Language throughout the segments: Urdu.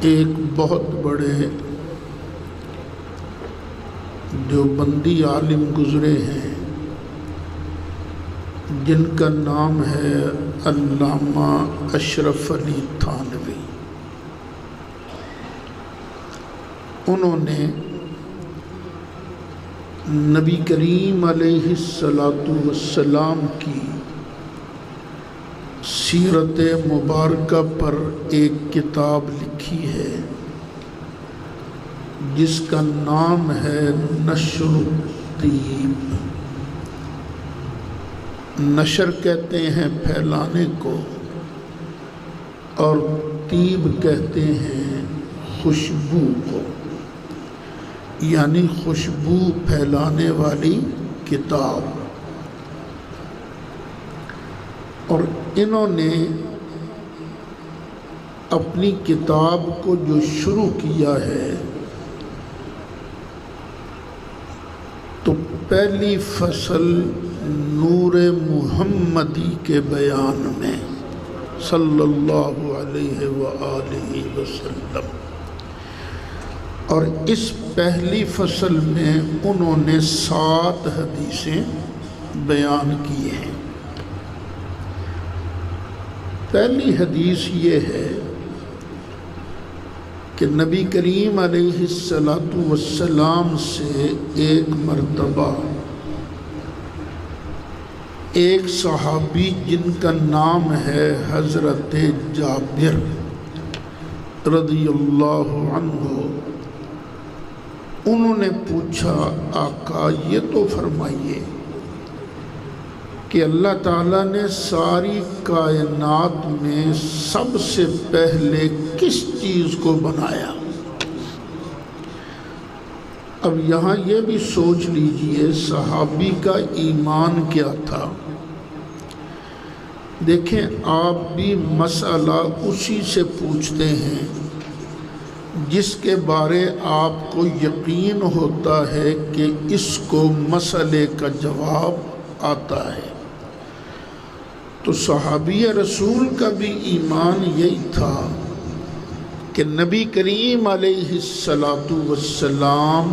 ایک بہت بڑے دیوبندی عالم گزرے ہیں جن کا نام ہے علامہ اشرف علی تھانوی۔ انہوں نے نبی کریم علیہ السلام کی سیرت مبارکہ پر ایک کتاب لکھی ہے جس کا نام ہے نشر الطیب۔ نشر کہتے ہیں پھیلانے کو اور طیب کہتے ہیں خوشبو کو، یعنی خوشبو پھیلانے والی کتاب۔ اور انہوں نے اپنی کتاب کو جو شروع کیا ہے تو پہلی فصل نور محمدی کے بیان میں صلی اللہ علیہ وآلہ وسلم، اور اس پہلی فصل میں انہوں نے 7 حدیثیں بیان کی ہیں۔ پہلی حدیث یہ ہے کہ نبی کریم علیہ السلام سے ایک مرتبہ ایک صحابی جن کا نام ہے حضرت جابر رضی اللہ عنہ، انہوں نے پوچھا آقا یہ تو فرمائیے کہ اللہ تعالیٰ نے ساری کائنات میں سب سے پہلے کس چیز کو بنایا؟ اب یہاں یہ بھی سوچ لیجئے صحابی کا ایمان کیا تھا۔ دیکھیں آپ بھی مسئلہ اسی سے پوچھتے ہیں جس کے بارے آپ کو یقین ہوتا ہے کہ اس کو مسئلے کا جواب آتا ہے۔ تو صحابی رسول کا بھی ایمان یہی تھا کہ نبی کریم علیہ السلام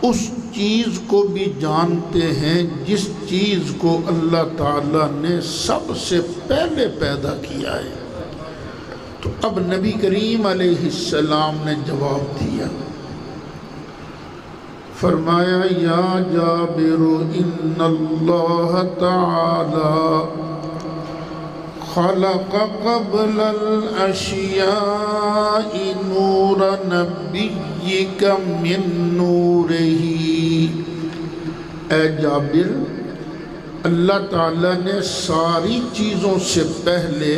اس چیز کو بھی جانتے ہیں جس چیز کو اللہ تعالیٰ نے سب سے پہلے پیدا کیا ہے۔ تو اب نبی کریم علیہ السلام نے جواب دیا، فرمایا یا جابر ان اللہ تعالی خلق قبل الاشیاء نور نبیک من نورہ۔ اے جابر، اللہ تعالیٰ نے ساری چیزوں سے پہلے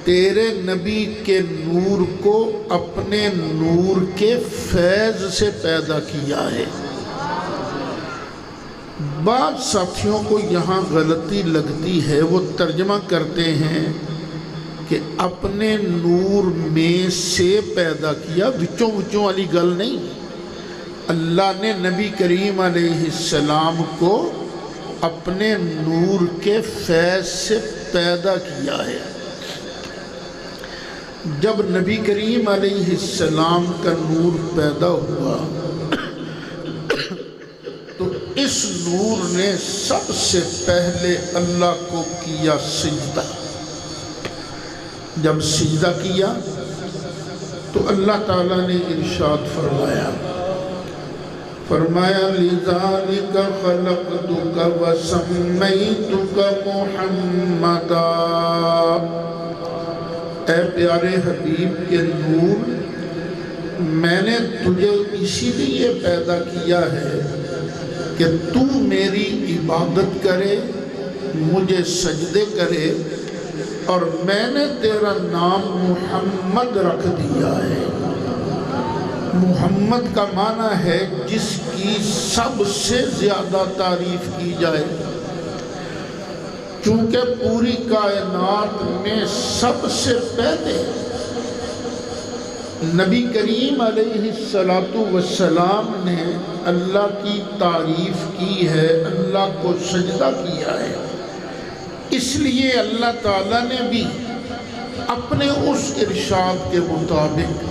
تیرے نبی کے نور کو اپنے نور کے فیض سے پیدا کیا ہے۔ بعض ساتھیوں کو یہاں غلطی لگتی ہے، وہ ترجمہ کرتے ہیں کہ اپنے نور میں سے پیدا کیا، وچوں والی گل نہیں۔ اللہ نے نبی کریم علیہ السلام کو اپنے نور کے فیض سے پیدا کیا ہے۔ جب نبی کریم علیہ السلام کا نور پیدا ہوا تو اس نور نے سب سے پہلے اللہ کو کیا سجدہ۔ جب سجدہ کیا تو اللہ تعالیٰ نے ارشاد فرمایا لذالک خلقتک وسمیتک محمدا۔ اے پیارے حبیب کے نور، میں نے تجھے اسی لیے پیدا کیا ہے کہ تو میری عبادت کرے، مجھے سجدے کرے، اور میں نے تیرا نام محمد رکھ دیا ہے۔ محمد کا معنی ہے جس کی سب سے زیادہ تعریف کی جائے، چونکہ پوری کائنات میں سب سے پہلے نبی کریم علیہ السلام نے اللہ کی تعریف کی ہے، اللہ کو سجدہ کیا ہے۔ اس لیے اللہ تعالیٰ نے بھی اپنے اس ارشاد کے مطابق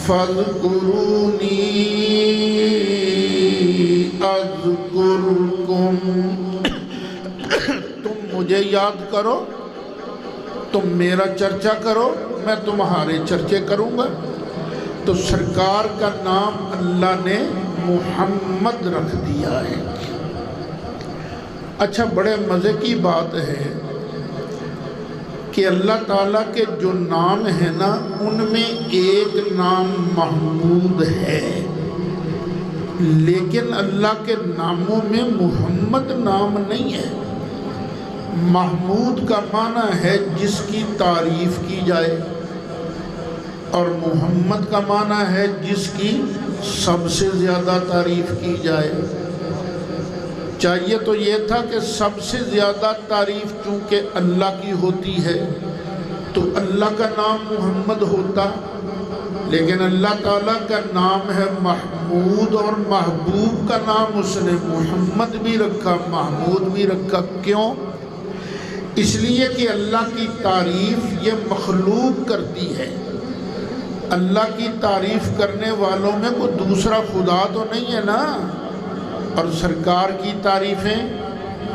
فَاذْكُرُونِي أَذْكُرْكُمْ، تم مجھے یاد کرو، تم میرا چرچا کرو، میں تمہارے چرچے کروں گا۔ تو سرکار کا نام اللہ نے محمد رکھ دیا ہے۔ اچھا، بڑے مزے کی بات ہے کہ اللہ تعالیٰ کے جو نام ہیں نا، ان میں ایک نام محمود ہے، لیکن اللہ کے ناموں میں محمد نام نہیں ہے۔ محمود کا معنی ہے جس کی تعریف کی جائے، اور محمد کا معنی ہے جس کی سب سے زیادہ تعریف کی جائے۔ چاہیے تو یہ تھا کہ سب سے زیادہ تعریف چونکہ اللہ کی ہوتی ہے تو اللہ کا نام محمد ہوتا، لیکن اللہ تعالیٰ کا نام ہے محمود، اور محبوب کا نام اس نے محمد بھی رکھا، محمود بھی رکھا۔ کیوں؟ اس لیے کہ اللہ کی تعریف یہ مخلوق کرتی ہے۔ اللہ کی تعریف کرنے والوں میں کوئی دوسرا خدا تو نہیں ہے نا، اور سرکار کی تعریفیں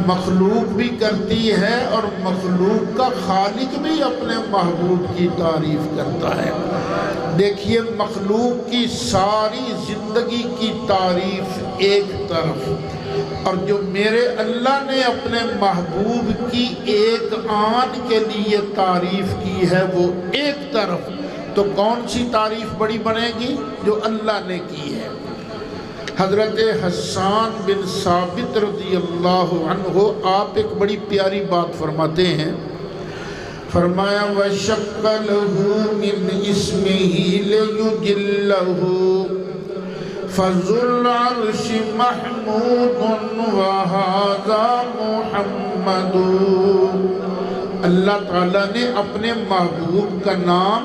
مخلوق بھی کرتی ہے، اور مخلوق کا خالق بھی اپنے محبوب کی تعریف کرتا ہے۔ دیکھیے، مخلوق کی ساری زندگی کی تعریف ایک طرف، اور جو میرے اللہ نے اپنے محبوب کی ایک آن کے لیے تعریف کی ہے وہ ایک طرف، تو کون سی تعریف بڑی بنے گی؟ جو اللہ نے کی ہے۔ حضرت حسان بن ثابت رضی اللہ عنہ آپ ایک بڑی پیاری بات فرماتے ہیں، فرمایا وَشَقَّ لَهُ مِنْ اسْمِهِ لِيُجِلَّهُ فَذُو الْعَرْشِ مَحْمُودٌ وَهَذَا مُحَمَّدٌ۔ اللہ تعالیٰ نے اپنے محبوب کا نام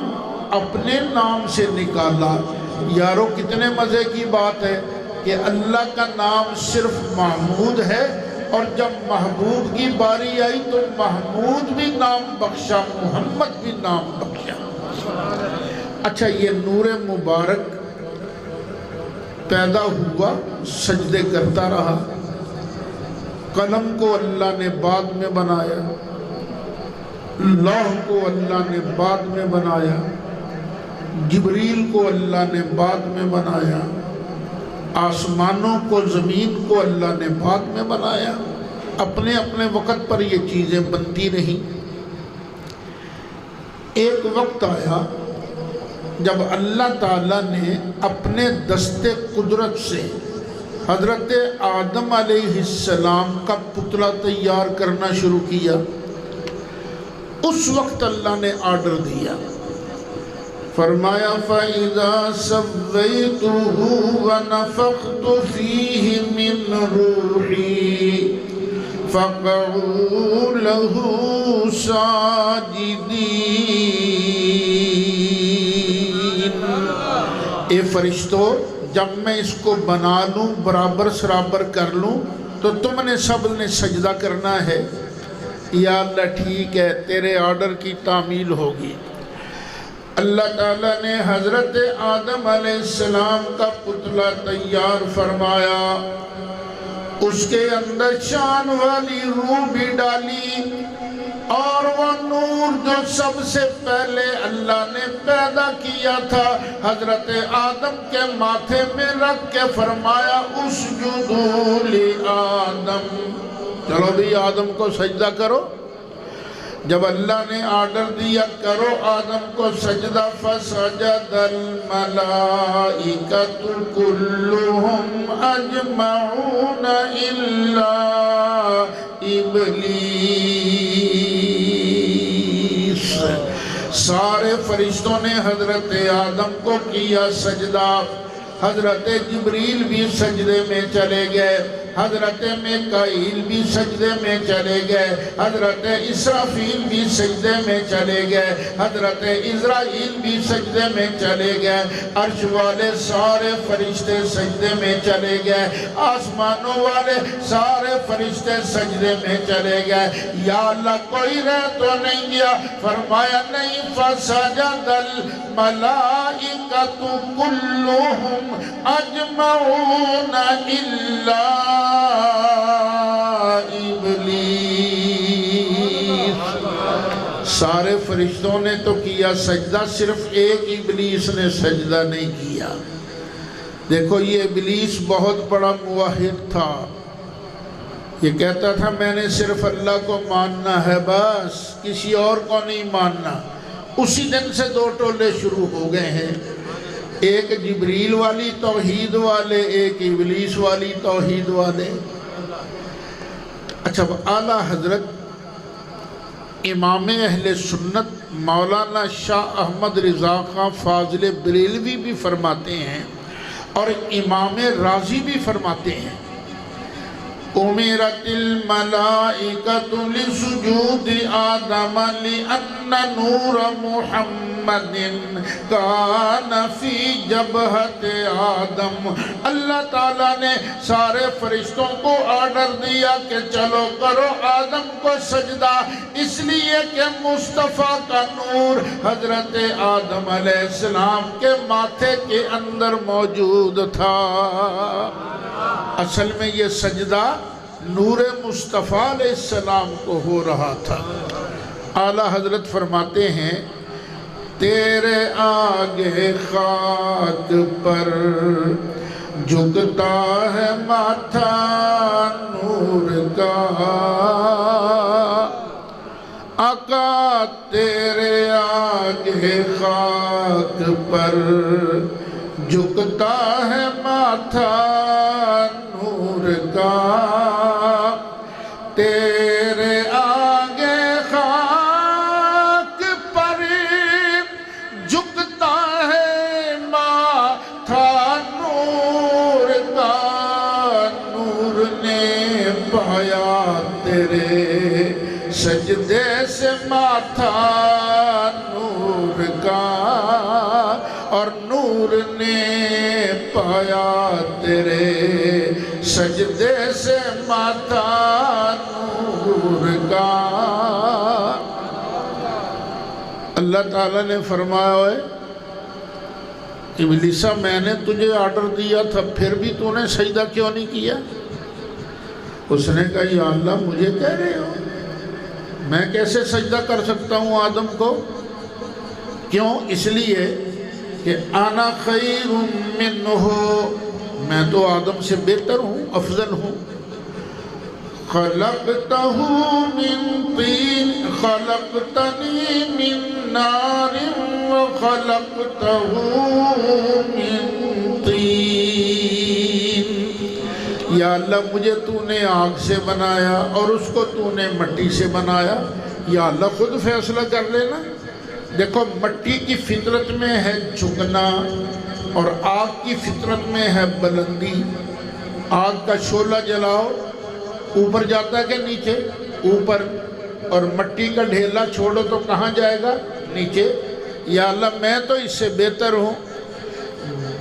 اپنے نام سے نکالا۔ یارو کتنے مزے کی بات ہے کہ اللہ کا نام صرف محمود ہے، اور جب محبوب کی باری آئی تو محمود بھی نام بخشا، محمد بھی نام بخشا۔ اچھا، یہ نور مبارک پیدا ہوا، سجدے کرتا رہا۔ قلم کو اللہ نے بعد میں بنایا، لوح کو اللہ نے بعد میں بنایا، جبریل کو اللہ نے بعد میں بنایا، آسمانوں کو، زمین کو اللہ نے بعد میں بنایا۔ اپنے اپنے وقت پر یہ چیزیں بنتی رہیں۔ ایک وقت آیا جب اللہ تعالیٰ نے اپنے دست قدرت سے حضرت آدم علیہ السلام کا پتلا تیار کرنا شروع کیا۔ اس وقت اللہ نے آرڈر دیا، فرمایا فَإِذَا سَوَّيْتُهُ وَنَفَخْتُ فِيهِ مِنْ رُوحِي فَقَعُوا لَهُ سَاجِدِينَ۔ اے فرشتو، جب میں اس کو بنا لوں، برابر سرابر کر لوں، تو تم نے سب نے سجدہ کرنا ہے۔ یا اللہ ٹھیک ہے، تیرے آرڈر کی تعمیل ہوگی۔ اللہ تعالیٰ نے حضرت آدم علیہ السلام کا پتلا تیار فرمایا، اس کے اندر شان والی روح بھی ڈالی، اور وہ نور جو سب سے پہلے اللہ نے پیدا کیا تھا حضرت آدم کے ماتھے میں رکھ کے فرمایا اسجدوا لآدم، چلو بھی آدم کو سجدہ کرو۔ جب اللہ نے آرڈر دیا کرو آدم کو سجدہ، فسجد الملائکۃ کلہم اجمعون الا ابلیس، سارے فرشتوں نے حضرت آدم کو کیا سجدہ۔ حضرت جبریل بھی سجدے میں چلے گئے، حضرت میکائیل بھی سجدے میں چلے گئے، حضرت اسرافیل بھی سجدے میں چلے گئے، حضرت عزرائیل بھی سجدے میں چلے گئے، عرش والے سارے فرشتے سجدے میں چلے گئے، آسمانوں والے سارے فرشتے سجدے میں چلے گئے۔ یا اللہ کوئی رہ تو نہیں گیا؟ فرمایا نہیں، فسجد الملائکۃ کلہم اجمعون الا ابلیس۔ سارے فرشتوں نے تو کیا سجدہ، صرف ایک ابلیس نے سجدہ نہیں کیا۔ دیکھو یہ ابلیس بہت بڑا موحد تھا، یہ کہتا تھا میں نے صرف اللہ کو ماننا ہے، بس کسی اور کو نہیں ماننا۔ اسی دن سے دو ٹولے شروع ہو گئے ہیں، ایک جبریل والی توحید والے، ایک ابلیس والی توحید والے۔ اچھا، اعلیٰ حضرت امام اہل سنت مولانا شاہ احمد رضا خان فاضل بریلوی بھی فرماتے ہیں اور امام رازی بھی فرماتے ہیں، امرت الملائکۃ لسجود آدم لأن نور محمد کان فی جبہت آدم۔ اللہ تعالیٰ نے سارے فرشتوں کو آرڈر دیا کہ چلو کرو آدم کو سجدہ، اس لیے کہ مصطفیٰ کا نور حضرت آدم علیہ السلام کے ماتھے کے اندر موجود تھا۔ اصل میں یہ سجدہ نور مصطفیٰ علیہ السلام کو ہو رہا تھا۔ اعلیٰ حضرت فرماتے ہیں، تیرے آگے خاک پر جھکتا ہے ماتھا نور کا، آقا تیرے آگے خاک پر جھکتا ہے ماتھا نور کا، تیرے آگے خاک پر جھکتا ہے ماتھا نور کا، نور نے پایا تیرے سجدے سے ماتھا نور کا، اور نور نے پایا تیرے سجدے سے ماتھا نور کا۔ اللہ تعالیٰ نے فرمایا، ہوئے ابلیسا میں نے تجھے آرڈر دیا تھا پھر بھی تو نے سجدہ کیوں نہیں کیا؟ اس نے کہا یا اللہ مجھے کہہ رہے ہو، میں کیسے سجدہ کر سکتا ہوں آدم کو؟ کیوں؟ اس لیے کہ انا خیر منہ، میں تو آدم سے بہتر ہوں، افضل ہوں۔ خلقتہ من طین خلقتنی من نار وخلقتہ من طین۔ یا اللہ مجھے تو نے آگ سے بنایا اور اس کو تو نے مٹی سے بنایا، یا اللہ خود فیصلہ کر لینا۔ دیکھو مٹی کی فطرت میں ہے جھکنا اور آگ کی فطرت میں ہے بلندی۔ آگ کا شعلہ جلاؤ اوپر جاتا ہے کہ نیچے؟ اوپر۔ اور مٹی کا ڈھیلا چھوڑو تو کہاں جائے گا؟ نیچے۔ یا اللہ میں تو اس سے بہتر ہوں۔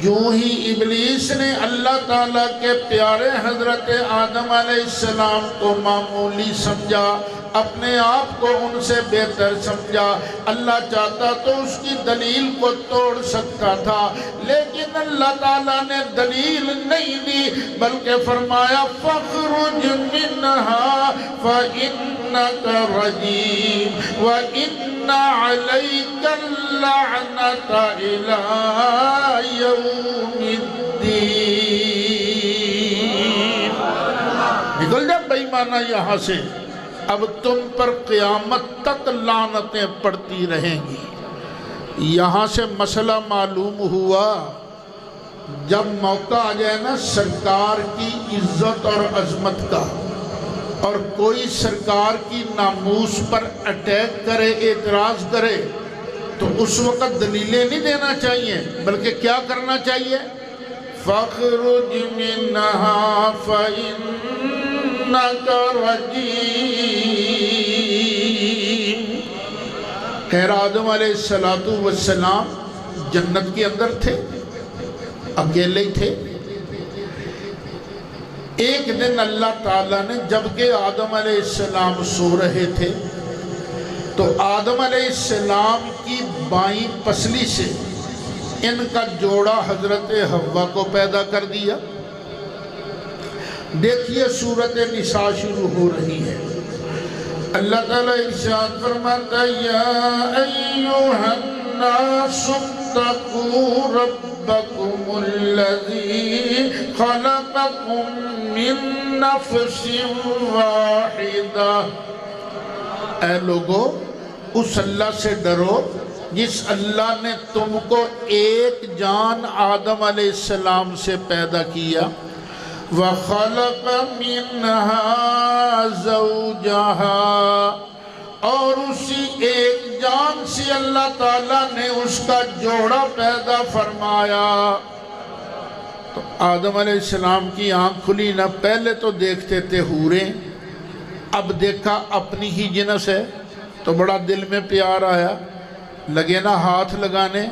جو ہی ابلیس نے اللہ تعالیٰ کے پیارے حضرت آدم علیہ السلام کو معمولی سمجھا، اپنے آپ کو ان سے بہتر سمجھا، اللہ چاہتا تو اس کی دلیل کو توڑ سکتا تھا، لیکن اللہ تعالیٰ نے دلیل نہیں دی، بلکہ فرمایا فَاخْرُجْ مِنْهَا فَإِنَّكَ رَجِيمٌ وَإِنَّ عَلَيْكَ اللَّعْنَةَ إِلَىٰ يَوْمِ الدِّينِ۔ نکل جا بے ایمانہ یہاں سے، اب تم پر قیامت تک لعنتیں پڑتی رہیں گی۔ یہاں سے مسئلہ معلوم ہوا، جب موقع آ جائے نا سرکار کی عزت اور عظمت کا، اور کوئی سرکار کی ناموس پر اٹیک کرے، اعتراض کرے، تو اس وقت دلیلیں نہیں دینا چاہیے، بلکہ کیا کرنا چاہیے؟ فاخرج منها فإنك رجيم۔ خیر آدم علیہ السلام جنت کے اندر تھے، اکیلے ہی تھے۔ ایک دن اللہ تعالیٰ نے جبکہ آدم علیہ السلام سو رہے تھے تو آدم علیہ السلام کی بائیں پسلی سے ان کا جوڑا حضرت حوا کو پیدا کر دیا۔ دیکھیے سورۃ نساء شروع ہو رہی ہے، اللہ تعالیٰ ارشاد فرماتا ہے یا ایھا الناس اتقوا ربکم الذی خلقکم من نفس واحدہ، اے لوگو اس اللہ سے ڈرو جس اللہ نے تم کو ایک جان آدم علیہ السلام سے پیدا کیا، وَخَلَقَ مِنْهَا زَوْجَهَا، اور اسی ایک جان سے اللہ تعالیٰ نے اس کا جوڑا پیدا فرمایا۔ تو آدم علیہ السلام کی آنکھ کھلی نہ، پہلے تو دیکھتے تھے حوریں، اب دیکھا اپنی ہی جنس ہے تو بڑا دل میں پیار آیا، لگے نا ہاتھ لگانے،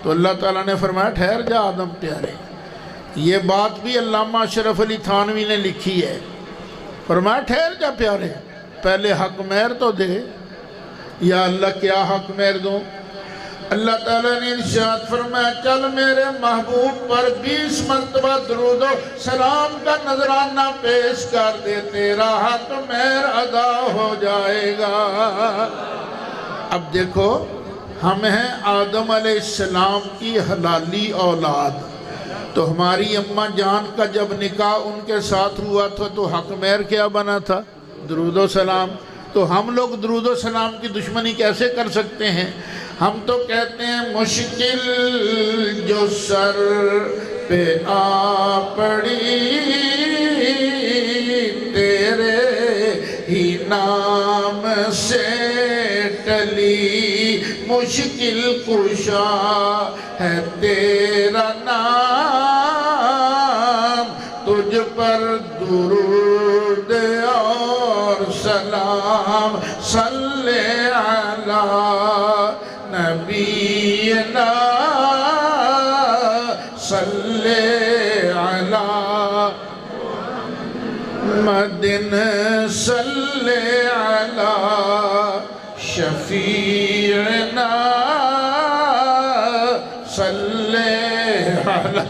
تو اللہ تعالیٰ نے فرمایا ٹھہر جا آدم پیارے۔ یہ بات بھی علامہ اشرف علی تھانوی نے لکھی ہے، فرمایا ٹھہر جا پیارے، پہلے حق مہر تو دے۔ یا اللہ کیا حق مہر دوں؟ اللہ تعالیٰ نے ارشاد فرمایا چل میرے محبوب پر 20 مرتبہ درود و سلام کا نذرانہ پیش کر دے، تیرا حق مہر ادا ہو جائے گا۔ اب دیکھو ہم ہیں آدم علیہ السلام کی حلالی اولاد، تو ہماری اماں جان کا جب نکاح ان کے ساتھ ہوا تھا تو حق مہر کیا بنا تھا؟ درود و سلام۔ تو ہم لوگ درود و سلام کی دشمنی کیسے کر سکتے ہیں؟ ہم تو کہتے ہیں مشکل جو سر پہ آ پڑی تیرے ہی نام سے ٹلی، مشکل کشا ہے تیرا نام، تجھ پر درود اور سلام، صلی علی نبینا صلی علی محمد صلی علی شفیعنا صلی علی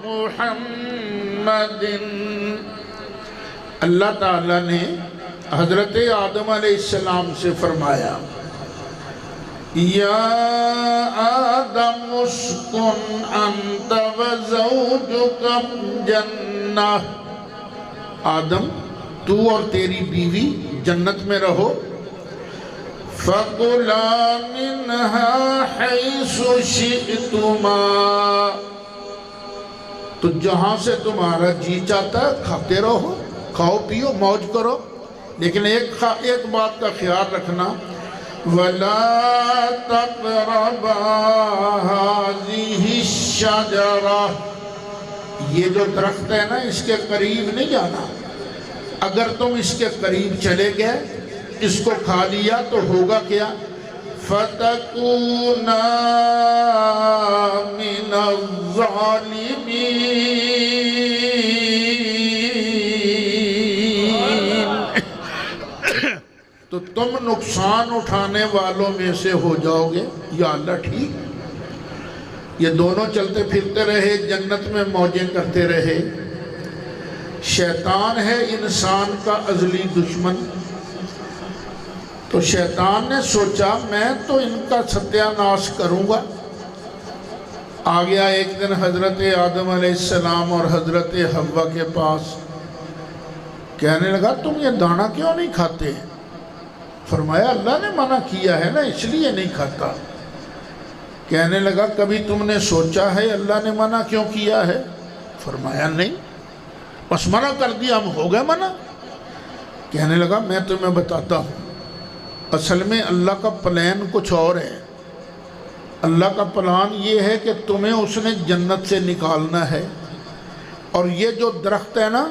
محمد۔ اللہ تعالیٰ نے حضرت آدم علیہ السلام سے فرمایا یا آدم اسکن انت وزوجک الجنہ، آدم تو اور تیری بیوی جنت میں رہو، فَكُلَا مِنْهَا حَيْثُ شِئْتُمَا، تو جہاں سے تمہارا جی چاہتا ہے کھاتے رہو، کھاؤ پیو موج کرو، لیکن ایک بات کا خیال رکھنا وَلَا تَقْرَبَا هَذِهِ الشَّجَرَةِ، یہ جو درخت ہے نا اس کے قریب نہیں جانا، اگر تم اس کے قریب چلے گئے اس کو کھا لیا تو ہوگا کیا؟ فَتَكُونَا مِنَ الظَّالِمِينَ، تو تم نقصان اٹھانے والوں میں سے ہو جاؤ گے۔ یا اللہ ٹھیک، یہ دونوں چلتے پھرتے رہے، جنت میں موجیں کرتے رہے۔ شیطان ہے انسان کا ازلی دشمن، تو شیطان نے سوچا میں تو ان کا ستیہ ناش کروں گا۔ آ گیا ایک دن حضرت آدم علیہ السلام اور حضرت حوا کے پاس، کہنے لگا تم یہ دانا کیوں نہیں کھاتے؟ فرمایا اللہ نے منع کیا ہے نا اس لیے نہیں کھاتا۔ کہنے لگا کبھی تم نے سوچا ہے اللہ نے منع کیوں کیا ہے؟ فرمایا نہیں، بس منع کر دیا، ہم ہو گئے منع۔ کہنے لگا میں تمہیں بتاتا ہوں، اصل میں اللہ کا پلان کچھ اور ہے۔ اللہ کا پلان یہ ہے کہ تمہیں اس نے جنت سے نکالنا ہے، اور یہ جو درخت ہے نا،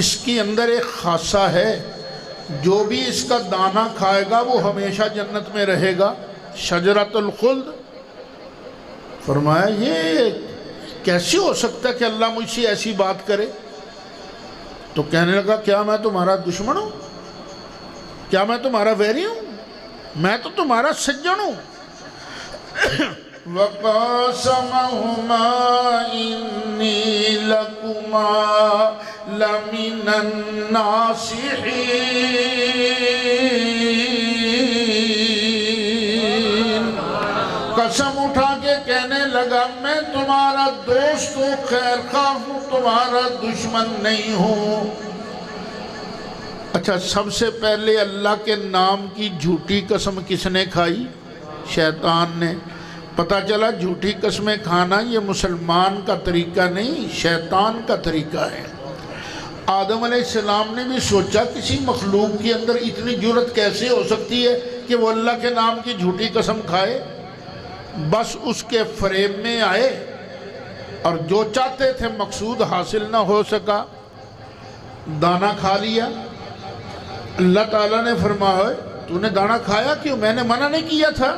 اس کی اندر ایک خاصہ ہے، جو بھی اس کا دانہ کھائے گا وہ ہمیشہ جنت میں رہے گا، شجرۃ الخلد۔ فرمایا یہ کیسے ہو سکتا ہے کہ اللہ مجھ سے ایسی بات کرے؟ تو کہنے لگا کیا میں تمہارا دشمن ہوں؟ کیا میں تمہارا ویری ہوں؟ میں تو تمہارا سجن ہوں۔ وَقَاسَمَهُمَا إِنِّي لَكُمَا لَمِنَ النَّاصِحِينَ۔ قسم اٹھا کے کہنے لگا میں تمہارا دوست ہوں، خیر خواہ ہوں، تمہارا دشمن نہیں ہوں۔ اچھا، سب سے پہلے اللہ کے نام کی جھوٹی قسم کس نے کھائی؟ شیطان نے۔ پتہ چلا جھوٹی قسمیں کھانا یہ مسلمان کا طریقہ نہیں، شیطان کا طریقہ ہے۔ آدم علیہ السلام نے بھی سوچا کسی مخلوق کے اندر اتنی جرأت کیسے ہو سکتی ہے کہ وہ اللہ کے نام کی جھوٹی قسم کھائے؟ بس اس کے فریب میں آئے اور جو چاہتے تھے مقصود حاصل نہ ہو سکا، دانہ کھا لیا۔ اللہ تعالیٰ نے فرمایا تو نے دانہ کھایا کیوں؟ میں نے منع نہیں کیا تھا؟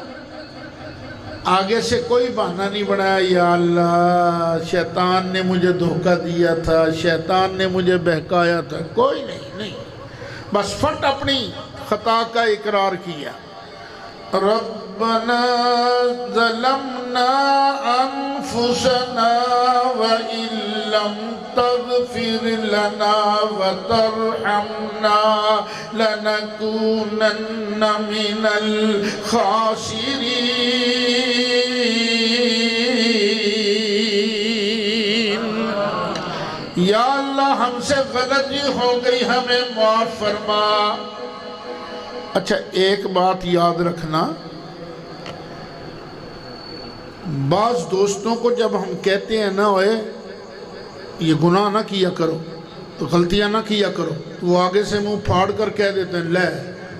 آگے سے کوئی بہانہ نہیں بنایا، یا اللہ شیطان نے مجھے دھوکہ دیا تھا، شیطان نے مجھے بہکایا تھا، کوئی نہیں، بس فٹ اپنی خطا کا اقرار کیا۔ ربنا ظلمنا انفسنا وان لم تغفر لنا وترحمنا لنكونن من الخاسرین۔ یا اللہ ہم سے غلطی ہو گئی، ہمیں معاف فرما۔ اچھا ایک بات یاد رکھنا، بعض دوستوں کو جب ہم کہتے ہیں نا اوے یہ گناہ نہ کیا کرو، غلطیاں نہ کیا کرو، تو وہ آگے سے منہ پھاڑ کر کہہ دیتے ہیں لے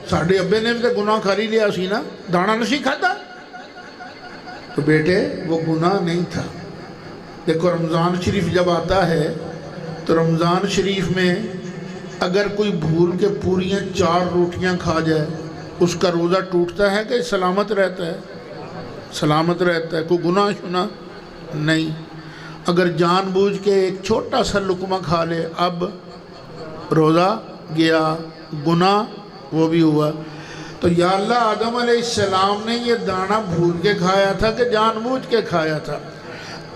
ساڑھے ابے نے بھی تو گناہ کھاری لیا سی نا، دانا نشی کھاتا۔ تو بیٹے وہ گناہ نہیں تھا۔ دیکھو رمضان شریف جب آتا ہے تو رمضان شریف میں اگر کوئی بھول کے پوریاں 4 روٹیاں کھا جائے اس کا روزہ ٹوٹتا ہے کہ سلامت رہتا ہے؟ سلامت رہتا ہے، کوئی گناہ شنا نہیں۔ اگر جان بوجھ کے ایک چھوٹا سا لقمہ کھا لے اب روزہ گیا، گناہ وہ بھی ہوا۔ تو یا اللہ آدم علیہ السلام نے یہ دانہ بھول کے کھایا تھا کہ جان بوجھ کے کھایا تھا؟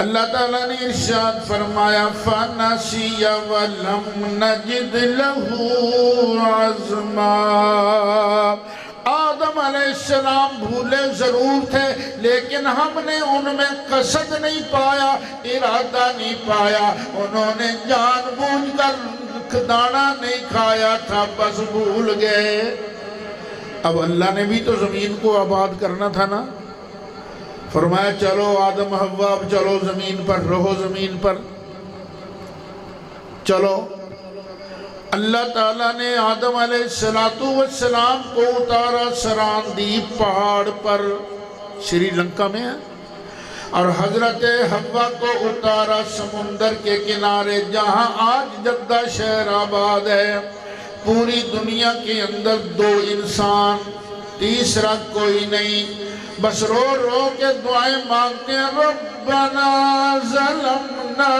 اللہ تعالیٰ نے ارشاد فرمایا فَنَسِيَ وَلَمْ نَجِدْ لَهُ عَزْمًا۔ آدم علیہ السلام بھولے ضرور تھے لیکن ہم نے ان میں قصد نہیں پایا، ارادہ نہیں پایا، انہوں نے جان بوجھ کر دانہ نہیں کھایا تھا، بس بھول گئے۔ اب اللہ نے بھی تو زمین کو آباد کرنا تھا نا، فرمایا چلو آدم حوا اب چلو زمین پر، رہو زمین پر چلو۔ اللہ تعالیٰ نے آدم علیہ السلام کو اتارا سراندیپ پہاڑ پر، سری لنکا میں ہے، اور حضرت حوا کو اتارا سمندر کے کنارے جہاں آج جدہ شہر آباد ہے۔ پوری دنیا کے اندر 2 انسان، تیسرا کوئی نہیں، بس رو رو کے دعائیں مانگتے ہیں ربنا ظلمنا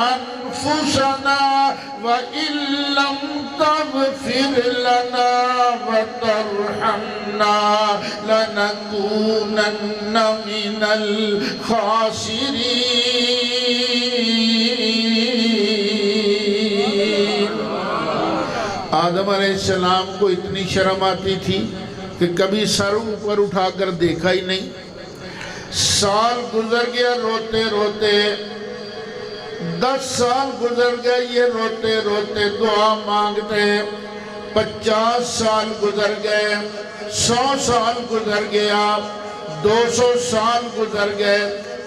انفسنا وَإِن لَّمْ تَغْفِرْ لَنَا وَتَرْحَمْنَا لَنَكُونَنَّ مِنَ الْخَاسِرِينَ۔ آدم علیہ السلام کو اتنی شرم آتی تھی کہ کبھی سر اوپر اٹھا کر دیکھا ہی نہیں۔ سال گزر گیا روتے روتے، 10 سال گزر گئے یہ روتے روتے دعا مانگتے، 50 سال گزر گئے، 100 سال گزر گیا، 200 سال گزر گئے،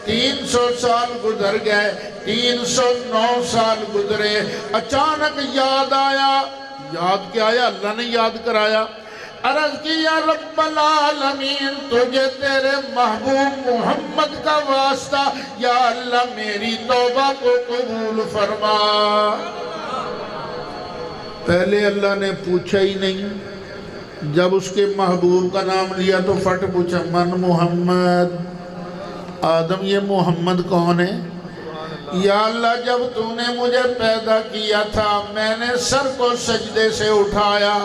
300 سال گزر گئے، 309 سال گزرے۔ اچانک یاد آیا، یاد کیا آیا؟ اللہ نے یاد کرایا۔ عرض کی یا رب العالمین تجھے تیرے محبوب محمد کا واسطہ یا اللہ میری توبہ کو قبول فرما۔ پہلے اللہ نے پوچھا ہی نہیں، جب اس کے محبوب کا نام لیا تو فٹ پوچھا من محمد، آدم یہ محمد کون ہے؟ یا اللہ جب تو نے مجھے پیدا کیا تھا میں نے سر کو سجدے سے اٹھایا،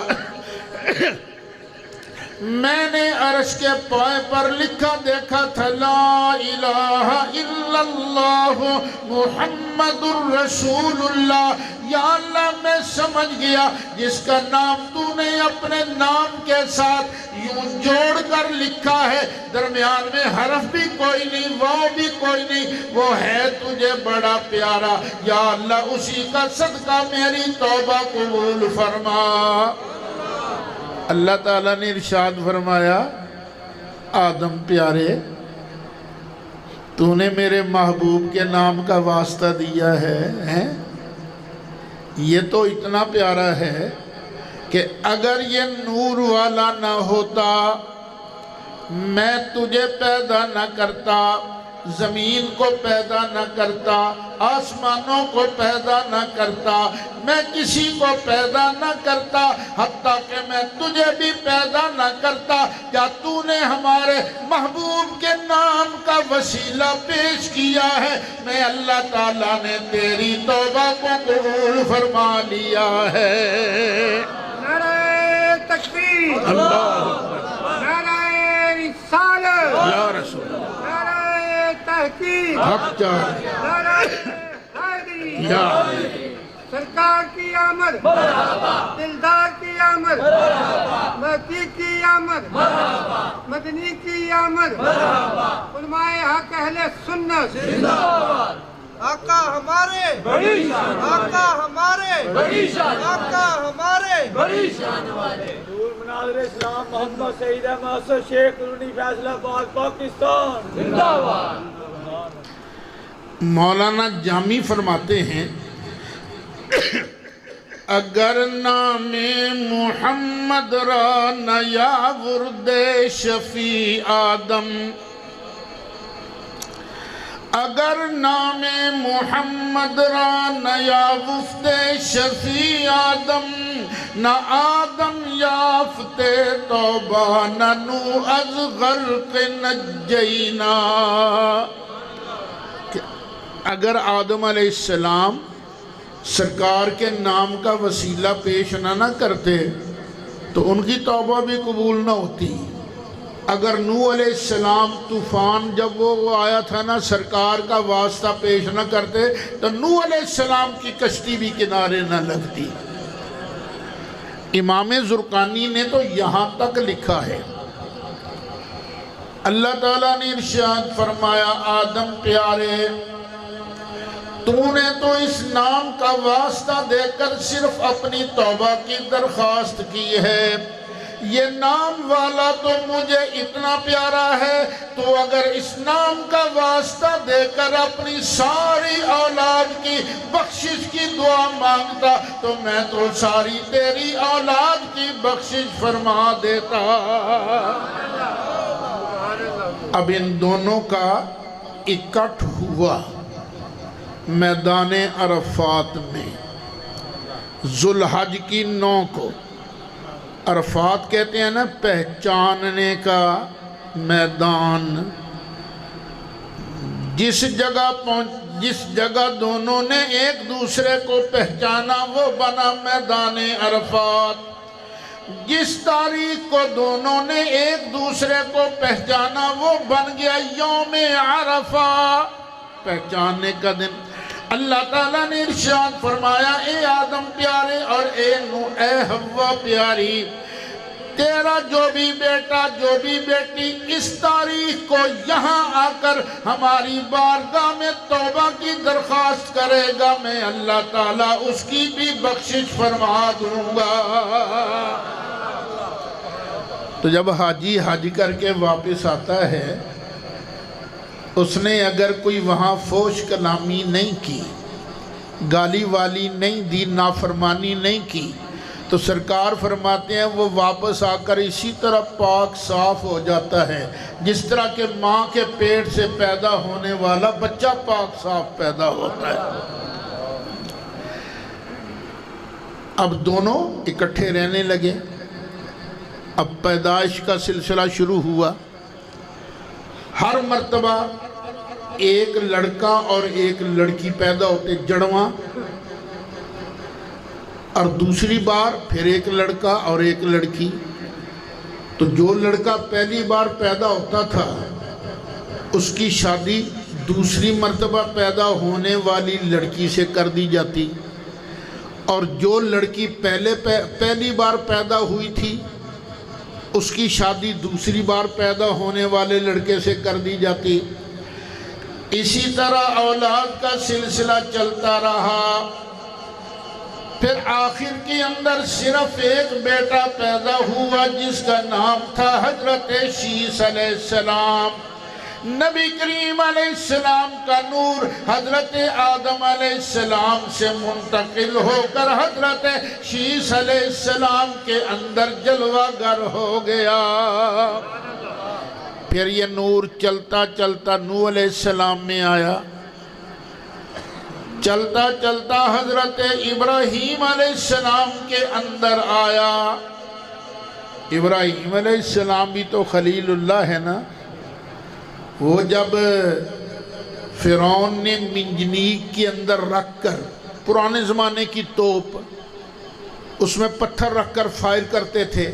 میں نے عرش کے پائے پر لکھا دیکھا تھا لا الہ الا اللہ محمد الرسول اللہ۔ یا اللہ میں سمجھ گیا جس کا نام تو نے اپنے نام کے ساتھ یوں جوڑ کر لکھا ہے، درمیان میں حرف بھی کوئی نہیں واو بھی کوئی نہیں، وہ ہے تجھے بڑا پیارا، یا اللہ اسی کا صدقہ میری توبہ قبول فرما۔ اللہ تعالیٰ نے ارشاد فرمایا آدم پیارے تو نے میرے محبوب کے نام کا واسطہ دیا ہے، یہ تو اتنا پیارا ہے کہ اگر یہ نور والا نہ ہوتا میں تجھے پیدا نہ کرتا، زمین کو پیدا نہ کرتا، آسمانوں کو پیدا نہ کرتا، میں کسی کو پیدا نہ کرتا، حتیٰ کہ میں تجھے بھی پیدا نہ کرتا، کیا تو نے ہمارے محبوب کے نام کا وسیلہ پیش کیا ہے، میں اللہ تعالیٰ نے تیری توبہ کو قبول فرما لیا ہے۔ نعرہ تکبیر، اللہ نعرہ رسالت، یا رسول اللہ تحقیق، حق چاہے نعرہ حیدری، یا سرکار کی آمد، دلدار کی آمد، مہدی کی آمد، مدنی کی آمد، علماء حق اہل سنت، آقا ہمارے بڑی شان، آقا ہمارے بڑی شان، آقا ہمارے بڑی شان والے، نور مناظر اسلام محمد سعید احمد شیخ رونی فیصل آباد پاکستان زندہ باد۔ مولانا جامی فرماتے ہیں اگر نام محمد را نیا ورد شفیع آدم، اگر نام محمد را نیا وفد شفیع آدم، نہ آدم یافتے توبہ نہ نو از غرق نجینا۔ اگر آدم علیہ السلام سرکار کے نام کا وسیلہ پیش نہ کرتے تو ان کی توبہ بھی قبول نہ ہوتی۔ اگر نوح علیہ السلام طوفان جب وہ آیا تھا نا سرکار کا واسطہ پیش نہ کرتے تو نوح علیہ السلام کی کشتی بھی کنارے نہ لگتی۔ امام زرقانی نے تو یہاں تک لکھا ہے، اللہ تعالیٰ نے ارشاد فرمایا آدم پیارے تو نے تو اس نام کا واسطہ دے کر صرف اپنی توبہ کی درخواست کی ہے، یہ نام والا تو مجھے اتنا پیارا ہے، تو اگر اس نام کا واسطہ دے کر اپنی ساری اولاد کی بخشش کی دعا مانگتا تو میں تو ساری تیری اولاد کی بخشش فرما دیتا۔ اب ان دونوں کا اکٹھ ہوا میدان عرفات میں ذوالحج کی 9 کو۔ عرفات کہتے ہیں نا پہچاننے کا میدان، جس جگہ دونوں نے ایک دوسرے کو پہچانا وہ بنا میدان عرفات۔ جس تاریخ کو دونوں نے ایک دوسرے کو پہچانا وہ بن گیا یوم عرفہ، پہچاننے کا دن۔ اللہ تعالیٰ نے ارشاد فرمایا اے آدم پیارے اور اے حوا پیاری، تیرا جو بھی بیٹا جو بھی بیٹی اس تاریخ کو یہاں آ کر ہماری بارگاہ میں توبہ کی درخواست کرے گا میں اللہ تعالیٰ اس کی بھی بخشش فرما دوں گا۔ تو جب حاجی حج کر کے واپس آتا ہے اس نے اگر کوئی وہاں فوش کلامی نہیں کی، گالی والی نہیں دی، نافرمانی نہیں کی، تو سرکار فرماتے ہیں وہ واپس آ کر اسی طرح پاک صاف ہو جاتا ہے جس طرح کہ ماں کے پیٹ سے پیدا ہونے والا بچہ پاک صاف پیدا ہوتا ہے۔ اب دونوں اکٹھے رہنے لگے۔ اب پیدائش کا سلسلہ شروع ہوا۔ ہر مرتبہ ایک لڑکا اور ایک لڑکی پیدا ہوتے، جڑواں، اور دوسری بار پھر ایک لڑکا اور ایک لڑکی۔ تو جو لڑکا پہلی بار پیدا ہوتا تھا اس کی شادی دوسری مرتبہ پیدا ہونے والی لڑکی سے کر دی جاتی، اور جو لڑکی پہلی بار پیدا ہوئی تھی اس کی شادی دوسری بار پیدا ہونے والے لڑکے سے کر دی جاتی۔ اسی طرح اولاد کا سلسلہ چلتا رہا۔ پھر آخر کے اندر صرف ایک بیٹا پیدا ہوا جس کا نام تھا حضرت شیس علیہ السلام۔ نبی کریم علیہ السلام کا نور حضرت آدم علیہ السلام سے منتقل ہو کر حضرت شیس علیہ السلام کے اندر جلوہ گر ہو گیا۔ پھر یہ نور چلتا چلتا نوح علیہ السلام میں آیا، چلتا چلتا حضرت ابراہیم علیہ السلام کے اندر آیا۔ ابراہیم علیہ السلام بھی تو خلیل اللہ ہے نا۔ وہ جب فرعون نے منجنیق کے اندر رکھ کر، پرانے زمانے کی توپ، اس میں پتھر رکھ کر فائر کرتے تھے،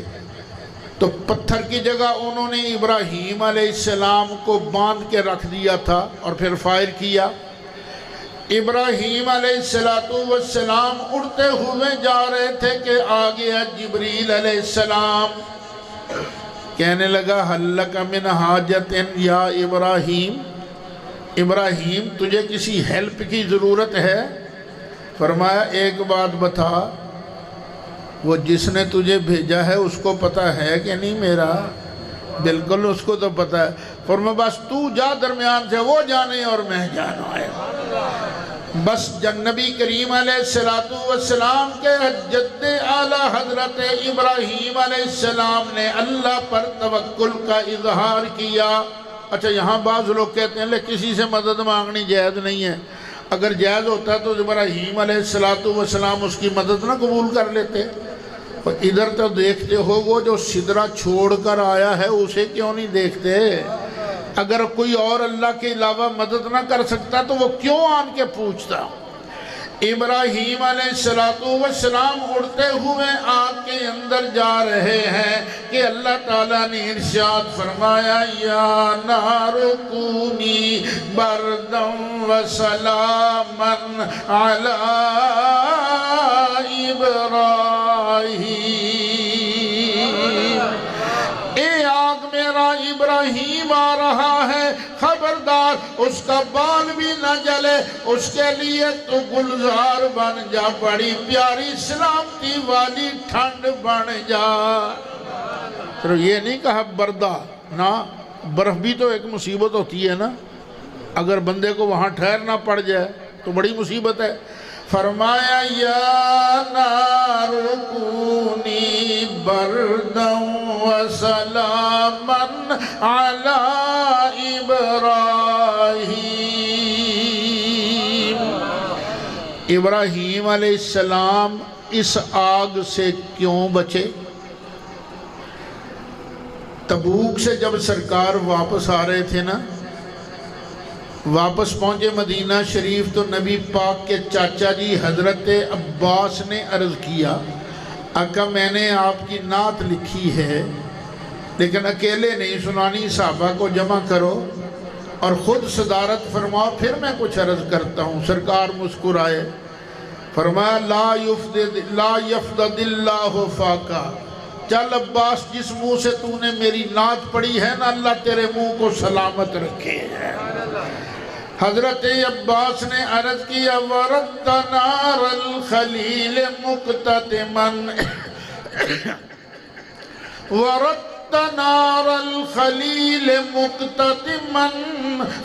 تو پتھر کی جگہ انہوں نے ابراہیم علیہ السلام کو باندھ کے رکھ دیا تھا اور پھر فائر کیا۔ ابراہیم علیہ السلام اڑتے ہوئے جا رہے تھے کہ آ گیا جبریل علیہ السلام، کہنے لگا حل لک من حاجت یا ابراہیم، ابراہیم تجھے کسی ہیلپ کی ضرورت ہے؟ فرمایا ایک بات بتا، وہ جس نے تجھے بھیجا ہے اس کو پتہ ہے کہ نہیں میرا؟ بالکل اس کو تو پتہ ہے۔ فرمایا بس تو جا درمیان سے، وہ جانے اور میں جانا ہے۔ بس نبی کریم علیہ السلام کے جد اعلیٰ حضرت ابراہیم علیہ السلام نے اللہ پر توکل کا اظہار کیا۔ اچھا یہاں بعض لوگ کہتے ہیں لے کسی سے مدد مانگنی جائز نہیں ہے۔ اگر جائز ہوتا تو ابراہیم علیہ السلام اس کی مدد نہ قبول کر لیتے۔ اور ادھر تو دیکھتے ہو وہ جو سدرہ چھوڑ کر آیا ہے اسے کیوں نہیں دیکھتے؟ اگر کوئی اور اللہ کے علاوہ مدد نہ کر سکتا تو وہ کیوں آن کے پوچھتا؟ ابراہیم علیہ السلام اڑتے ہوئے آگ کے اندر جا رہے ہیں کہ اللہ تعالیٰ نے ارشاد فرمایا یا نار کونی بردم و سلامن علی ابراہیم، اے آگ میرا ابراہیم آ رہا ہے، خبردار اس کا بال بھی نہ جلے، اس کے لیے تو گلزار بن جا، بڑی پیاری سلامتی والی ٹھنڈ بن جا۔ صرف یہ نہیں کہا بردہ، نا برف بھی تو ایک مصیبت ہوتی ہے نا، اگر بندے کو وہاں ٹھہرنا پڑ جائے تو بڑی مصیبت ہے۔ فرمایا یا نار کونی بردم و سلامن علی ابراہیم۔ ابراہیم علیہ السلام اس آگ سے کیوں بچے؟ تبوک سے جب سرکار واپس آ رہے تھے نا، واپس پہنچے مدینہ شریف تو نبی پاک کے چاچا جی حضرت عباس نے عرض کیا آقا میں نے آپ کی نعت لکھی ہے لیکن اکیلے نہیں سنانی، صحابہ کو جمع کرو اور خود صدارت فرماؤ پھر میں کچھ عرض کرتا ہوں۔ سرکار مسکرائے، فرمایا لا یفدد اللہ فاقا، چل عباس جس منہ سے تو نے میری نعت پڑھی ہے نا اللہ تیرے منہ کو سلامت رکھے ہے۔ حضرت عباس نے عرض کیا وَرَدَّ نَارَ الْخَلِيلِ مُقْتَتِمًا وَرَدَّ نار الخلیل مقتدما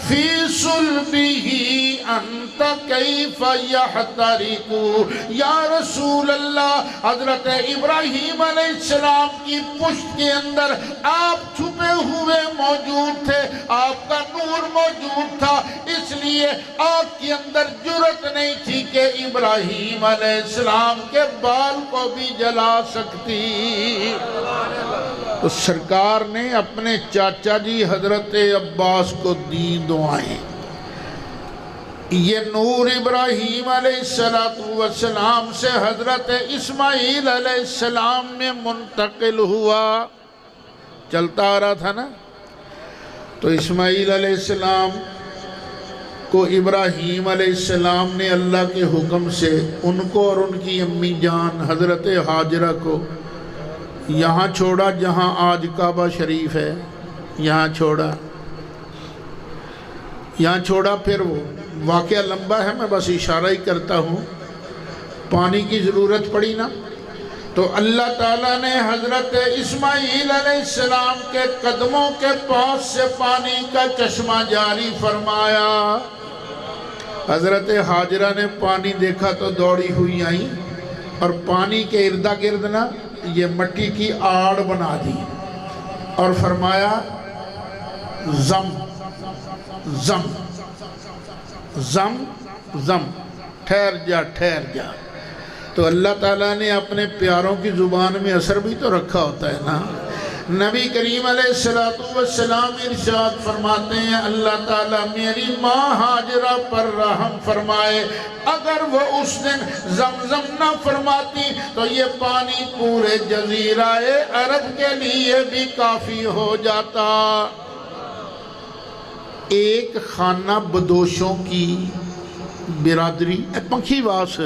فی صلبه انت کیف یحترق. یا رسول اللہ، حضرت ابراہیم علیہ السلام کی پشت کے اندر آپ چھپے ہوئے موجود تھے، آپ کا نور موجود تھا، اس لیے آگ کے اندر جرت نہیں تھی کہ ابراہیم علیہ السلام کے بال کو بھی جلا سکتی. تو سرکار نے اپنے چاچا جی حضرت عباس کو دی دعائیں. یہ نور ابراہیم علیہ السلام سے حضرت اسماعیل علیہ السلام میں منتقل ہوا. چلتا آ رہا تھا نا. تو اسماعیل علیہ السلام کو ابراہیم علیہ السلام نے اللہ کے حکم سے ان کو اور ان کی امی جان حضرت حاجرہ کو یہاں چھوڑا جہاں آج کعبہ شریف ہے. یہاں چھوڑا پھر وہ واقعہ لمبا ہے، میں بس اشارہ ہی کرتا ہوں. پانی کی ضرورت پڑی نا، تو اللہ تعالیٰ نے حضرت اسماعیل علیہ السلام کے قدموں کے پاس سے پانی کا چشمہ جاری فرمایا. حضرت حاجرہ نے پانی دیکھا تو دوڑی ہوئی آئیں اور پانی کے اردا گرد نا یہ مٹی کی آڑ بنا دی اور فرمایا زم زم زم زم، ٹھہر جا. تو اللہ تعالیٰ نے اپنے پیاروں کی زبان میں اثر بھی تو رکھا ہوتا ہے نا. نبی کریم علیہ السلام ارشاد فرماتے ہیں اللہ تعالیٰ میری ماں حاجرہ پر رحم فرمائے، اگر وہ اس دن زمزم نہ فرماتی تو یہ پانی پورے جزیرہ عرب کے لیے بھی کافی ہو جاتا. ایک خانہ بدوشوں کی برادری پنکھی واس،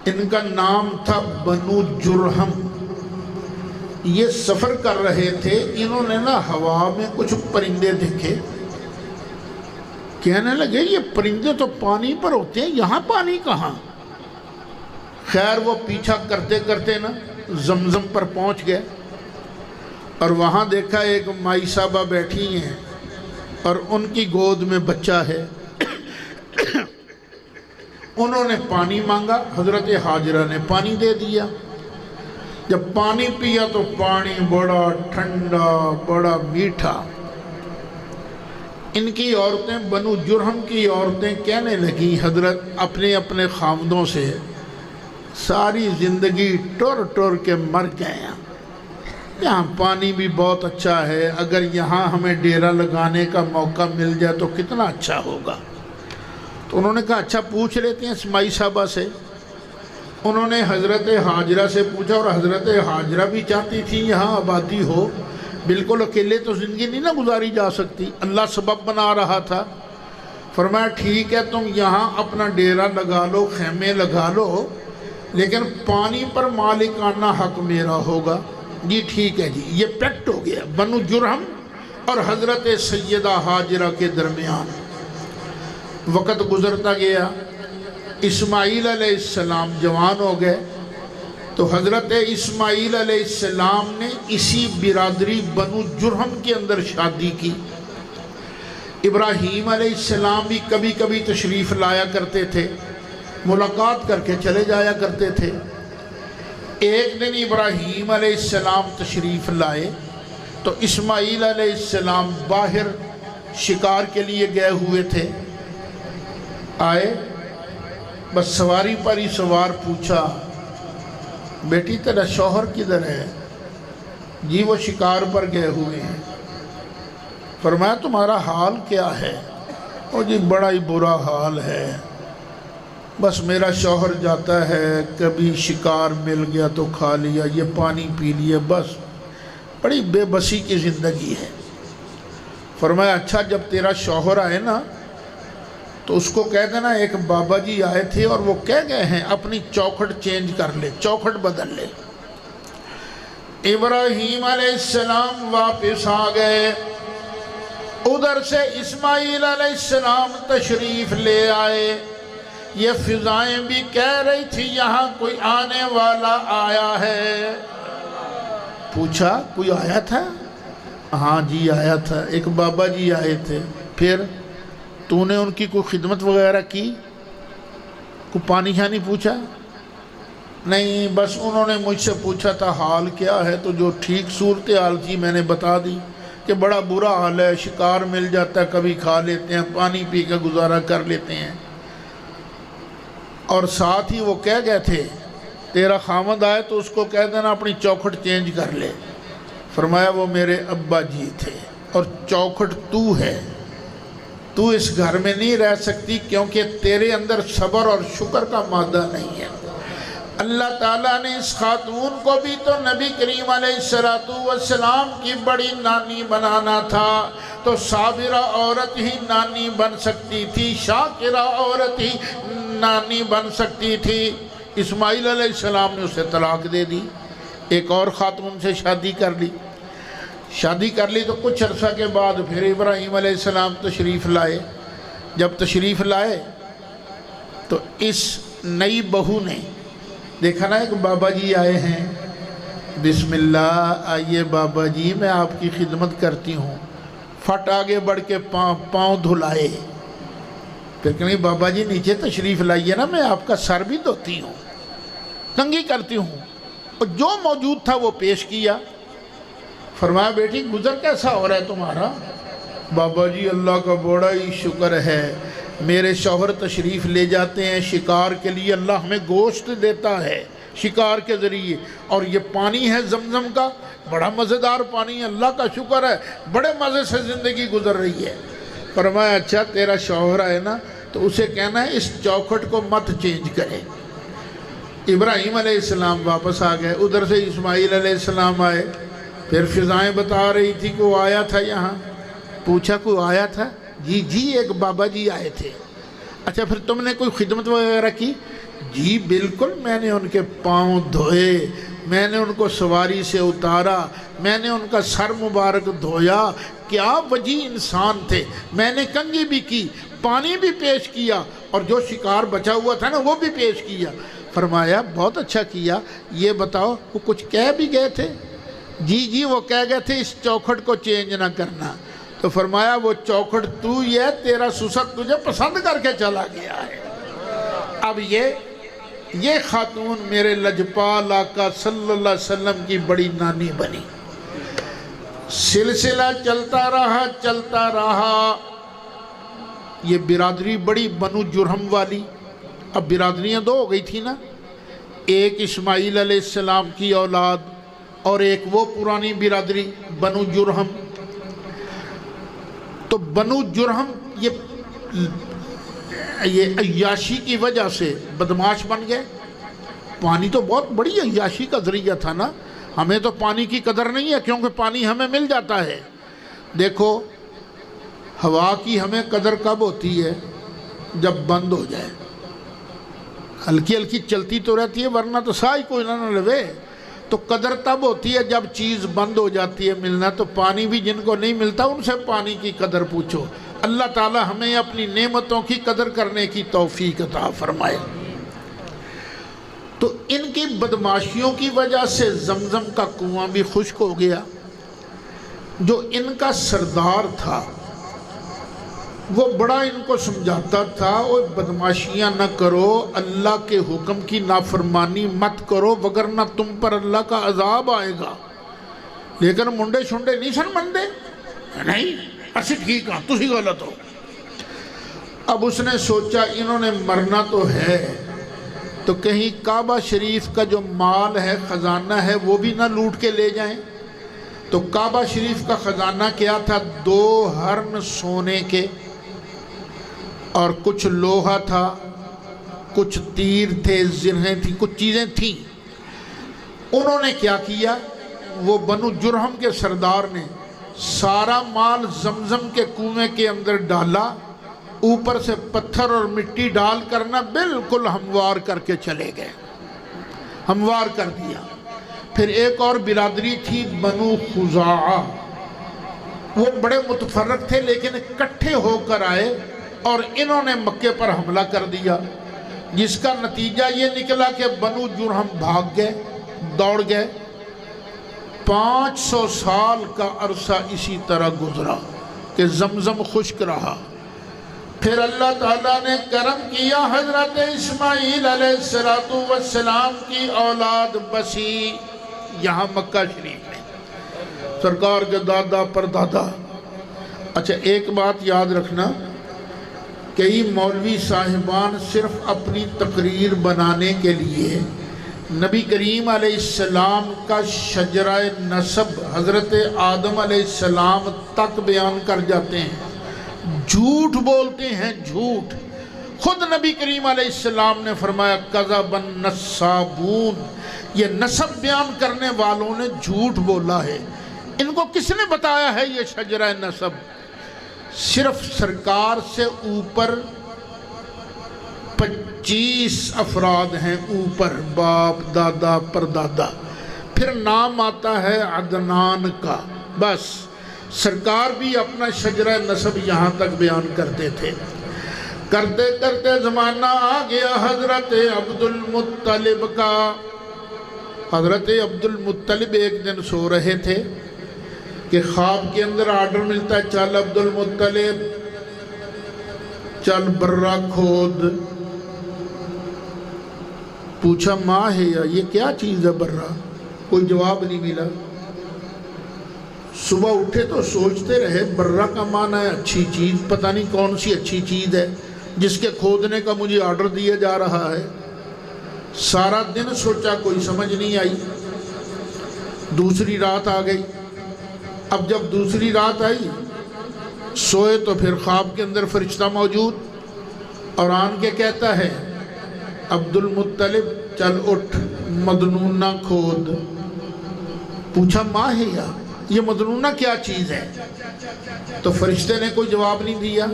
ان کا نام تھا بنو جرہم. یہ سفر کر رہے تھے، انہوں نے نا ہوا میں کچھ پرندے دیکھے، کہنے لگے یہ پرندے تو پانی پر ہوتے ہیں، یہاں پانی کہاں. خیر وہ پیچھا کرتے کرتے نا زمزم پر پہنچ گئے اور وہاں دیکھا ایک مائی صاحبہ بیٹھی ہیں اور ان کی گود میں بچہ ہے. انہوں نے پانی مانگا، حضرت حاجرہ نے پانی دے دیا. جب پانی پیا تو پانی بڑا ٹھنڈا بڑا میٹھا. ان کی عورتیں بنو جرہم کی عورتیں کہنے لگیں حضرت اپنے اپنے خامدوں سے ساری زندگی ٹور کے مر گئے ہیں، یہاں پانی بھی بہت اچھا ہے، اگر یہاں ہمیں ڈیرا لگانے کا موقع مل جائے تو کتنا اچھا ہوگا. تو انہوں نے کہا اچھا پوچھ لیتے ہیں اسماعیل صاحبہ سے. انہوں نے حضرت حاجرہ سے پوچھا اور حضرت حاجرہ بھی چاہتی تھی یہاں آبادی ہو، بالکل اکیلے تو زندگی نہیں نہ گزاری جا سکتی، اللہ سبب بنا رہا تھا. فرمایا ٹھیک ہے تم یہاں اپنا ڈیرا لگا لو، خیمے لگا لو، لیکن پانی پر مالکانہ حق میرا ہوگا. جی ٹھیک ہے جی. یہ پیکٹ ہو گیا بنو جرہم اور حضرت سیدہ حاجرہ کے درمیان. وقت گزرتا گیا، اسماعیل علیہ السلام جوان ہو گئے تو حضرت اسماعیل علیہ السلام نے اسی برادری بنو جرہم کے اندر شادی کی. ابراہیم علیہ السلام بھی کبھی کبھی تشریف لایا کرتے تھے، ملاقات کر کے چلے جایا کرتے تھے. ایک دن ابراہیم علیہ السلام تشریف لائے تو اسماعیل علیہ السلام باہر شکار کے لیے گئے ہوئے تھے. آئے بس سواری پر ہی سوار پوچھا بیٹی تیرا شوہر کدھر ہے؟ جی وہ شکار پر گئے ہوئے ہیں. فرمایا تمہارا حال کیا ہے؟ او جی بڑا ہی برا حال ہے، بس میرا شوہر جاتا ہے کبھی شکار مل گیا تو کھا لیا، یہ پانی پی لیے، بس بڑی بے بسی کی زندگی ہے. فرمایا اچھا جب تیرا شوہر آئے نا تو اس کو کہہ دینا ایک بابا جی آئے تھے اور وہ کہہ گئے ہیں اپنی چوکھٹ چینج کر لے، چوکھٹ بدل لے. ابراہیم علیہ السلام واپس آ گئے، ادھر سے اسماعیل علیہ السلام تشریف لے آئے. یہ فضائیں بھی کہہ رہی تھی یہاں کوئی آنے والا آیا ہے. پوچھا کوئی آیا تھا؟ ہاں جی آیا تھا، ایک بابا جی آئے تھے۔ پھر تو نے ان کی کوئی خدمت وغیرہ کی؟ کوئی پانی شانی پوچھا؟ نہیں، بس انہوں نے مجھ سے پوچھا تھا حال کیا ہے، تو جو ٹھیک صورتحال تھی میں نے بتا دی کہ بڑا برا حال ہے، شکار مل جاتا ہے، کبھی کھا لیتے ہیں، پانی پی کے گزارا کر لیتے ہیں۔ اور ساتھ ہی وہ کہہ گئے تھے تیرا خامد آئے تو اس کو کہہ دینا اپنی چوکھٹ چینج کر لے۔ فرمایا وہ میرے ابا جی تھے، اور چوکھٹ تو ہے، تو اس گھر میں نہیں رہ سکتی کیونکہ تیرے اندر صبر اور شکر کا مادہ نہیں ہے۔ اللہ تعالیٰ نے اس خاتون کو بھی تو نبی کریم علیہ السلام کی بڑی نانی بنانا تھا، تو صابرہ عورت ہی نانی بن سکتی تھی، شاکرہ عورت ہی نانی بن سکتی تھی۔ اسماعیل علیہ السلام نے اسے طلاق دے دی، ایک اور خاتون سے شادی کر لی۔ شادی کر لی تو کچھ عرصہ کے بعد پھر ابراہیم علیہ السلام تشریف لائے۔ جب تشریف لائے تو اس نئی بہو نے دیکھا نا ایک بابا جی آئے ہیں، بسم اللہ آئیے بابا جی میں آپ کی خدمت کرتی ہوں، فٹ آگے بڑھ کے پاؤں دھلائے۔ پھر کہ نہیں بابا جی نیچے تشریف لائیے نا، میں آپ کا سر بھی دھوتی ہوں، کنگھی کرتی ہوں۔ اور جو موجود تھا وہ پیش کیا۔ فرمایا بیٹی گزر کیسا ہو رہا ہے تمہارا؟ بابا جی اللہ کا بڑا ہی شکر ہے، میرے شوہر تشریف لے جاتے ہیں شکار کے لیے، اللہ ہمیں گوشت دیتا ہے شکار کے ذریعے، اور یہ پانی ہے زمزم کا، بڑا مزیدار پانی ہے، اللہ کا شکر ہے، بڑے مزے سے زندگی گزر رہی ہے۔ فرمایا اچھا تیرا شوہر ہے نا تو اسے کہنا ہے اس چوکھٹ کو مت چینج کرے۔ ابراہیم علیہ السلام واپس آ گئے، ادھر سے اسماعیل علیہ السلام آئے۔ پھر فضائیں بتا رہی تھی کہ وہ آیا تھا یہاں۔ پوچھا کوئی آیا تھا؟ جی جی ایک بابا جی آئے تھے۔ اچھا پھر تم نے کوئی خدمت وغیرہ کی؟ جی بالکل، میں نے ان کے پاؤں دھوئے، میں نے ان کو سواری سے اتارا، میں نے ان کا سر مبارک دھویا، کیا وجی انسان تھے، میں نے کنگھی بھی کی، پانی بھی پیش کیا، اور جو شکار بچا ہوا تھا نا وہ بھی پیش کیا۔ فرمایا بہت اچھا کیا، یہ بتاؤ وہ کچھ کہہ بھی گئے تھے؟ جی جی وہ کہہ گئے تھے اس چوکھٹ کو چینج نہ کرنا۔ تو فرمایا وہ چوکھٹ تو ہی ہے، تیرا سسر تجھے پسند کر کے چلا گیا ہے۔ اب یہ خاتون میرے لجپال آقا صلی اللہ علیہ وسلم کی بڑی نانی بنی۔ سلسلہ چلتا رہا، یہ برادری بڑی بنو جرہم والی، اب برادریاں دو ہو گئی تھی نا، ایک اسماعیل علیہ السلام کی اولاد اور ایک وہ پرانی برادری بنو جرہم۔ تو بنو جرہم یہ عیاشی کی وجہ سے بدماش بن گئے۔ پانی تو بہت بڑی عیاشی کا ذریعہ تھا نا، ہمیں تو پانی کی قدر نہیں ہے کیونکہ پانی ہمیں مل جاتا ہے۔ دیکھو ہوا کی ہمیں قدر کب ہوتی ہے؟ جب بند ہو جائے، ہلکی ہلکی چلتی تو رہتی ہے ورنہ تو سائی کوئی نہ لوے۔ تو قدر تب ہوتی ہے جب چیز بند ہو جاتی ہے ملنا۔ تو پانی بھی جن کو نہیں ملتا ان سے پانی کی قدر پوچھو۔ اللہ تعالی ہمیں اپنی نعمتوں کی قدر کرنے کی توفیق عطا فرمائے۔ تو ان کی بدماشیوں کی وجہ سے زمزم کا کنواں بھی خشک ہو گیا۔ جو ان کا سردار تھا وہ بڑا ان کو سمجھاتا تھا، وہ بدماشیاں نہ کرو، اللہ کے حکم کی نافرمانی مت کرو وگرنہ تم پر اللہ کا عذاب آئے گا۔ لیکن منڈے شنڈے نہیں سن مندے، نہیں اسی ٹھیک ہاں تسی غلط ہو۔ اب اس نے سوچا انہوں نے مرنا تو ہے تو کہیں کعبہ شریف کا جو مال ہے خزانہ ہے وہ بھی نہ لوٹ کے لے جائیں۔ تو کعبہ شریف کا خزانہ کیا تھا؟ 2 ہرن سونے کے، اور کچھ لوہا تھا، کچھ تیر تھے، زرہیں تھیں، کچھ چیزیں تھیں۔ انہوں نے کیا کیا؟ وہ بنو جرہم کے سردار نے سارا مال زمزم کے کنویں کے اندر ڈالا، اوپر سے پتھر اور مٹی ڈال کرنا بالکل ہموار کر کے چلے گئے، ہموار کر دیا۔ پھر ایک اور برادری تھی بنو خزاعہ، وہ بڑے متفرق تھے لیکن اکٹھے ہو کر آئے اور انہوں نے مکے پر حملہ کر دیا، جس کا نتیجہ یہ نکلا کہ بنو جرہم بھاگ گئے، دوڑ گئے۔ 500 سال کا عرصہ اسی طرح گزرا کہ زمزم خشک رہا۔ پھر اللہ تعالیٰ نے کرم کیا، حضرت اسماعیل علیہ السلام کی اولاد بسی یہاں مکہ شریف میں، سرکار کے دادا پر دادا۔ اچھا ایک بات یاد رکھنا، کئی مولوی صاحبان صرف اپنی تقریر بنانے کے لیے نبی کریم علیہ السلام کا شجرہ نسب حضرت آدم علیہ السلام تک بیان کر جاتے ہیں، جھوٹ بولتے ہیں، جھوٹ۔ خود نبی کریم علیہ السلام نے فرمایا کذب النصابون، یہ نسب بیان کرنے والوں نے جھوٹ بولا ہے۔ ان کو کس نے بتایا ہے یہ شجرہ نسب؟ صرف سرکار سے اوپر 25 افراد ہیں، اوپر باپ دادا پردادا، پھر نام آتا ہے عدنان کا، بس۔ سرکار بھی اپنا شجرہ نسب یہاں تک بیان کرتے تھے۔ کرتے کرتے زمانہ آ گیا حضرت عبد المطلب کا۔ حضرت عبد المطلب ایک دن سو رہے تھے کہ خواب کے اندر آرڈر ملتا ہے، چل عبد المطلب چل برہ کھود۔ پوچھا ماں ہے یا یہ کیا چیز ہے برہ؟ کوئی جواب نہیں ملا۔ صبح اٹھے تو سوچتے رہے، برہ کا معنی ہے اچھی چیز، پتہ نہیں کون سی اچھی چیز ہے جس کے کھودنے کا مجھے آرڈر دیا جا رہا ہے۔ سارا دن سوچا، کوئی سمجھ نہیں آئی۔ دوسری رات آ گئی۔ اب جب دوسری رات آئی، سوئے تو پھر خواب کے اندر فرشتہ موجود اور آن کے کہتا ہے عبد المطلب چل اٹھ مدنونہ کھود۔ پوچھا ماں ہے یا یہ مدنونہ کیا چیز ہے؟ تو فرشتے نے کوئی جواب نہیں دیا۔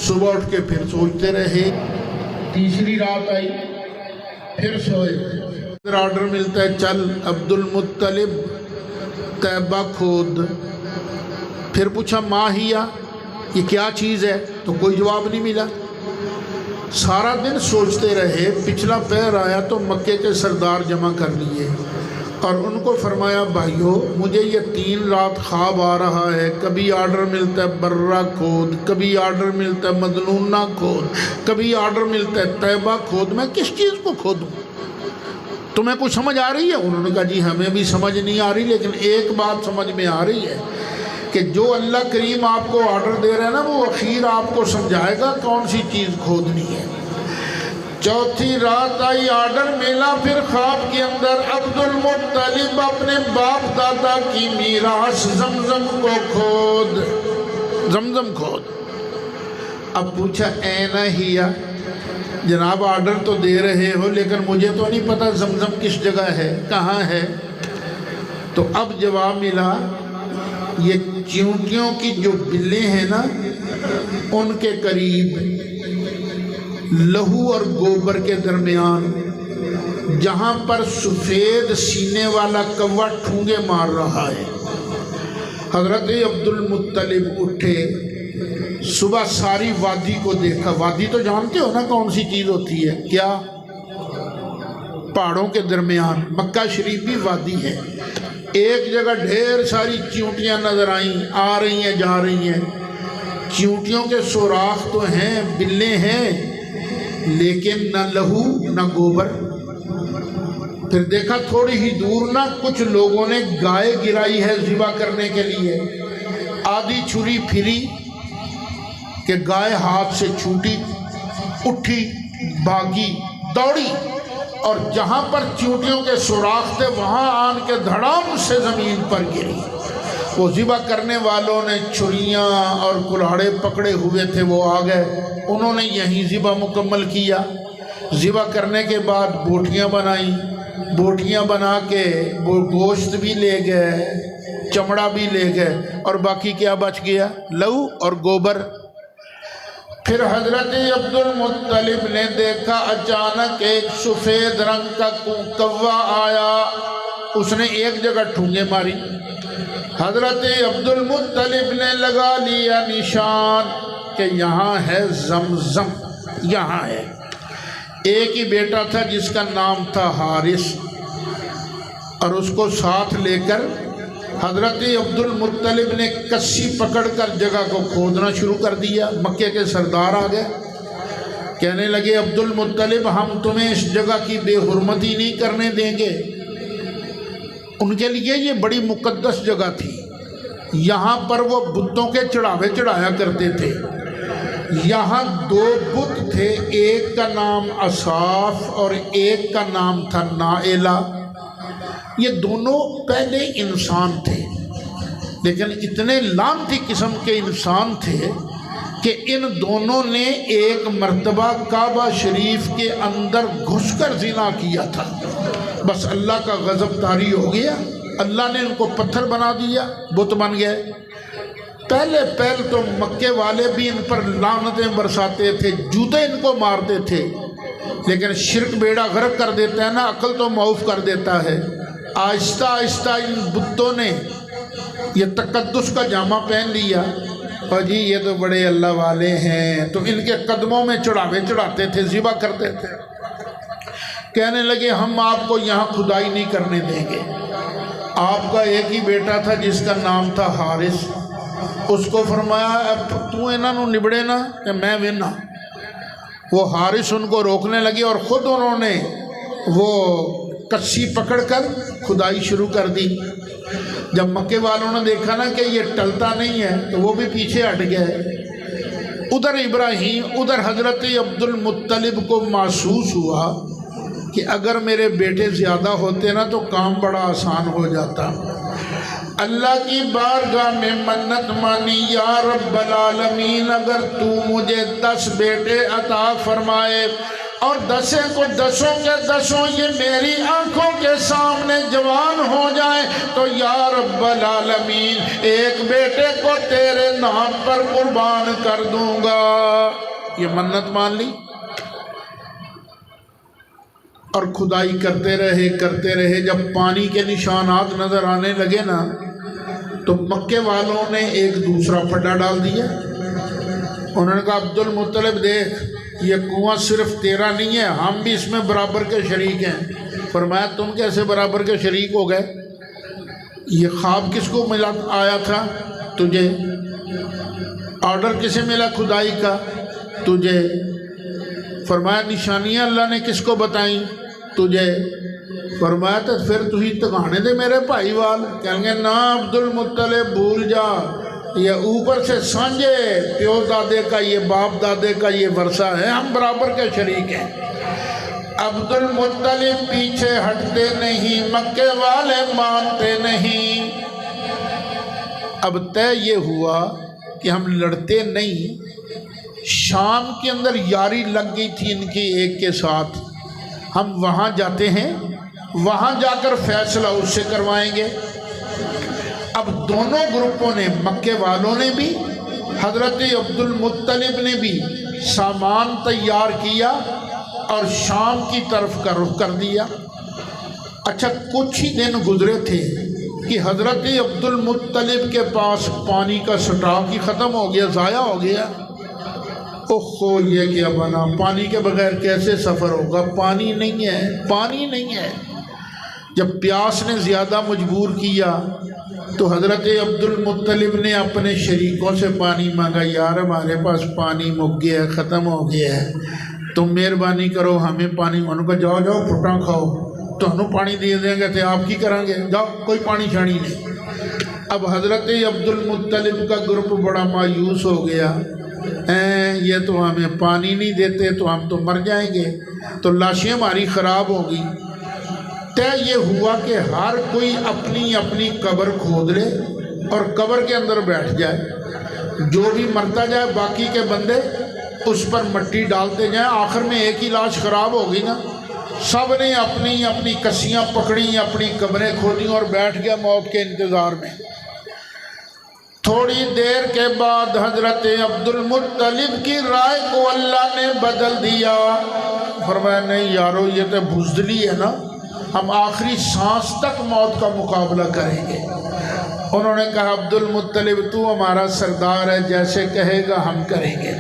صبح اٹھ کے پھر سوچتے رہے۔ تیسری رات آئی، پھر سوئے، پھر آرڈر ملتا ہے چل عبد المطلب طیبہ کھود۔ پھر پوچھا ماں ہیا یہ کیا چیز ہے؟ تو کوئی جواب نہیں ملا۔ سارا دن سوچتے رہے۔ پچھلا پیر آیا تو مکے کے سردار جمع کر لیے اور ان کو فرمایا بھائیو مجھے یہ 3 رات خواب آ رہا ہے، کبھی آرڈر ملتا ہے برہ کھود، کبھی آرڈر ملتا ہے مدنونہ کھود، کبھی آرڈر ملتا ہے طیبہ کھود، میں کس چیز کو کھودوں؟ تمہیں کچھ سمجھ آ رہی ہے؟ انہوں نے کہا جی ہمیں بھی سمجھ نہیں آ رہی، لیکن ایک بات سمجھ میں آ رہی ہے کہ جو اللہ کریم آپ کو آرڈر دے رہا ہے نا، وہ اخیر آپ کو سمجھائے گا کون سی چیز کھودنی ہے۔ چوتھی رات آئی، آرڈر ملا، پھر خواب کے اندر عبد المطلب اپنے باپ دادا کی میراث زمزم کو کھود، زمزم کھود۔ اب پوچھا این ہیا، جناب آرڈر تو دے رہے ہو لیکن مجھے تو نہیں پتا زمزم کس جگہ ہے، کہاں ہے؟ تو اب جواب ملا یہ چیونٹیوں کی جو بلیں ہیں نا، ان کے قریب لہو اور گوبر کے درمیان، جہاں پر سفید سینے والا کوا ٹھونگے مار رہا ہے۔ حضرت عبد المطلب اٹھے، صبح ساری وادی کو دیکھا۔ وادی تو جانتے ہو نا کون سی چیز ہوتی ہے؟ کیا؟ پہاڑوں کے درمیان، مکہ شریف بھی وادی ہے۔ ایک جگہ ڈھیر ساری چیونٹیاں نظر آئیں، آ رہی ہیں جا رہی ہیں۔ چیونٹیوں کے سوراخ تو ہیں، بلیں ہیں، لیکن نہ لہو نہ گوبر۔ پھر دیکھا تھوڑی ہی دور نہ کچھ لوگوں نے گائے گرائی ہے ذبح کرنے کے لیے۔ آدھی چھری پھری کہ گائے ہاتھ سے چھوٹی، اٹھی، بھاگی، دوڑی، اور جہاں پر چیونٹیوں کے سوراخ تھے وہاں آن کے دھڑام سے زمین پر گری۔ وہ ذبح کرنے والوں نے چھریاں اور کلاڑے پکڑے ہوئے تھے، وہ آ گئے، انہوں نے یہیں ذبح مکمل کیا۔ ذبح کرنے کے بعد بوٹیاں بنائیں، بوٹیاں بنا کے وہ گوشت بھی لے گئے، چمڑا بھی لے گئے، اور باقی کیا بچ گیا؟ لہو اور گوبر۔ پھر حضرت عبد المطلب نے دیکھا اچانک ایک سفید رنگ کا کوا آیا، اس نے ایک جگہ ٹھونگے ماری۔ حضرت عبد المطلب نے لگا لیا نشان کہ یہاں ہے زمزم، یہاں ہے۔ ایک ہی بیٹا تھا جس کا نام تھا حارث، اور اس کو ساتھ لے کر حضرت عبدال مطلب نے کسی پکڑ کر جگہ کو کھودنا شروع کر دیا۔ مکے کے سردار آ گئے، کہنے لگے عبدال مطلب ہم تمہیں اس جگہ کی بے حرمتی نہیں کرنے دیں گے۔ ان کے لیے یہ بڑی مقدس جگہ تھی، یہاں پر وہ بتوں کے چڑھاوے چڑھایا کرتے تھے۔ یہاں دو بت تھے، ایک کا نام اصاف اور ایک کا نام تھا نائلہ۔ یہ دونوں پہلے انسان تھے، لیکن اتنے لعنتی قسم کے انسان تھے کہ ان دونوں نے ایک مرتبہ کعبہ شریف کے اندر گھس کر زنا کیا تھا۔ بس اللہ کا غضب طاری ہو گیا، اللہ نے ان کو پتھر بنا دیا، بت بن گئے۔ پہلے تو مکے والے بھی ان پر لعنتیں برساتے تھے، جوتے ان کو مارتے تھے، لیکن شرک بیڑا غرق کر دیتا ہے نا، عقل تو معاف کر دیتا ہے۔ آہستہ آہستہ ان بتوں نے یہ تقدس کا جامہ پہن لیا، اور جی یہ تو بڑے اللہ والے ہیں، تو ان کے قدموں میں چڑھاوے چڑھاتے تھے، ذبح کرتے تھے۔ کہنے لگے ہم آپ کو یہاں خدائی نہیں کرنے دیں گے۔ آپ کا ایک ہی بیٹا تھا جس کا نام تھا حارث، اس کو فرمایا تو انہاں نو نبڑے نا کہ میں وینا۔ وہ حارث ان کو روکنے لگے اور خود انہوں نے وہ کسی پکڑ کر خدائی شروع کر دی۔ جب مکے والوں نے دیکھا نا کہ یہ ٹلتا نہیں ہے تو وہ بھی پیچھے ہٹ گئے۔ ادھر ابراہیم، ادھر حضرت عبدالمطلب کو محسوس ہوا کہ اگر میرے بیٹے زیادہ ہوتے نا تو کام بڑا آسان ہو جاتا۔ اللہ کی بارگاہ میں منت مانی، یا رب العالمین اگر تو مجھے 10 بیٹے عطا فرمائے اور 10 کو 10 کے 10 یہ میری آنکھوں کے سامنے جوان ہو جائیں تو یا رب العالمین ایک بیٹے کو تیرے نام پر قربان کر دوں گا۔ یہ منت مان لی اور خدائی کرتے رہے۔ جب پانی کے نشانات نظر آنے لگے نا تو مکے والوں نے ایک دوسرا پھڈا ڈال دیا۔ انہوں نے کہا عبدالمطلب دیکھ یہ کنواں صرف تیرا نہیں ہے، ہم بھی اس میں برابر کے شریک ہیں۔ فرمایا تم کیسے برابر کے شریک ہو گئے؟ یہ خواب کس کو ملا آیا تھا؟ تجھے۔ آرڈر کسے ملا خدائی کا؟ تجھے۔ فرمایا نشانیاں اللہ نے کس کو بتائیں؟ تجھے۔ فرمایا تو پھر تو ہی تکانے دے میرے بھائی وال۔ کہیں گے نا عبدالمطلب بھول جا، یہ اوپر سے سانجے پیو دادے کا، یہ باپ دادے کا یہ ورثہ ہے، ہم برابر کے شریک ہیں۔ عبدالمطلب پیچھے ہٹتے نہیں، مکے والے مانتے نہیں۔ اب طے یہ ہوا کہ ہم لڑتے نہیں۔ شام کے اندر یاری لگ گئی تھی ان کی ایک کے ساتھ، ہم وہاں جاتے ہیں، وہاں جا کر فیصلہ اس سے کروائیں گے۔ اب دونوں گروپوں نے، مکے والوں نے بھی، حضرت عبدالمطلب نے بھی سامان تیار کیا اور شام کی طرف کا رخ کر دیا۔ اچھا کچھ ہی دن گزرے تھے کہ حضرت عبدالمطلب کے پاس پانی کا سٹاک ہی ختم ہو گیا، ضائع ہو گیا۔ اوہو یہ کیا بنا، پانی کے بغیر کیسے سفر ہوگا؟ پانی نہیں ہے، پانی نہیں ہے۔ جب پیاس نے زیادہ مجبور کیا تو حضرت عبدالمطلب نے اپنے شریکوں سے پانی مانگا، یار ہمارے پاس پانی مک گیا ہے، ختم ہو گیا ہے، تم مہربانی کرو ہمیں پانی۔ انہوں نے کہا جاؤ جاؤ پھٹا کھاؤ، تو ہم پانی دے دیں گے تو آپ کی کریں گے، جاؤ کوئی پانی چھانی نہیں۔ اب حضرت عبدالمطلب کا گروپ بڑا مایوس ہو گیا، یہ تو ہمیں پانی نہیں دیتے تو ہم تو مر جائیں گے، تو لاشیں ہماری خراب ہوگی۔ طے یہ ہوا کہ ہر کوئی اپنی اپنی قبر کھود لے اور قبر کے اندر بیٹھ جائے، جو بھی مرتا جائے باقی کے بندے اس پر مٹی ڈالتے جائیں۔ آخر میں ایک ہی لاش خراب ہوگی نا۔ سب نے اپنی اپنی کسیاں پکڑیں، اپنی قبریں کھودیں اور بیٹھ گیا موت کے انتظار میں۔ تھوڑی دیر کے بعد حضرت عبدالمطلب کی رائے کو اللہ نے بدل دیا۔ فرمایا نہیں یارو یہ تو بزدلی ہے نا، ہم آخری سانس تک موت کا مقابلہ کریں گے۔ انہوں نے کہا عبدالمطلب تو ہمارا سردار ہے، جیسے کہے گا ہم کریں گے۔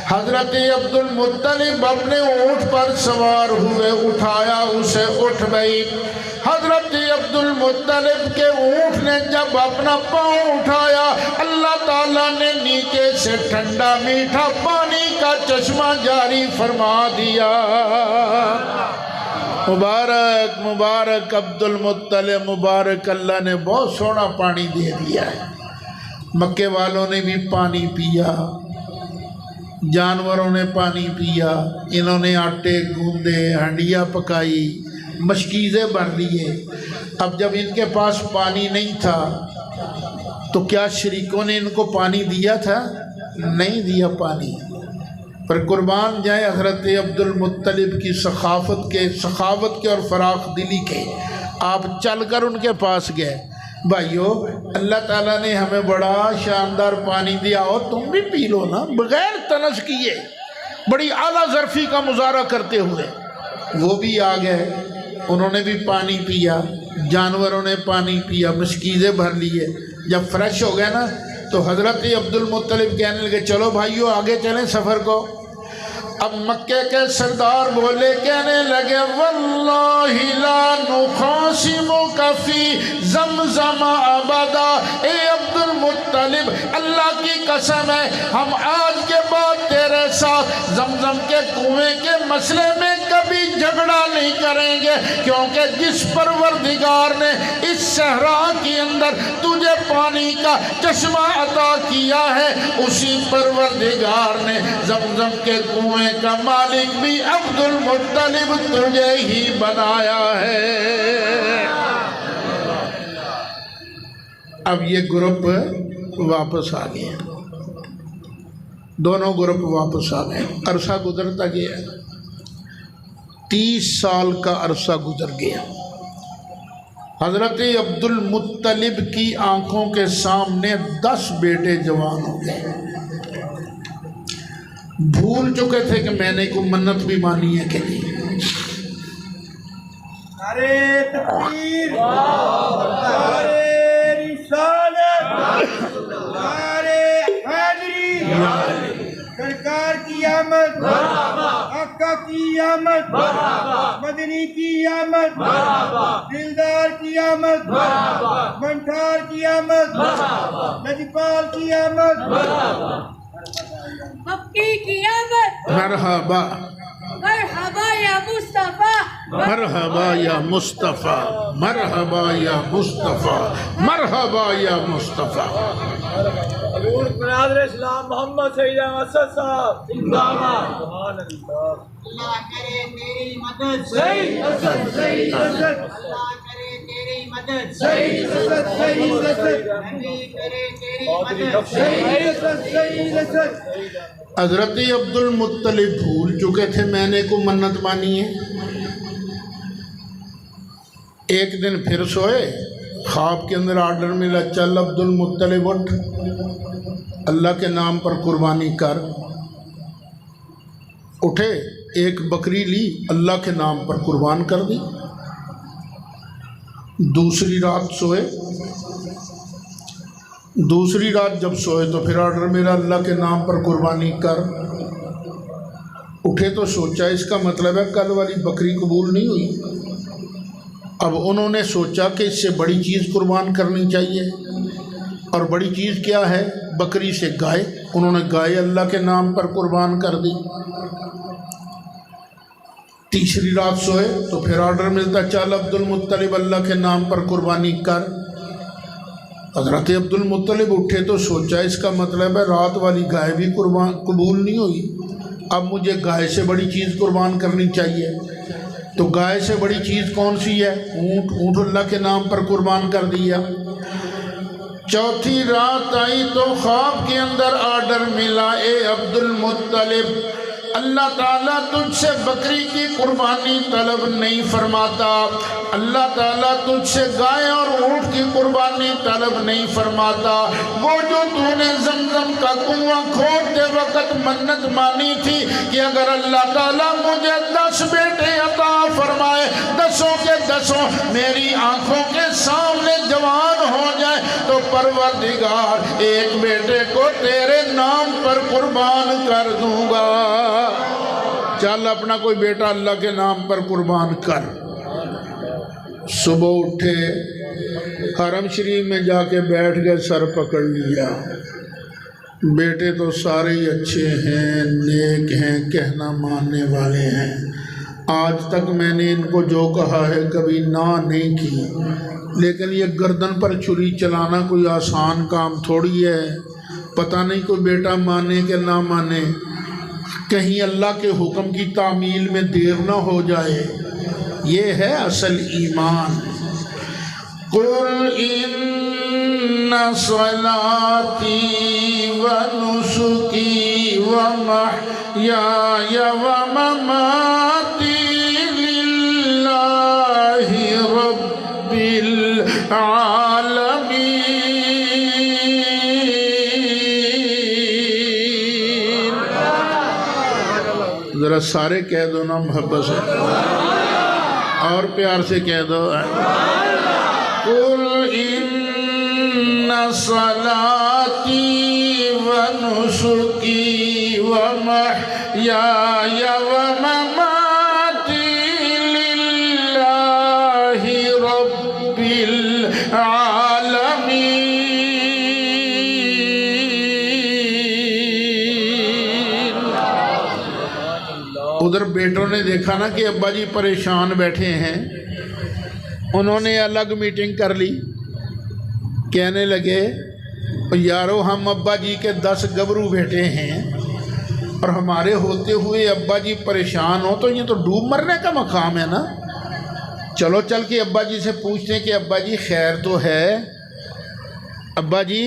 حضرت عبدالمطلب اپنے اونٹ پر سوار ہوئے، اٹھایا اسے، اٹھ گئی۔ حضرت عبد المطلب کے اونٹ نے جب اپنا پاؤں اٹھایا اللہ تعالیٰ نے نیچے سے ٹھنڈا میٹھا پانی کا چشمہ جاری فرما دیا۔ مبارک مبارک عبد المطلب، مبارک، اللہ نے بہت سونا پانی دے دیا ہے۔ مکے والوں نے بھی پانی پیا، جانوروں نے پانی پیا، انہوں نے آٹے گوندے، ہنڈیاں پکائی، مشکیزیں بھر لیے۔ اب جب ان کے پاس پانی نہیں تھا تو کیا شریکوں نے ان کو پانی دیا تھا؟ نہیں دیا پانی۔ پر قربان جائے حضرت عبد المطلب کی سخاوت کے اور فراخ دلی کے، آپ چل کر ان کے پاس گئے۔ بھائیو، اللہ تعالیٰ نے ہمیں بڑا شاندار پانی دیا اور تم بھی پی لو نا، بغیر تنس کیے، بڑی اعلیٰ ظرفی کا مظاہرہ کرتے ہوئے۔ وہ بھی آ گئے، انہوں نے بھی پانی پیا، جانوروں نے پانی پیا، مشکیزیں بھر لیے۔ جب فریش ہو گئے نا تو حضرت عبد المطلب کہنے لگے چلو بھائیو آگے چلیں سفر کو۔ اب مکے کے سردار بولے، کہنے لگے واللہ لا نخاصمک فی زمزم ابدا، اے عبد المطلب اللہ کی قسم ہے ہم آج کے بعد تیرے ساتھ زمزم کے کنویں کے مسئلے میں کبھی جھگڑا نہیں کریں گے، کیونکہ جس پروردگار نے اس صحرا کے اندر تجھے پانی کا چشمہ عطا کیا ہے اسی پروردگار نے زمزم کے کنویں کا مالک بھی عبد المطلب تجھے ہی بنایا ہے۔ اب یہ گروپ واپس آ گیا، دونوں گروپ واپس آ گئے۔ عرصہ گزرتا گیا، 30 سال کا عرصہ گزر گیا۔ حضرت عبد المطلب کی آنکھوں کے سامنے 10 بیٹے جوان ہو گئے۔ بھول چکے تھے کہ میں نے کوئی منت بھی مانی ہے کہ نہیں۔ نعرے تکبیر، نعرے رسالت، نعرے حیدری، سرکار کی آمد، آقا کی آمد، مدنی کی آمد، دلدار کی آمد، منٹھار کی آمد، لجپال کی آمد، مکی کی آمد، مرحبا مرحبا یا مصطفیٰ، مرحبا یا مصطفیٰ، مرحبا یا مصطفیٰ، مرحبا یا مصطفیٰ۔ حضور برادر اسلام محمد سید احمد صاحب زندہ باد۔ سبحان اللہ۔ اللہ کرے تیری مدد، صحیح حسن، صحیح حسن، اللہ کرے تیری مدد، صحیح حسن، صحیح حسن، نبی کرے تیری صحیح مدد۔ حسن، صحیح حسن۔ حضرت عبد المطلب بھول چکے تھے میں نے کو منت مانی ہے۔ ایک دن پھر سوئے، خواب کے اندر آرڈر ملا، چل عبد المطلب اٹھ، اللہ کے نام پر قربانی کر۔ اٹھے، ایک بکری لی، اللہ کے نام پر قربان کر دی۔ دوسری رات جب سوئے تو پھر آرڈر میرا اللہ کے نام پر قربانی کر۔ اٹھے تو سوچا اس کا مطلب ہے کل والی بکری قبول نہیں ہوئی۔ اب انہوں نے سوچا کہ اس سے بڑی چیز قربان کرنی چاہیے، اور بڑی چیز کیا ہے؟ بکری سے گائے۔ انہوں نے گائے اللہ کے نام پر قربان کر دی۔ تیسری رات سوئے تو پھر آرڈر ملتا، چل عبد المطلب اللہ کے نام پر قربانی کر۔ حضرت عبد المطلب اٹھے تو سوچا اس کا مطلب ہے رات والی گائے بھی قبول نہیں ہوئی، اب مجھے گائے سے بڑی چیز قربان کرنی چاہیے۔ تو گائے سے بڑی چیز کون سی ہے؟ اونٹ اللہ کے نام پر قربان کر دیا۔ چوتھی رات آئی تو خواب کے اندر آرڈر ملا، اے عبد المطلب اللہ تعالیٰ تجھ سے بکری کی قربانی طلب نہیں فرماتا، اللہ تعالیٰ تجھ سے گائے اور اونٹ کی قربانی طلب نہیں فرماتا، وہ جو تو نے زمزم کا کنواں کھودتے وقت منت مانی تھی کہ اگر اللہ تعالیٰ مجھے 10 بیٹے عطا فرمائے، 10 کے 10 میری آنکھوں کے سامنے جوان ہو جائے تو پروردگار ایک بیٹے کو تیرے نام پر قربان کر دوں گا۔ چل اپنا کوئی بیٹا اللہ کے نام پر قربان کر۔ صبح اٹھے حرم شریف میں جا کے بیٹھ گئے، سر پکڑ لیا۔ بیٹے تو سارے ہی اچھے ہیں، نیک ہیں، کہنا ماننے والے ہیں، آج تک میں نے ان کو جو کہا ہے کبھی نہ نہیں کی، لیکن یہ گردن پر چھری چلانا کوئی آسان کام تھوڑی ہے، پتہ نہیں کوئی بیٹا مانے کہ نہ مانے، کہیں اللہ کے حکم کی تعمیل میں دیر نہ ہو جائے۔ یہ ہے اصل ایمان۔ قُلْ إِنَّ صَلَاتِي وَنُسُكِي وَمَحْيَايَ وَمَمَاتِي لِلَّهِ رَبِّ الْعَالَمِينَ۔ ذرا سارے کہہ دو نا محبت سے، اور پیار سے کہہ دو۔ قُلْ إِنَّ صَلَاتِي وَنُسُكِي وَمَحْيَايَ وَمَمَاتِي لِلَّهِ رَبِّ الْعَالَمِينَ۔ ادھر بیٹوں نے دیکھا نا کہ ابا جی پریشان بیٹھے ہیں، انہوں نے الگ میٹنگ کر لی، کہنے لگے یارو ہم ابا جی کے 10 گبرو بیٹے ہیں اور ہمارے ہوتے ہوئے ابا جی پریشان ہو تو یہ تو ڈوب مرنے کا مقام ہے نا، چلو چل کے ابا جی سے پوچھتے ہیں کہ ابا جی خیر تو ہے، ابا جی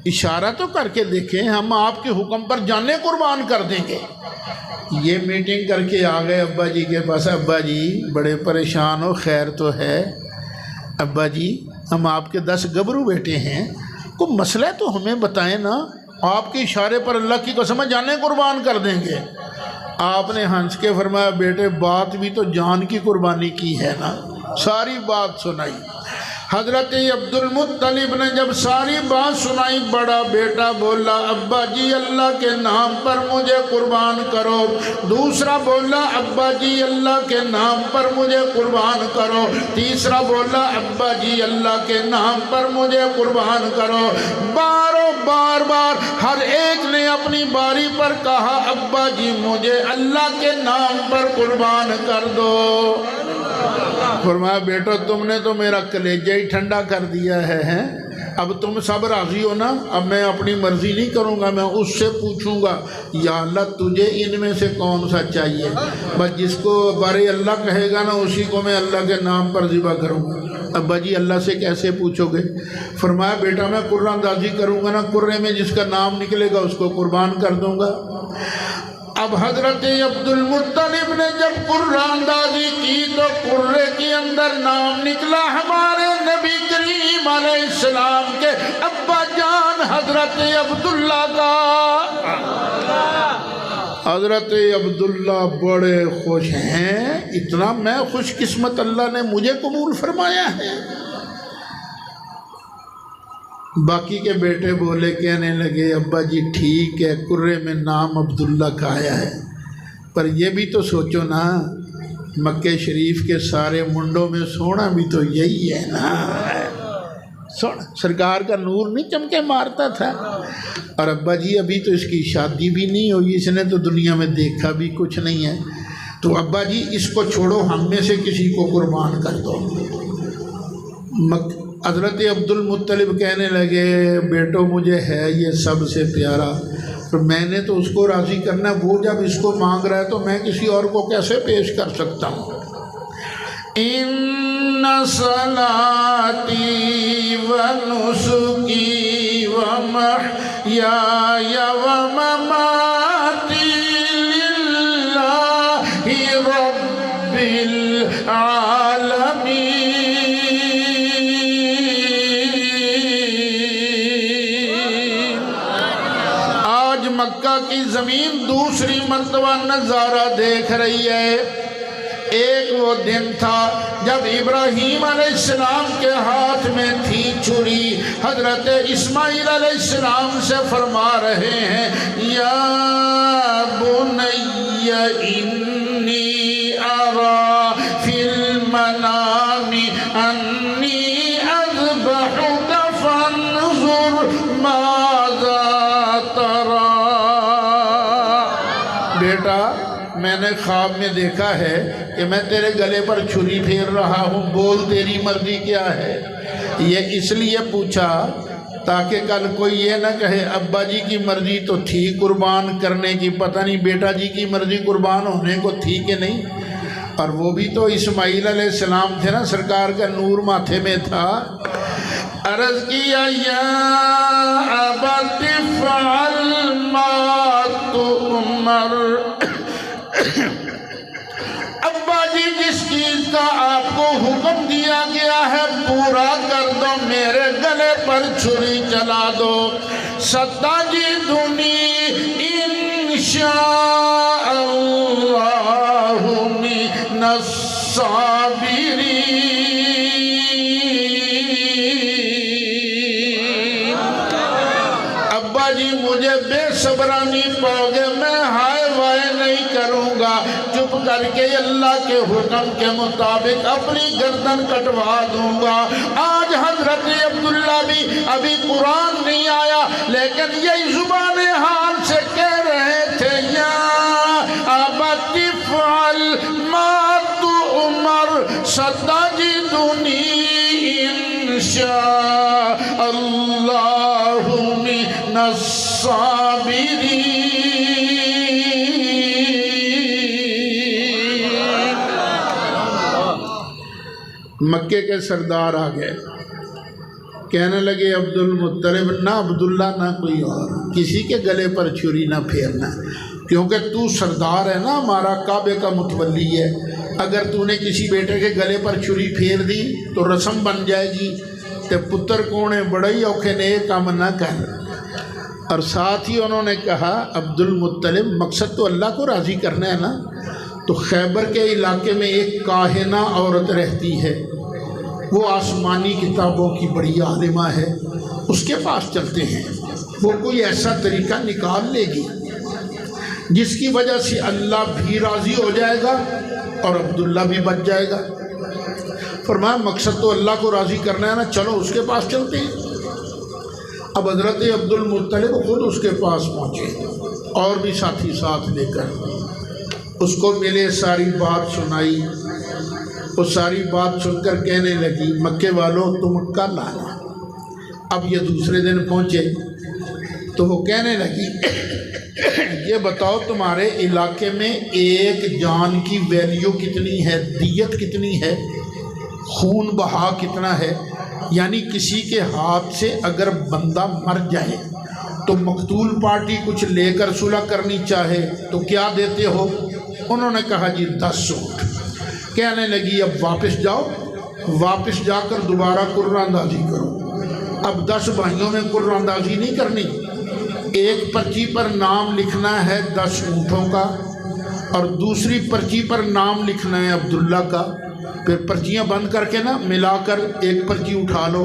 اشارہ تو کر کے دیکھیں، ہم آپ کے حکم پر جانیں قربان کر دیں گے۔ یہ میٹنگ کر کے آ گئے ابا جی کے پاس، ابا جی بڑے پریشان ہو، خیر تو ہے؟ ابا جی ہم آپ کے 10 گبرو بیٹے ہیں، کوئی مسئلہ تو ہمیں بتائیں نا، آپ کے اشارے پر اللہ کی قسم جانیں قربان کر دیں گے۔ آپ نے ہنس کے فرمایا بیٹے بات بھی تو جان کی قربانی کی ہے نا، ساری بات سنائی۔ حضرت عبد المطلب نے جب ساری بات سنائی، بڑا بیٹا بولا ابا جی اللہ کے نام پر مجھے قربان کرو، دوسرا بولا ابا جی اللہ کے نام پر مجھے قربان کرو، تیسرا بولا ابا جی اللہ کے نام پر مجھے قربان کرو۔ بار بار ہر ایک نے اپنی باری پر کہا ابا جی مجھے اللہ کے نام پر قربان کر دو۔ فرمایا بیٹا تم نے تو میرا کلیجہ ہی ٹھنڈا کر دیا ہے، اب تم سب راضی ہو نا، اب میں اپنی مرضی نہیں کروں گا، میں اس سے پوچھوں گا یا اللہ تجھے ان میں سے کون سا چاہیے، بس جس کو بارے اللہ کہے گا نا اسی کو میں اللہ کے نام پر ذبح کروں گا۔ ابا جی اللہ سے کیسے پوچھو گے؟ فرمایا بیٹا میں قرہ اندازی کروں گا نا، قرے میں جس کا نام نکلے گا اس کو قربان کر دوں گا۔ اب حضرت عبد المطلب نے جب قرہ اندازی کی تو قرے کے اندر نام نکلا ہمارے نبی کریم علیہ السلام کے ابا جان حضرت عبداللہ کا۔ حضرت عبداللہ بڑے خوش ہیں، اتنا میں خوش قسمت اللہ نے مجھے قبول فرمایا ہے۔ باقی کے بیٹے بولے کہنے لگے ابا جی ٹھیک ہے قرے میں نام عبداللہ کا آیا ہے، پر یہ بھی تو سوچو نا مکہ شریف کے سارے منڈوں میں سونا بھی تو یہی ہے نا، سونا سرکار کا نور نہیں چمکے مارتا تھا، اور ابا جی ابھی تو اس کی شادی بھی نہیں ہوئی، اس نے تو دنیا میں دیکھا بھی کچھ نہیں ہے، تو ابا جی اس کو چھوڑو ہم میں سے کسی کو قربان کر دو۔ حضرت عبد المطلب کہنے لگے بیٹو مجھے ہے یہ سب سے پیارا، تو میں نے تو اس کو راضی کرنا، وہ جب اس کو مانگ رہا ہے تو میں کسی اور کو کیسے پیش کر سکتا ہوں۔ ان صلاتی ونسکی ومحیای ومماتی للہ رب العالمین۔ آج مکہ کی زمین دوسری مرتبہ نظارہ دیکھ رہی ہے۔ ایک وہ دن تھا جب ابراہیم علیہ السلام کے ہاتھ میں تھی چھری، حضرت اسماعیل علیہ السلام سے فرما رہے ہیں یا بنی انی ارا فی المنام بیٹا میں نے خواب میں دیکھا ہے کہ میں تیرے گلے پر چھری پھیر رہا ہوں، بول تیری مرضی کیا ہے؟ یہ اس لیے پوچھا تاکہ کل کوئی یہ نہ کہے ابا جی کی مرضی تو تھی قربان کرنے کی، پتہ نہیں بیٹا جی کی مرضی قربان ہونے کو تھی کہ نہیں۔ اور وہ بھی تو اسماعیل علیہ السلام تھے نا، سرکار کا نور ماتھے میں تھا۔ عرض کیا یا ابت افعل ما تؤمر، ابا جی جس چیز کا آپ کو حکم دیا گیا ہے پورا کر دو، میرے گلے پر چھری چلا دو۔ ستجدنی انشاء اللہ من الصابرین۔ ابا جی مجھے بے صبرانی پاؤ گے، میں ہائے وائے نہیں کروں گا، چپ کر کے اللہ کے حکم کے مطابق اپنی گردن کٹوا دوں گا۔ آج حضرت عبداللہ بھی ابھی قرآن نہیں آیا لیکن یہی زبان حال سے کہہ رہے تھے یا ابت افعل ما تؤمر ستجدنی انشاء اللہ من الصابرین۔ مکے کے سردار آ گئے، کہنے لگے عبد المطلب نہ عبداللہ نہ کوئی اور، کسی کے گلے پر چھری نہ پھیرنا، کیونکہ تو سردار ہے نا ہمارا، کعبے کا متولی ہے، اگر تو نے کسی بیٹے کے گلے پر چھری پھیر دی تو رسم بن جائے گی تے پتر کونے بڑائی اوکھے نے کام نہ کر۔ اور ساتھ ہی انہوں نے کہا عبد المطلب مقصد تو اللہ کو راضی کرنا ہے نا، تو خیبر کے علاقے میں ایک کاہنہ عورت رہتی ہے، وہ آسمانی کتابوں کی بڑی عالمہ ہے، اس کے پاس چلتے ہیں، وہ کوئی ایسا طریقہ نکال لے گی جس کی وجہ سے اللہ بھی راضی ہو جائے گا اور عبداللہ بھی بچ جائے گا۔ فرمایا مقصد تو اللہ کو راضی کرنا ہے نا، چلو اس کے پاس چلتے ہیں۔ اب حضرت عبد المطلب خود اس کے پاس پہنچے اور بھی ساتھی ساتھ لے کر اس کو ملے، ساری بات سنائی، وہ ساری بات سن کر کہنے لگی مکے والوں تم کل آنا۔ اب یہ دوسرے دن پہنچے تو وہ کہنے لگی یہ بتاؤ تمہارے علاقے میں ایک جان کی ویلیو کتنی ہے، دیت کتنی ہے، خون بہا کتنا ہے؟ یعنی کسی کے ہاتھ سے اگر بندہ مر جائے تو مقتول پارٹی کچھ لے کر صلح کرنی چاہے تو کیا دیتے ہو؟ انہوں نے کہا جی 10 اونٹ۔ کہنے لگی اب واپس جاؤ، واپس جا کر دوبارہ قرعہ اندازی کرو۔ اب 10 بھائیوں میں قرعہ اندازی نہیں کرنی، ایک پرچی پر نام لکھنا ہے 10 اونٹوں کا اور دوسری پرچی پر نام لکھنا ہے عبداللہ کا، پھر پرچیاں بند کر کے نا ملا کر ایک پرچی اٹھا لو،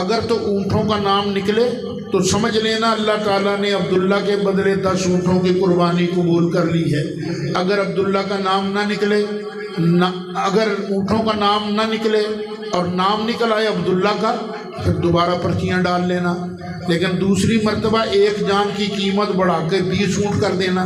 اگر تو اونٹوں کا نام نکلے تو سمجھ لینا اللہ تعالیٰ نے عبداللہ کے بدلے 10 اونٹوں کی قربانی قبول کر لی ہے، اگر عبداللہ کا نام نہ نکلے، اگر اونٹوں کا نام نہ نکلے اور نام نکل آئے عبداللہ کا، پھر دوبارہ پرچیاں ڈال لینا، لیکن دوسری مرتبہ ایک جان کی قیمت بڑھا کے 20 اونٹ کر دینا۔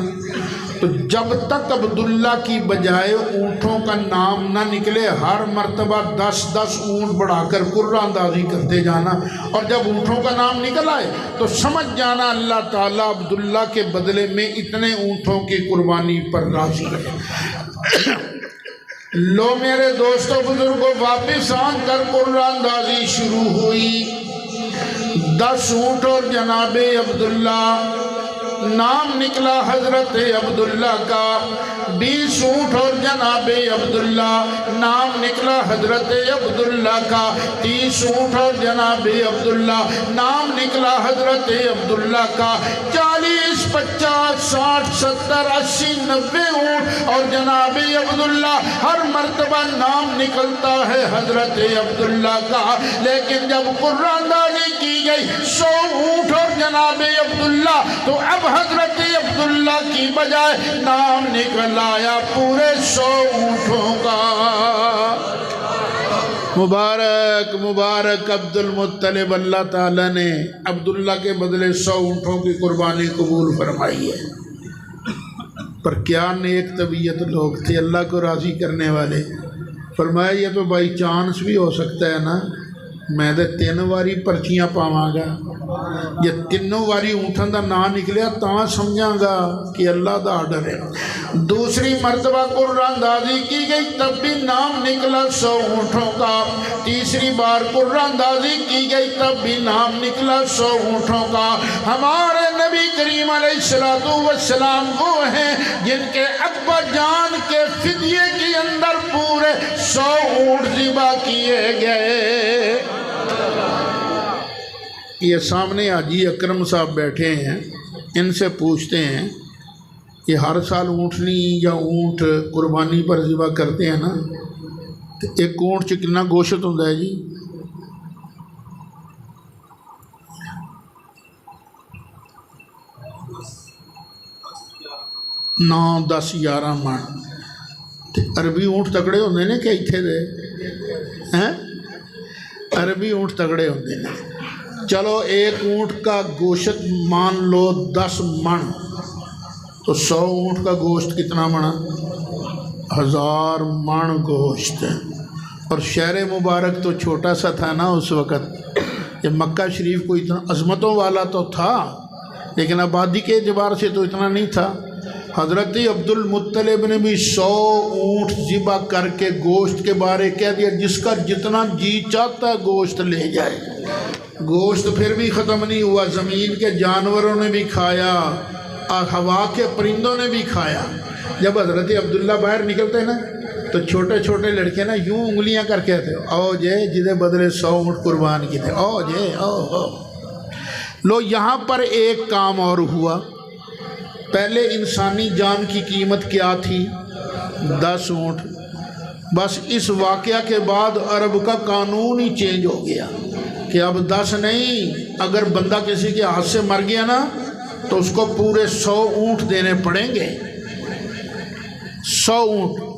تو جب تک عبداللہ کی بجائے اونٹوں کا نام نہ نکلے ہر مرتبہ 10 اونٹ بڑھا کر قرعہ اندازی کرتے جانا، اور جب اونٹوں کا نام نکل آئے تو سمجھ جانا اللہ تعالیٰ عبداللہ کے بدلے میں اتنے اونٹوں کی قربانی پر راضی ہے۔ لو میرے دوستوں بزرگوں، واپس آ کر قرعہ اندازی شروع ہوئی، 10 اونٹ اور جناب عبداللہ، نام نکلا حضرت عبداللہ کا، 20 اونٹ اور جناب عبداللہ، نام نکلا حضرت عبداللہ کا، 30 اونٹ اور جناب عبداللہ، نام نکلا حضرت عبداللہ کا، 40 50 60 70 80 90 اونٹ اور جناب عبداللہ، ہر مرتبہ نام نکلتا ہے حضرت عبداللہ کا، لیکن جب قرعہ اندازی کی گئی 100 اونٹ اور جناب عبداللہ، تو اب حضرت عبداللہ کی بجائے نام نکل آیا پورے 100 اونٹوں کا۔ مبارک مبارک عبد المطلب، اللہ تعالیٰ نے عبداللہ کے بدلے 100 اونٹوں کی قربانی قبول فرمائی ہے۔ پر کیا نیک طبیعت لوگ تھے، اللہ کو راضی کرنے والے۔ فرمایا یہ تو بائی چانس بھی ہو سکتا ہے نا، میں دے 3 واری پرچیاں پاواں گا، یہ 3 واری اونٹاں دا نا نکلیا تاں سمجھاں گا کہ اللہ دا آرڈر ہے۔ دوسری مرتبہ قرآن اندازی کی گئی تب بھی نام نکلا 100 اونٹوں کا، تیسری بار قرآن اندازی کی گئی تب بھی نام نکلا 100 اونٹوں کا۔ ہمارے نبی کریم علیہ السلام وہ ہیں جن کے ابا جان کے فدیے کے اندر پورے 100 اونٹ ذبح کیے گئے۔ یہ سامنے حاجی اکرم صاحب بیٹھے ہیں، ان سے پوچھتے ہیں کہ ہر سال اونٹنی یا اونٹ قربانی پر ذبح کرتے ہیں نا، تو ایک اونٹ چ کتنا گوشت ہوتا ہے جی؟ 9 10 11 من۔ عربی اونٹ تگڑے ہوندے نے کہ اتھے دے ہیں؟ عربی اونٹ تگڑے ہوندے نے۔ چلو ایک اونٹ کا گوشت مان لو 10 من، تو 100 اونٹ کا گوشت کتنا بنا؟ 1000 من گوشت۔ اور شہر مبارک تو چھوٹا سا تھا نا اس وقت، کہ مکہ شریف کو اتنا عظمتوں والا تو تھا لیکن آبادی کے اعتبار سے تو اتنا نہیں تھا۔ حضرت عبد المطلب نے بھی 100 اونٹ ذبح کر کے گوشت کے بارے کہہ دیا جس کا جتنا جی چاہتا ہے گوشت لے جائے۔ گوشت پھر بھی ختم نہیں ہوا، زمین کے جانوروں نے بھی کھایا اور ہوا کے پرندوں نے بھی کھایا۔ جب حضرت عبداللہ باہر نکلتے نا تو چھوٹے چھوٹے لڑکے نا یوں انگلیاں کر کے تھے، او جے جدے بدلے 100 اونٹ قربان کی تھے، او جے او۔ لو یہاں پر ایک کام اور ہوا۔ پہلے انسانی جان کی قیمت کیا تھی؟ 10 اونٹ۔ بس اس واقعہ کے بعد عرب کا قانون ہی چینج ہو گیا کہ اب 10 نہیں، اگر بندہ کسی کے ہاتھ سے مر گیا نا تو اس کو پورے 100 اونٹ دینے پڑیں گے۔ 100 اونٹ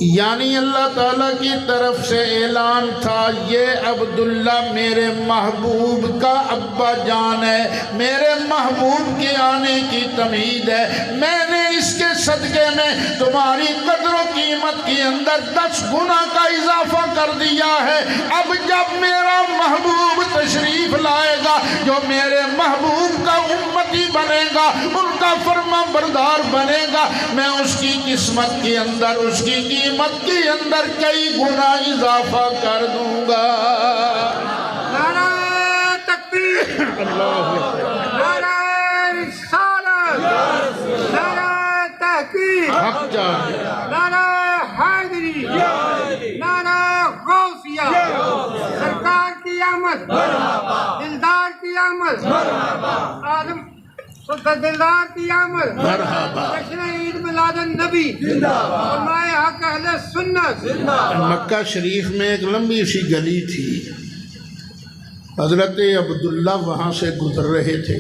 یعنی اللہ تعالیٰ کی طرف سے اعلان تھا، یہ عبداللہ میرے محبوب کا ابا جان ہے، میرے محبوب کے آنے کی تمہید ہے، میں نے اس کے صدقے میں تمہاری قدر و قیمت کے اندر 10 گنا کا اضافہ کر دیا ہے۔ اب جب میرا محبوب تشریف لائے گا، جو میرے محبوب کا امتی بنے گا، ان کا فرما بردار بنے گا، میں اس کی قسمت کے اندر، اس کی قیمت کے اندر کئی گنا اضافہ کر دوں گا۔ نعرہ تکبیر، نعرہ رسالت، نعرہ تحقیق، حق جان، نعرہ حیدری، نعرہ غوثیہ، سرکار کی آمد، دلدار کی آمد، آدم دلدار کی آمد، جشن عید میلاد النبی، علماء حق اہل سنت۔ مکہ شریف میں ایک لمبی سی گلی تھی، حضرت عبداللہ وہاں سے گزر رہے تھے۔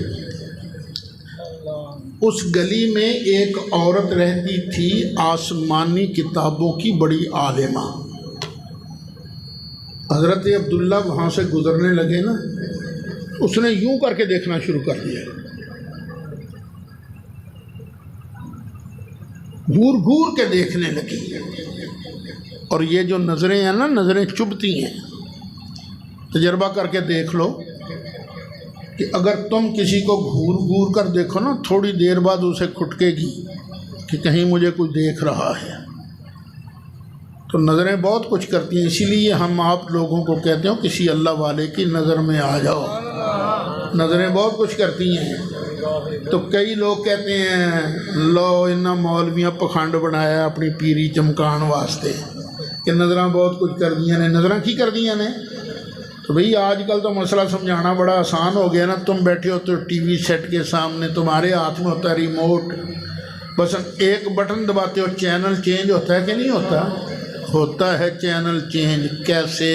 اس گلی میں ایک عورت رہتی تھی، آسمانی کتابوں کی بڑی عالمہ۔ حضرت عبداللہ وہاں سے گزرنے لگے نا، اس نے یوں کر کے دیکھنا شروع کر دیا، گھور گھور کے دیکھنے لگی۔ اور یہ جو نظریں ہیں نا، نظریں چبھتی ہیں۔ تجربہ کر کے دیکھ لو کہ اگر تم کسی کو گھور گھور کر دیکھو نا، تھوڑی دیر بعد اسے کھٹکے گی کہ کہیں مجھے کوئی دیکھ رہا ہے۔ تو نظریں بہت کچھ کرتی ہیں، اسی لیے ہم آپ لوگوں کو کہتے ہیں کسی اللہ والے کی نظر میں آ جاؤ۔ نظریں بہت کچھ کرتی ہیں۔ تو کئی لوگ کہتے ہیں لو انہاں مولویاں پکھنڈ بنایا اپنی پیری چمکان واسطے کہ نظراں بہت کچھ کر دیاں نے۔ نظراں کی کر دیاں نے؟ تو بھئی آج کل تو مسئلہ سمجھانا بڑا آسان ہو گیا نا، تم بیٹھے ہو تو ٹی وی سیٹ کے سامنے، تمہارے ہاتھ میں ہوتا ہے ریموٹ، بس ایک بٹن دباتے ہو، چینل چینج ہوتا ہے کہ نہیں ہوتا؟ ہوتا ہے چینل چینج۔ کیسے؟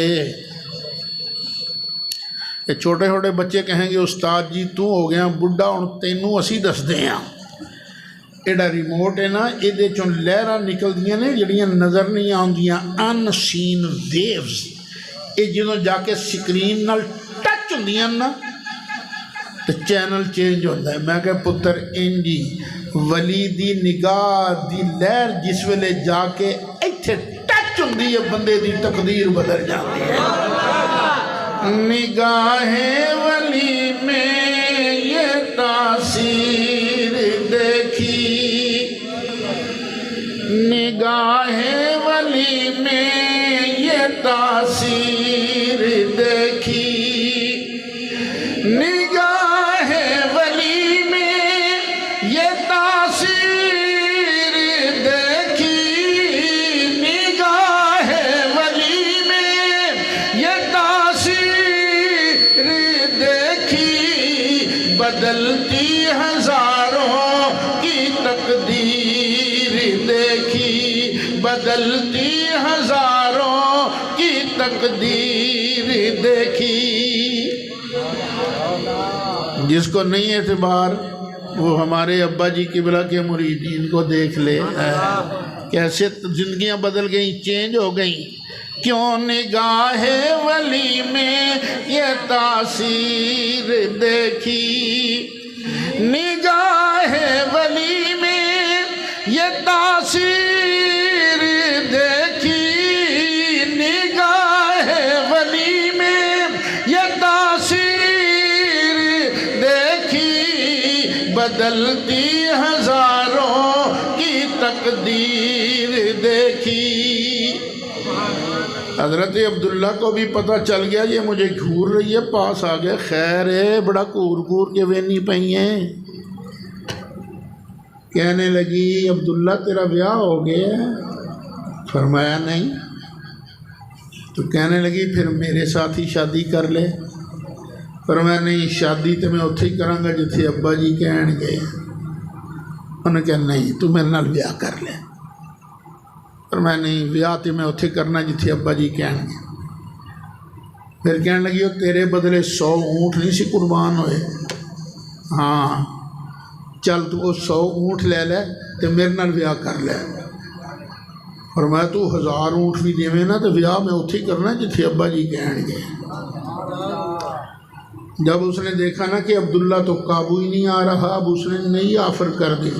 یہ چھوٹے چھوٹے بچے کہیں گے استاد جی تو ہو گیا بڈھا، ہن تینوں اسی دس دے ہاں۔ ایڈا ریموٹ ہے نا، یہ چوں لہراں نکلدیاں نے جڑیاں نظر نہیں آندیاں، ان سین ویوز۔ یہ جدوں جا کے سکرین نال ٹچ ہوندیاں نا، تو چینل چینج ہوتا ہے. میں کہ پتر انجی ولی دی نگاہ دی لہر جس ویلے جا کے ایتھے ٹچ ہوندی ہے بندے دی تقدیر بدل جاتی ہے. نگاہ ولی میں یہ تاثیر دیکھی، نگاہ ولی میں یہ تاثیر دیکھی، نگاہ ولی میں یہ تاثیر دیکھی، نگاہ ولی میں یہ تاثیر دیکھی، بدلتی ہزاروں کی تقدیر دیکھی، بدلتی ہزاروں کی تقدیر دیکھی. جس کو نہیں اعتبار وہ ہمارے ابا جی قبلہ کے مریدین کو دیکھ لے کیسے زندگیاں بدل گئیں، چینج ہو گئیں. کیوں نگاہ ولی میں یہ تاثیر دیکھی، نگاہ ولی میں یہ تاثیر دیکھی، نگاہ ولی میں یہ تاثیر دیکھی، بدلتی ہزاروں کی تقدیر دیکھی. حضرت عبداللہ کو بھی پتہ چل گیا یہ مجھے گھور رہی ہے، پاس آ گئے. خیر ہے بڑا گھور کے وینی پئی ہیں. کہنے لگی عبداللہ تیرا بیاہ ہو گیا؟ فرمایا نہیں. تو کہنے لگی پھر میرے ساتھ ہی شادی کر لے. فرمایا نہیں، شادی تو میں اتھے ہی کراں گا جتھے ابا جی کہن گے. انہوں نے کہا نہیں تو میرے نال بیاہ کر لے. فرمایا نہیں، بیاہ تو میں اتھے کرنا جتھے ابا جی کہن گے. پھر کہنے لگی وہ تیرے بدلے 100 اونٹ نہیں سی قربان ہوئے؟ ہاں چل تو وہ 100 اونٹ لے لے تو میرے نال بیاہ کر لے. فرمایا تو 1000 اونٹ بھی دیویں نا تو بیاہ میں اتھے ہی کرنا جتھے ابا جی کہن گے. جب اس نے دیکھا نا کہ عبداللہ تو قابو ہی نہیں آ رہا، اب اس نے نئی آفر کر دی.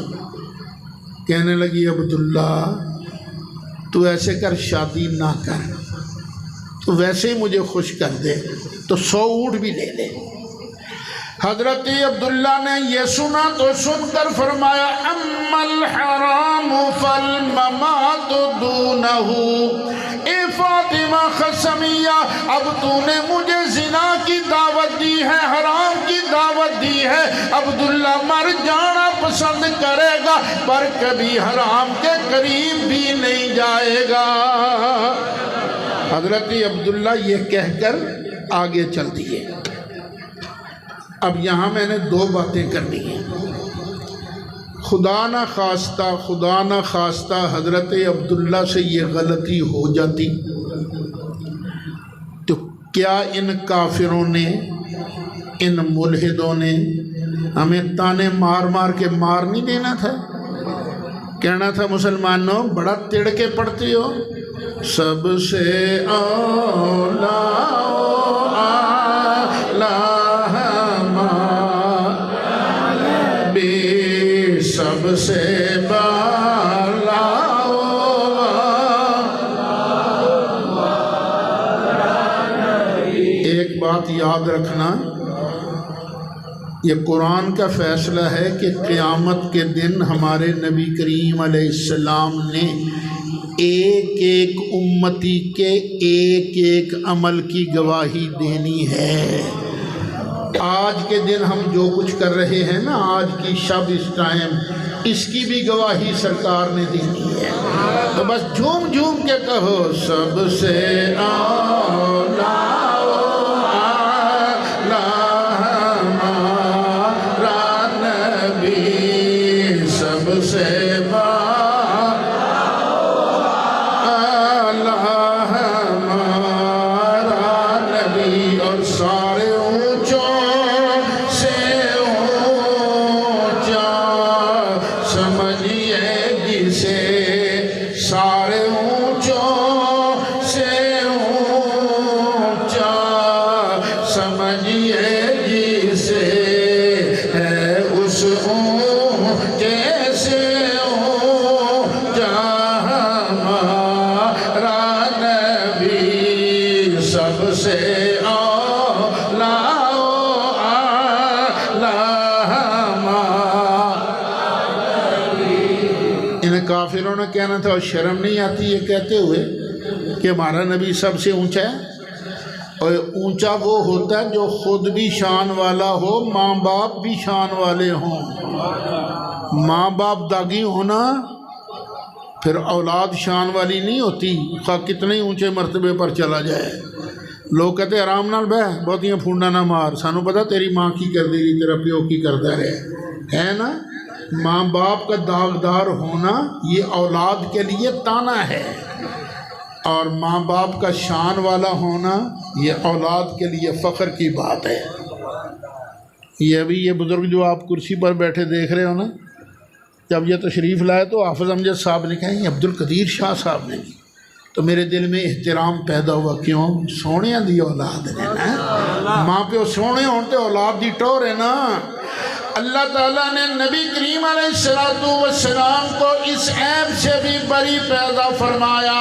کہنے لگی عبداللہ تو ایسے کر، شادی نہ کر، تو ویسے ہی مجھے خوش کر دے تو 100 اونٹ بھی لے لے. حضرت عبداللہ نے یہ سنا تو سن کر فرمایا اما الحرام فالممات دونہ. اے فاطمہ خسمیہ، اب تو نے مجھے زنا کی دعوت دی ہے، حرام کی دعوت دی ہے. عبداللہ مر جانا پسند کرے گا پر کبھی حرام کے قریب بھی نہیں جائے گا. حضرت عبداللہ یہ کہہ کر آگے چل دیے. اب یہاں میں نے 2 باتیں کرنی ہیں. خدا نہ خواستہ حضرت عبداللہ سے یہ غلطی ہو جاتی تو کیا ان کافروں نے، ان ملحدوں نے ہمیں تانے مار مار کے مار نہیں دینا تھا؟ کہنا تھا مسلمانوں بڑا تڑ کے پڑھتے ہو. سب سے اولا سب سے بالا ایک بات یاد رکھنا، یہ قرآن کا فیصلہ ہے کہ قیامت کے دن ہمارے نبی کریم علیہ السلام نے ایک ایک امتی کے ایک ایک عمل کی گواہی دینی ہے. آج کے دن ہم جو کچھ کر رہے ہیں نا، آج کی شب اس ٹائم، اس کی بھی گواہی سرکار نے دینی ہے. تو بس جھوم جھوم کے کہو سب سے اولا ہمارا نبی، سب سے سمجھئے جسے جیسے ہمارا نبی سب سے اعلیٰ انہیں کافروں نے کہنا تھا اور شرم نہیں آتی یہ کہتے ہوئے کہ ہمارا نبی سب سے اونچا ہے؟ اور اونچا وہ ہوتا ہے جو خود بھی شان والا ہو، ماں باپ بھی شان والے ہوں۔ ماں باپ داغی ہونا پھر اولاد شان والی نہیں ہوتی، خواہ کتنے اونچے مرتبے پر چلا جائے۔ لوگ کہتے آرام نال بہ بہتیاں پھونڈا نہ مار، سانو پتہ تیری ماں کی کر دی رہی، تیرا پیو کی کرتا رہے، ہے نا؟ ماں باپ کا داغدار ہونا یہ اولاد کے لیے تانا ہے، اور ماں باپ کا شان والا ہونا یہ اولاد کے لیے فخر کی بات ہے۔ یہ ابھی یہ بزرگ جو آپ کرسی پر بیٹھے دیکھ رہے ہو نا، جب یہ تشریف لائے تو حافظ امجد صاحب نے کہا یہ عبدالقدیر شاہ صاحب نے کی، تو میرے دل میں احترام پیدا ہوا، کیوں؟ سونے دی اولاد ہے نا، ماں پیو سونے ہوتے اولاد دی ٹور ہے نا۔ اللہ تعالیٰ نے نبی کریم علیہ السلام کو اس عیب سے بھی بری پیدا فرمایا۔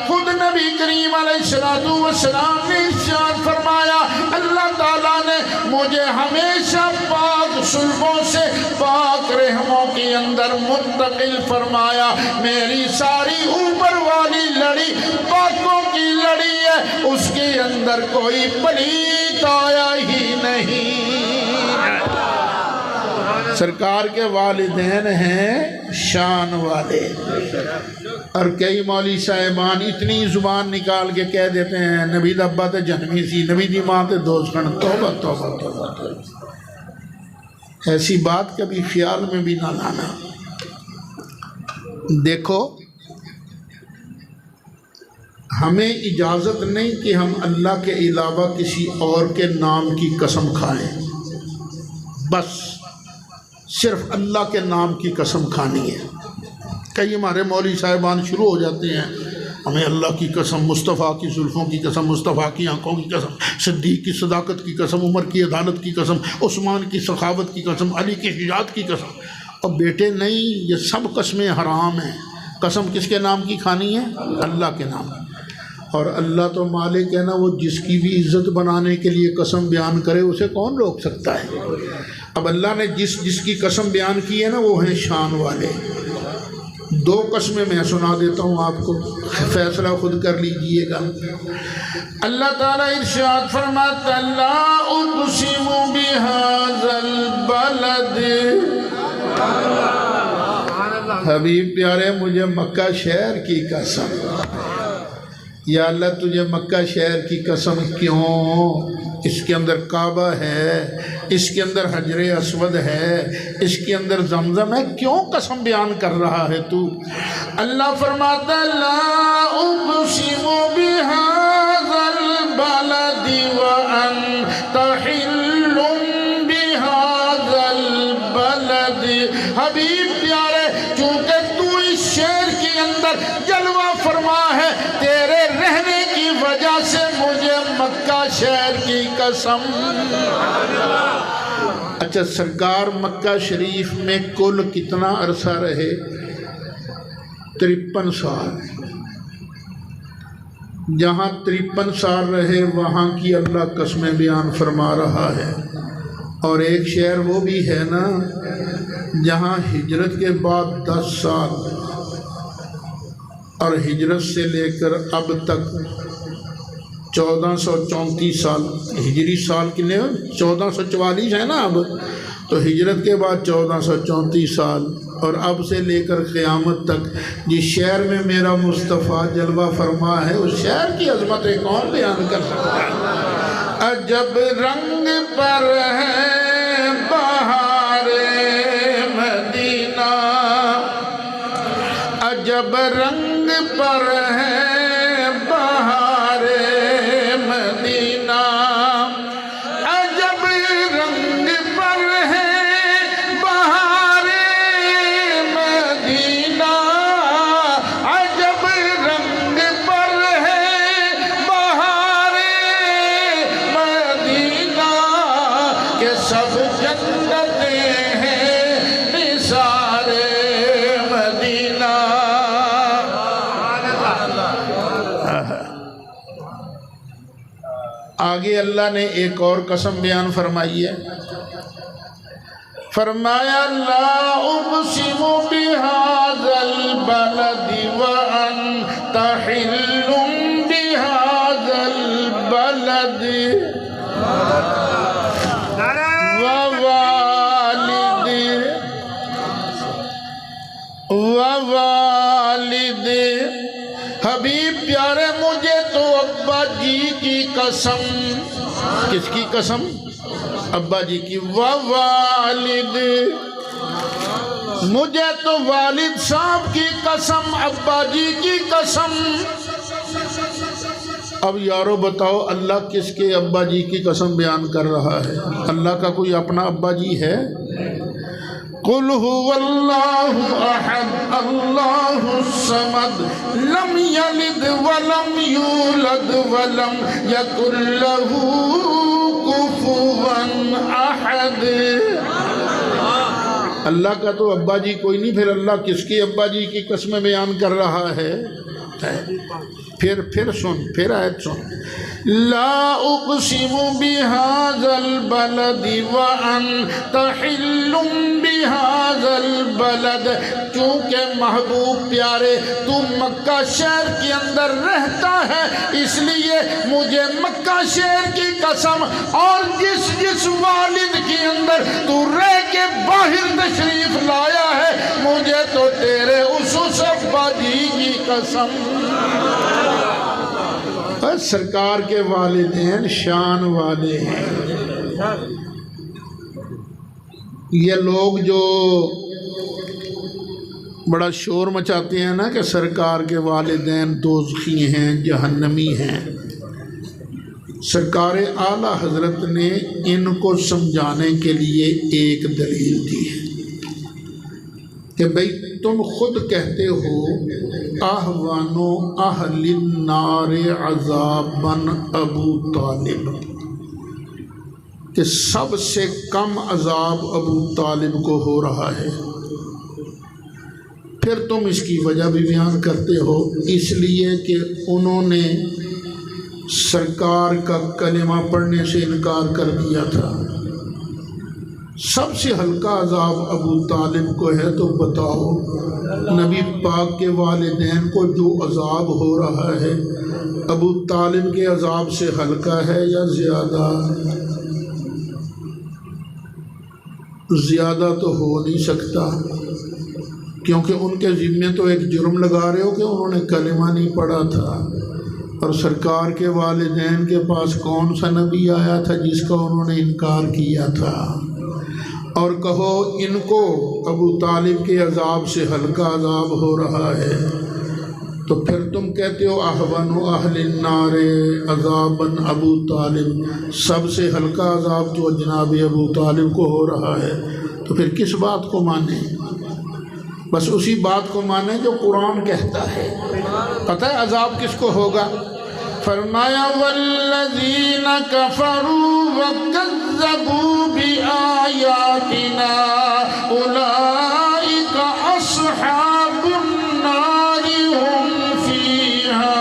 خود نبی کریم علیہ السلام نے ارشاد فرمایا اللہ تعالیٰ نے مجھے ہمیشہ پاک صلبوں سے پاک رحموں کے اندر منتقل فرمایا۔ میری ساری اوپر والی لڑی پاکوں کی لڑی ہے، اس کے اندر کوئی پلیت آیا ہی نہیں۔ سرکار کے والدین ہیں شان والے، اور کئی مولوی صاحبان اتنی زبان نکال کے کہہ دیتے ہیں نبی دا ابا تے جہنمی سی، نبی دی ماں تے دوزخن۔ توبہ توبہ توبہ توبہ، ایسی بات کبھی خیال میں بھی نہ لانا۔ دیکھو ہمیں اجازت نہیں کہ ہم اللہ کے علاوہ کسی اور کے نام کی قسم کھائیں، بس صرف اللہ کے نام کی قسم کھانی ہے۔ کئی ہمارے مولوی صاحبان شروع ہو جاتے ہیں ہمیں اللہ کی قسم، مصطفیٰ کی زلفوں کی قسم، مصطفیٰ کی آنکھوں کی قسم، صدیق کی صداقت کی قسم، عمر کی عدالت کی قسم، عثمان کی سخاوت کی قسم، علی کی شجاعت کی قسم۔ اور بیٹے نہیں، یہ سب قسمیں حرام ہیں۔ قسم کس کے نام کی کھانی ہے؟ اللہ کے نام۔ اور اللہ تو مالک ہے نا، وہ جس کی بھی عزت بنانے کے لیے قسم بیان کرے اسے کون روک سکتا ہے؟ اب اللہ نے جس کی قسم بیان کی ہے نا وہ ہیں شان والے۔ دو قسمیں میں سنا دیتا ہوں آپ کو، فیصلہ خود کر لیجئے گا۔ اللہ تعالیٰ ارشاد فرماتا لا اقسم بہذا البلد، حبیب پیارے مجھے مکہ شہر کی قسم، یا اللہ تجھے مکہ شہر کی قسم کیوں؟ اس کے اندر کعبہ ہے، اس کے اندر حجر اسود ہے، اس کے اندر زمزم ہے، کیوں قسم بیان کر رہا ہے تو؟ اللہ فرماتا لا اقسم بہذا البلد وانت حل بہذا البلد۔ حبیب پیارے چونکہ تو اس شہر کے اندر جلوہ فرما ہے، تیرے رہنے کی وجہ سے مجھے مکہ شہر کی قسم۔ اچھا سرکار مکہ شریف میں کل کتنا عرصہ رہے؟ 53 سال۔ جہاں 53 سال رہے وہاں کی اللہ قسمیں بیان فرما رہا ہے۔ اور ایک شہر وہ بھی ہے نا جہاں ہجرت کے بعد 10 سال اور ہجرت سے لے کر اب تک 1434 سال، ہجری سال کتنے 1444 ہے نا اب، تو ہجرت کے بعد 1434 سال، اور اب سے لے کر قیامت تک جس شہر میں میرا مصطفیٰ جلوہ فرما ہے اس شہر کی عظمتیں کون بیان کر سکتا ہے؟ عجب رنگ پر ہے بہار مدینہ، عجب رنگ پر ہے بہار مدینہ، عجب رنگ پر ہے بہار مدینہ، عجب رنگ پر ہے بہار مدینہ، کہ سب جنتیں ہیں آگے اللہ نے ایک اور قسم بیان فرمائی ہے، فرمایا لا اقسم بهذا البلد وانت حل بهذا البلد ووالد حبیب پیارے مجھے تو ابا جی کی قسم، کس کی قسم؟ ابا جی کی، ووالد مجھے تو والد صاحب کی قسم، ابا جی کی قسم۔ اب یارو بتاؤ اللہ کس کے ابا جی کی قسم بیان کر رہا ہے؟ اللہ کا کوئی اپنا ابا جی ہے؟ قل هو اللہ احد اللہ الصمد لم یلد ولم یولد ولم یکن لہ کفوا احد۔ اللہ کا تو ابا جی کوئی نہیں، پھر اللہ کس کے ابا جی کی قسم بیان کر رہا ہے؟ پھر سن، پھر آیت سن، لا اقسم بهذا البلد وانت حل بهذا البلد، کیونکہ محبوب پیارے تو مکہ شہر کے اندر رہتا ہے اس لیے مجھے مکہ شہر کی قسم، اور جس والد کے اندر تو رہ کے باہر تشریف لایا ہے مجھے تو تیرے اس ابا جی کی قسم۔ سرکار کے والدین شان والے ہیں۔ یہ لوگ جو بڑا شور مچاتے ہیں نا کہ سرکار کے والدین دوزخی ہیں، جہنمی ہیں، سرکار اعلیٰ حضرت نے ان کو سمجھانے کے لیے ایک دلیل دی ہے کہ بھئی تم خود کہتے ہو احوانو اہل النار عذاباً ابو طالب، کہ سب سے کم عذاب ابو طالب کو ہو رہا ہے، پھر تم اس کی وجہ بھی بیان کرتے ہو، اس لیے کہ انہوں نے سرکار کا کلمہ پڑھنے سے انکار کر دیا تھا۔ سب سے ہلکا عذاب ابو طالب کو ہے، تو بتاؤ نبی پاک کے والدین کو جو عذاب ہو رہا ہے ابو طالب کے عذاب سے ہلکا ہے یا زیادہ؟ زیادہ تو ہو نہیں سکتا، کیونکہ ان کے ذمے تو ایک جرم لگا رہے ہو کہ انہوں نے کلمہ نہیں پڑھا تھا، اور سرکار کے والدین کے پاس کون سا نبی آیا تھا جس کا انہوں نے انکار کیا تھا؟ اور کہو ان کو ابو طالب کے عذاب سے ہلکا عذاب ہو رہا ہے، تو پھر تم کہتے ہو احون اہل النار عذاباً ابو طالب، سب سے ہلکا عذاب جو جناب ابو طالب کو ہو رہا ہے، تو پھر کس بات کو مانیں؟ بس اسی بات کو مانیں جو قرآن کہتا ہے۔ پتہ ہے عذاب کس کو ہوگا؟ فرمایا والذین کفروا وکذبوا بآیاتنا اولئک اصحاب النار هم فیہا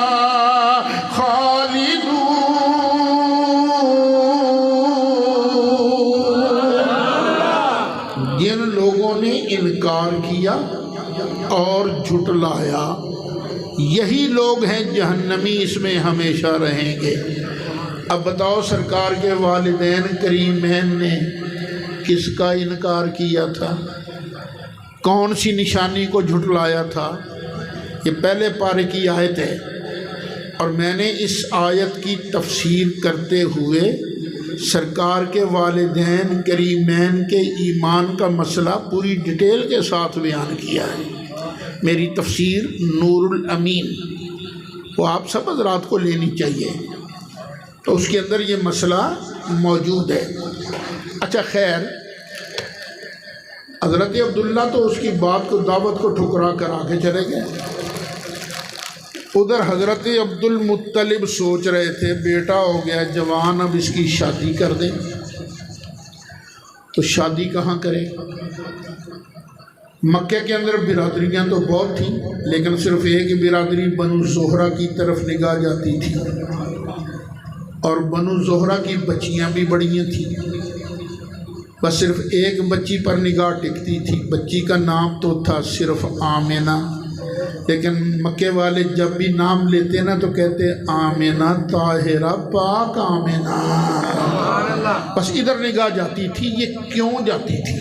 خالدون۔ جن لوگوں نے انکار کیا اور جھٹلایا یہی لوگ ہیں جہنمی، اس میں ہمیشہ رہیں گے۔ اب بتاؤ سرکار کے والدین کریمین نے کس کا انکار کیا تھا؟ کون سی نشانی کو جھٹلایا تھا؟ یہ پہلے پارے کی آیت ہے، اور میں نے اس آیت کی تفسیر کرتے ہوئے سرکار کے والدین کریمین کے ایمان کا مسئلہ پوری ڈیٹیل کے ساتھ بیان کیا ہے۔ میری تفسیر نور الامین وہ آپ سب حضرات کو لینی چاہیے، تو اس کے اندر یہ مسئلہ موجود ہے۔ اچھا خیر، حضرت عبداللہ تو اس کی بات کو، دعوت کو ٹھکرا کر آگے چلے گئے۔ ادھر حضرت عبد المطلب سوچ رہے تھے بیٹا ہو گیا جوان، اب اس کی شادی کر دیں، تو شادی کہاں کرے؟ مکے کے اندر برادریاں تو بہت تھیں، لیکن صرف ایک برادری بنو زہرہ کی طرف نگاہ جاتی تھی، اور بنو زہرہ کی بچیاں بھی بڑی تھیں، بس صرف ایک بچی پر نگاہ ٹکتی تھی، بچی کا نام تو تھا صرف آمنہ، لیکن مکے والے جب بھی نام لیتے نا تو کہتے آمنہ طاہرہ پاک آمنہ، بس ادھر نگاہ جاتی تھی۔ یہ کیوں جاتی تھی؟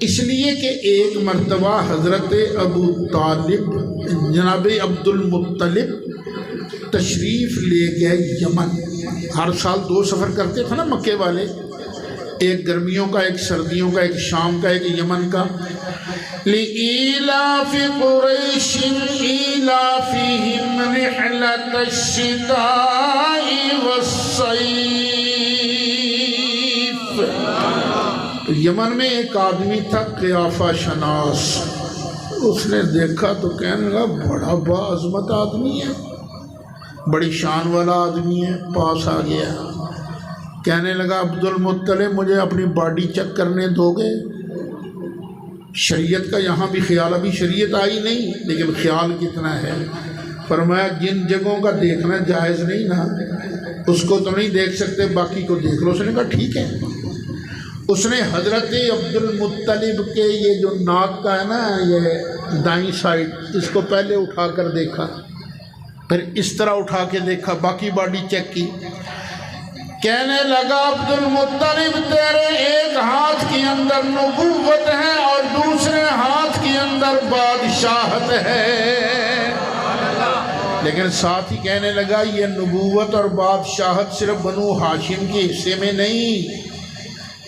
اس لیے کہ ایک مرتبہ حضرت ابو طالب جناب عبد المطلب تشریف لے گئے یمن، ہر سال 2 سفر کرتے تھے نا مکے والے، ایک گرمیوں کا، ایک سردیوں کا، ایک شام کا، ایک یمن کا۔ لِإِيلَافِ قُرَيْشٍ إِيلَافِهِمْ رِحْلَةَ الشِّتَاءِ وَالصَّيْفِ۔ تو یمن میں ایک آدمی تھا قیافہ شناس، اس نے دیکھا تو کہنے لگا بڑا باعظمت آدمی ہے، بڑی شان والا آدمی ہے، پاس آ گیا، کہنے لگا عبد المطلب مجھے اپنی باڈی چیک کرنے دو گے؟ شریعت کا یہاں بھی خیال، ابھی شریعت آئی نہیں لیکن خیال کتنا ہے۔ فرمایا جن جگہوں کا دیکھنا جائز نہیں نا اس کو تو نہیں دیکھ سکتے، باقی کو دیکھ لو۔ اس نے کہا ٹھیک ہے۔ اس نے حضرت عبد المطلب کے یہ جو ناک کا ہے نا، یہ دائیں سائڈ، اس کو پہلے اٹھا کر دیکھا، پھر اس طرح اٹھا کے دیکھا، باقی باڈی چیک کی۔ کہنے لگا عبد المطلب تیرے ایک ہاتھ کے اندر نبوت ہے اور دوسرے ہاتھ کے اندر بادشاہت ہے، لیکن ساتھ ہی کہنے لگا یہ نبوت اور بادشاہت صرف بنو ہاشم کے حصے میں نہیں،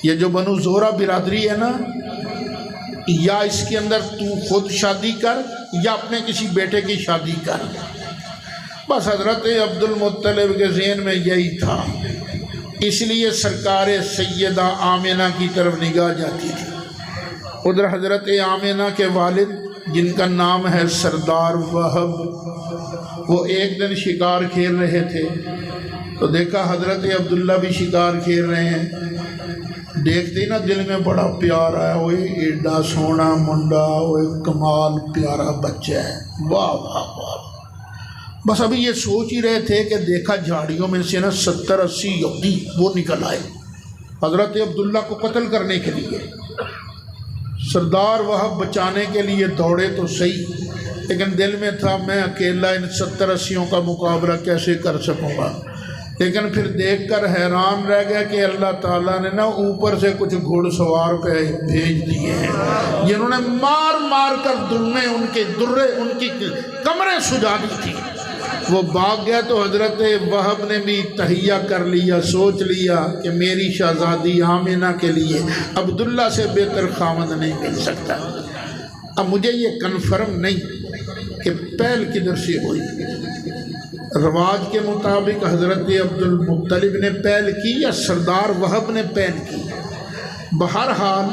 یہ جو بنو زہرہ برادری ہے نا، یا اس کے اندر تو خود شادی کر یا اپنے کسی بیٹے کی شادی کر۔ بس حضرت عبد المطلب کے ذہن میں یہی تھا، اس لیے سرکار سیدہ آمنہ کی طرف نگاہ جاتی تھی۔ ادھر حضرت آمنہ کے والد جن کا نام ہے سردار وہب، وہ ایک دن شکار کھیل رہے تھے تو دیکھا حضرت عبداللہ بھی شکار کھیل رہے ہیں، دیکھتے ہی نا دل میں بڑا پیار آیا، وہ ایڈا سونا منڈا، وہ کمال پیارا بچہ ہے، واہ واہ واہ۔ بس ابھی یہ سوچ ہی رہے تھے کہ دیکھا جھاڑیوں میں سے نا 70-80 یہودی وہ نکل آئے حضرت عبداللہ کو قتل کرنے کے لیے۔ سردار وہب بچانے کے لیے دوڑے تو صحیح، لیکن دل میں تھا میں اکیلا ان 70-80 کا مقابلہ کیسے کر سکوں گا، لیکن پھر دیکھ کر حیران رہ گیا کہ اللہ تعالیٰ نے نا اوپر سے کچھ گھوڑ سوار پہ بھیج دیے ہیں جنہوں نے مار مار کر درے ان کی کمریں سجا دی تھی۔ وہ بھاگ گیا تو حضرت وہب نے بھی تہیہ کر لیا، سوچ لیا کہ میری شہزادی آمنہ کے لیے عبداللہ سے بہتر خامد نہیں مل سکتا۔ اب مجھے یہ کنفرم نہیں کہ پہل کدھر سے ہوئی، رواج کے مطابق حضرت عبد المطلب نے پہل کی یا سردار وہب نے پہل کی، بہرحال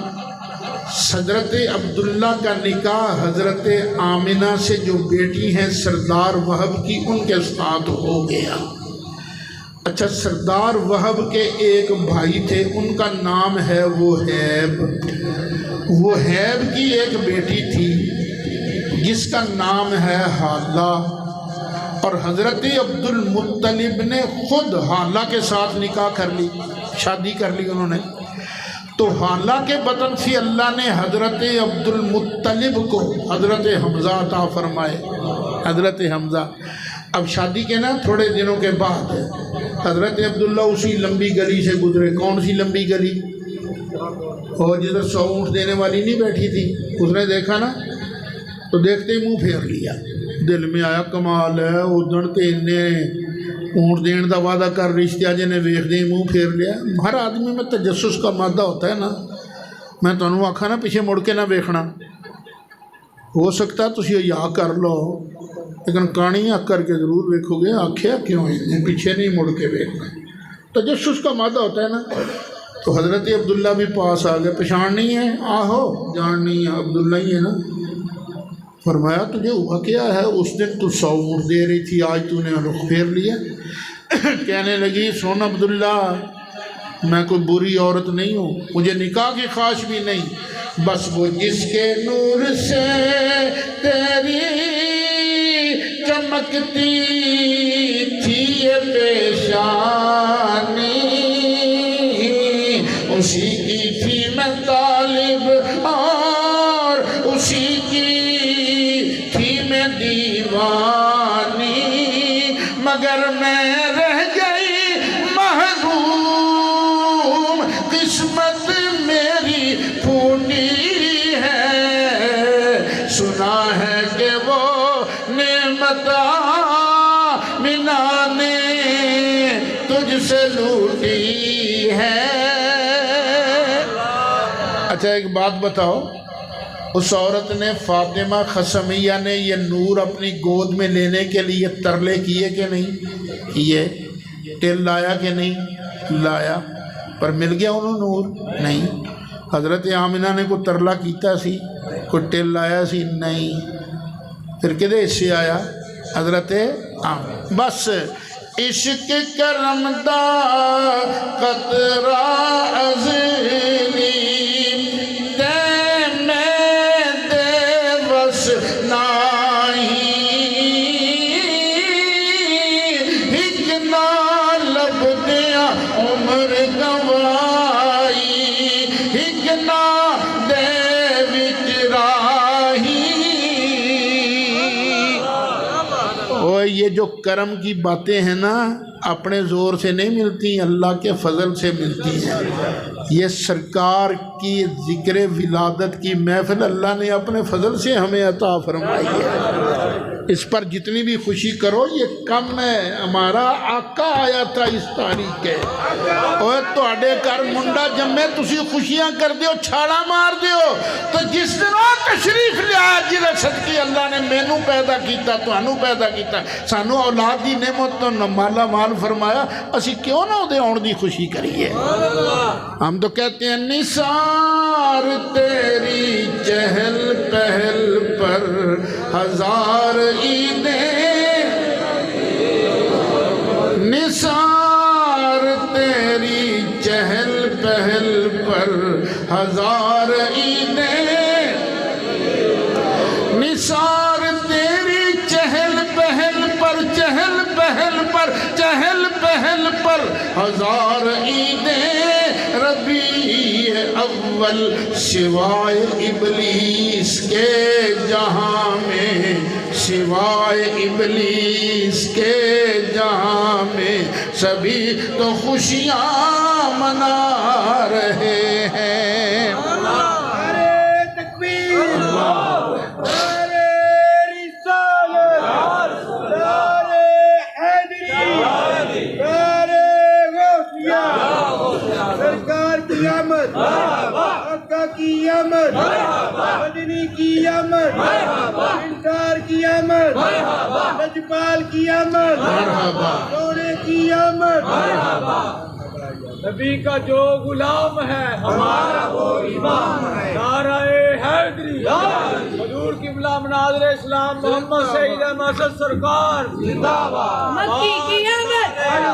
حضرت عبداللہ کا نکاح حضرت آمنہ سے جو بیٹی ہیں سردار وہب کی ان کے ساتھ ہو گیا۔ اچھا، سردار وہب کے ایک بھائی تھے، ان کا نام ہے وہیب۔ وہیب کی ایک بیٹی تھی جس کا نام ہے حالہ، اور حضرت عبد المطلب نے خود حالہ کے ساتھ نکاح کر لی، شادی کر لی انہوں نے۔ تو حالہ کے بطن سے اللہ نے حضرت عبد المطلب کو حضرت حمزہ عطا فرمائے، حضرت حمزہ۔ اب شادی کے نا تھوڑے دنوں کے بعد حضرت عبداللہ اسی لمبی گلی سے گزرے۔ کون سی لمبی گلی؟ اور جدھر 100 اونٹ دینے والی نہیں بیٹھی تھی، اس نے دیکھا نا تو دیکھتے ہی منہ پھیر لیا، دل میں آیا کمال ہے، ادھر تے انہیں اونٹ دین دا وعدہ کر رشتہ جی نے ویخ دیں منہ پھیر لیا۔ ہر آدمی میں تجسس کا مادہ ہوتا ہے نا، میں تمہیں آکھا نا پیچھے مڑ کے نہ ویکھنا، ہو سکتا تسی یا کر لو لیکن کہانی کر کے ضرور ویکھو گے، آکھیا کیوں ہے پیچھے نہیں مڑ کے ویکھنا، تجسس کا مادہ ہوتا ہے نا۔ تو حضرت عبداللہ بھی پاس آ گئے، پہچان نہیں ہے؟ آہو جان نہیں ہے، عبداللہ ہی ہے نا۔ فرمایا تجھے ہوا کیا ہے؟ اس دن تو 100 اونٹ دے رہی تھی، آج تو نے رخ پھیر لیا۔ کہنے لگی سن عبداللہ، میں کوئی بری عورت نہیں ہوں، مجھے نکاح کی خواہش بھی نہیں، بس وہ جس کے نور سے تیری چمکتی تھی یہ پیشانی، اسی کی تھی میں طالب اور اسی کی تھی میں دیوانی، مگر میں رہ گئی محروم، قسمت میری پھوٹی ہے، سنا ہے کہ وہ نعمت آمنہ نے تجھ سے لوٹی ہے۔ اچھا ایک بات بتاؤ، اس عورت نے فاطمہ خسمیہ نے یہ نور اپنی گود میں لینے کے لیے ترلے کیے کہ نہیں کیے؟ ٹل لایا کہ نہیں لایا؟ پر مل گیا انہوں نور؟ نہیں۔ حضرت آمنہ نے کوئی ترلا کیتا سی، کوئی ٹل لایا سی؟ نہیں۔ پھر کدے اس سے آیا؟ حضرت آمنہ۔ بس عشق کرم دا قطرہ ازلی تے میں دے وس نائی، ہک نہ لب دیا عمر گوائی، ہک نہ دے وچ راہی۔ یہ جو کرم کی باتیں ہیں نا اپنے زور سے نہیں ملتی، اللہ کے فضل سے ملتی ہیں۔ یہ سرکار کی ذکر ولادت کی محفل اللہ نے اپنے فضل سے ہمیں عطا فرمائی ہے، اس پر جتنی بھی خوشی کرو یہ کم ہے۔ ہمارا آقا آیا تھا اس تاریخ کے، اور تواڈے گھر منڈا جمے تسی خوشیاں کر دیو، چھاڑا مار دیو، تو جس دن وہ تشریف لیا جہاں صدقے اللہ نے مینوں پیدا کیتا، تانوں پیدا کیتا، سانوں اولاد دی نعمت تو مالا مال فرمایا، اسی کیوں نہ دے آن دی خوشی کریے؟ ہم تو کہتے ہیں نثار تیری چہل پہل پر ہزار عیدیں، نثار تیری چہل پہل پر ہزار عیدیں، نثار تیری چہل پہل پر، چہل پہل پر، چہل پہل پر ہزار عیدیں، ربیع اول سوائے ابلیس کے جہاں میں، سوائے ابلیس کے جہاں میں سبھی تو خوشیاں منا رہے ہیں۔ نعرے تکبیر، نعرے رسالت، نعرے حیدری، نعرے غوثیہ، سرکار کی آمد، آقا کی آمد، مدنی کی آمد، انصار کی آمد، لجپال کی آمد، سونے کی آمد۔ نبی کا جو غلام ہے ہمارا وہ امام ہے، نعرہ حیدری، حضور قبلہ مناظر اسلام محمد سید احمد سرکار زندہ باد، مکی کی آمد،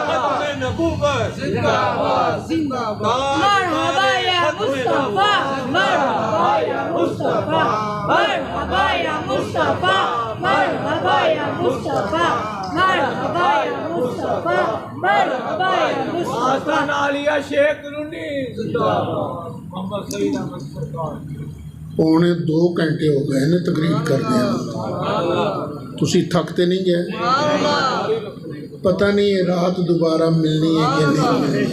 ختم نبوت زندہ باد، زندہ باد، مرحبا یا مصطفیٰ، مرحبا یا مصطفیٰ، مرحبا یا مصطفیٰ، مرحبا یا مصطفیٰ، مرحبا یا مصطفیٰ، مرحبا یا مصطفیٰ۔ آستان عالیہ شیخ رونی زندہ باد، محمد سید احمد سرکار۔ پونے 2 گھنٹے ہو گئے نے تقریر کر دیا، تسی تھکتے نہیں گئے؟ پتہ نہیں یہ رات دوبارہ ملنی ہے کہ نہیں ملنی۔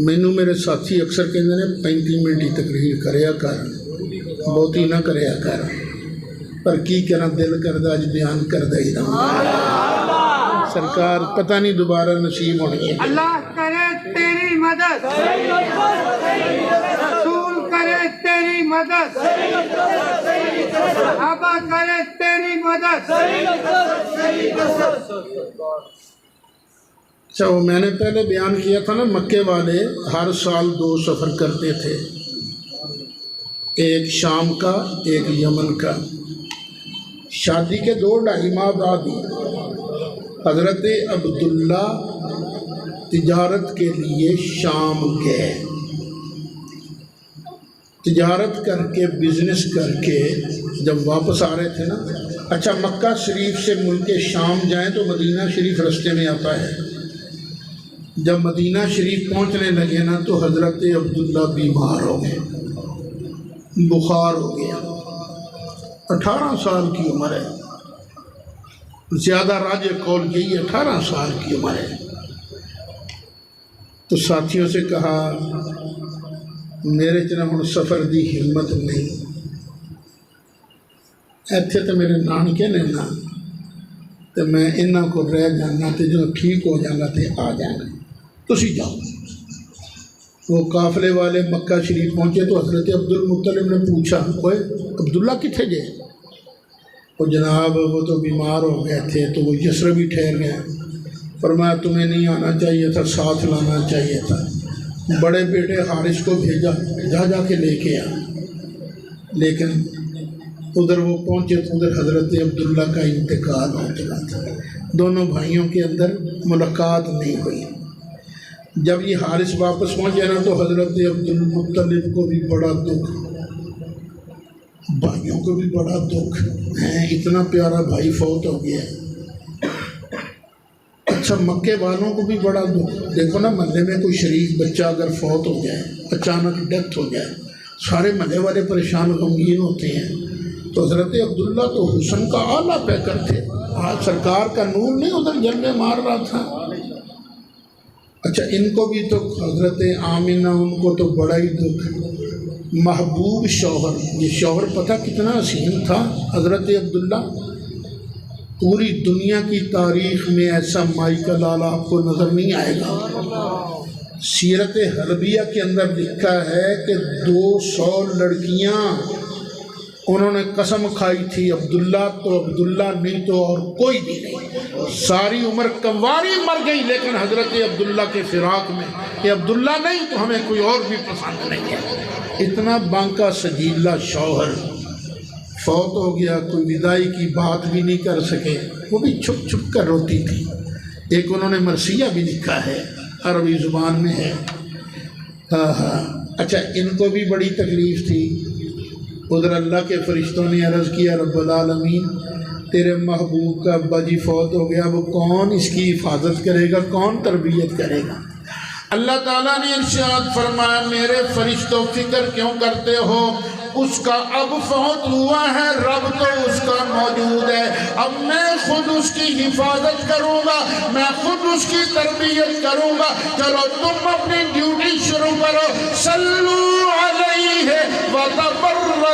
مینوں میرے ساتھی اکثر کہندے نے 35 منٹ ہی تقریر کریا کر، بہتی نہ کریا کر، پر کی کرنا دل کردا اج بیان کردا ہی رہا۔ سرکار پتہ نہیں دوبارہ نصیب ہونی ہے۔ اللہ کرے تیری مدد، رسول کرے تیری مدد، صحابہ کرے تیری مدد۔ اچھا وہ میں نے پہلے بیان کیا تھا نا، مکے والے ہر سال 2 سفر کرتے تھے، ایک شام کا ایک یمن کا۔ شادی کے 2-2.5 ماہ بعد ہی حضرت عبداللہ تجارت کے لیے شام گئے، تجارت کر کے بزنس کر کے جب واپس آ رہے تھے نا اچھا، مکہ شریف سے ملک شام جائیں تو مدینہ شریف رستے میں آتا ہے۔ جب مدینہ شریف پہنچنے لگے نا تو حضرت عبداللہ بیمار ہو گئے، بخار ہو گیا۔ 18 سال کی عمر ہے، زیادہ راجع قول یہی 18 سال کی عمر ہے۔ تو ساتھیوں سے کہا میرے چنا ہن سفر دی ہمت نہیں، ایتھے تو میرے نانکے نے نا تو میں انہاں کو رہ جانا تے جو ٹھیک ہو جانا تے آ جانا، تسی جاؤ۔ وہ قافلے والے مکہ شریف پہنچے تو حضرت عبد المطلب نے پوچھا اوئے عبداللہ کتنے گئے؟ وہ جناب وہ تو بیمار ہو گئے تھے تو وہ یثرب ہی ٹھہر گئے۔ فرمایا تمہیں نہیں آنا چاہیے تھا، ساتھ لانا چاہیے تھا۔ بڑے بیٹے حارث کو بھیجا، جا کے لے کے آ، لیکن ادھر وہ پہنچے تو ادھر حضرت عبداللہ کا انتقال ہو چکا تھا۔ دونوں بھائیوں کے اندر ملاقات نہیں ہوئی۔ جب یہ حارث واپس پہنچے نا تو حضرت عبد المطلب کو بھی بڑا دکھ، بھائیوں کو بھی بڑا دکھ ہے، اتنا پیارا بھائی فوت ہو گیا۔ اچھا، مکے والوں کو بھی بڑا دکھ، دیکھو نا محلے میں کوئی شریف بچہ اگر فوت ہو جائے، اچانک ڈیتھ ہو جائے، سارے محلے والے پریشان غمگین ہوتے ہیں۔ تو حضرت عبداللہ تو حسن کا اعلیٰ پیکر تھے، آج سرکار کا نور نہیں ادھر جلوے مار رہا تھا۔ اچھا، ان کو بھی تو حضرت آمنہ ان کو تو بڑا ہی دکھ، محبوب شوہر، یہ شوہر پتہ کتنا حسین تھا حضرت عبداللہ۔ پوری دنیا کی تاریخ میں ایسا مائی کا لالا آپ کو نظر نہیں آئے گا۔ سیرت حلبیہ کے اندر لکھا ہے کہ 200 لڑکیاں انہوں نے قسم کھائی تھی عبداللہ تو عبداللہ نہیں تو اور کوئی بھی نہیں، ساری عمر کنواری مر گئی لیکن حضرت عبداللہ کے فراق میں کہ عبداللہ نہیں تو ہمیں کوئی اور بھی پسند نہیں ہے۔ اتنا بانکا سجیلا شوہر فوت ہو گیا، کوئی وداعی کی بات بھی نہیں کر سکے، وہ بھی چھپ چھپ کر روتی تھی۔ ایک انہوں نے مرثیہ بھی لکھا ہے، عربی زبان میں ہے۔ اچھا، ان کو بھی بڑی تکلیف تھی۔ ادھر اللہ کے فرشتوں نے عرض کیا رب العالمین تیرے محبوب کا ابا جی فوت ہو گیا، وہ کون اس کی حفاظت کرے گا، کون تربیت کرے گا؟ اللہ تعالیٰ نے ارشاد فرمایا میرے فرشتوں فکر کیوں کرتے ہو، اس کا اب فوت ہوا ہے، رب تو اس کا موجود ہے، اب میں خود اس کی حفاظت کروں گا، میں خود اس کی تربیت کروں گا۔ چلو تم اپنی ڈیوٹی شروع کرو، صلو علیہ وتبرکوا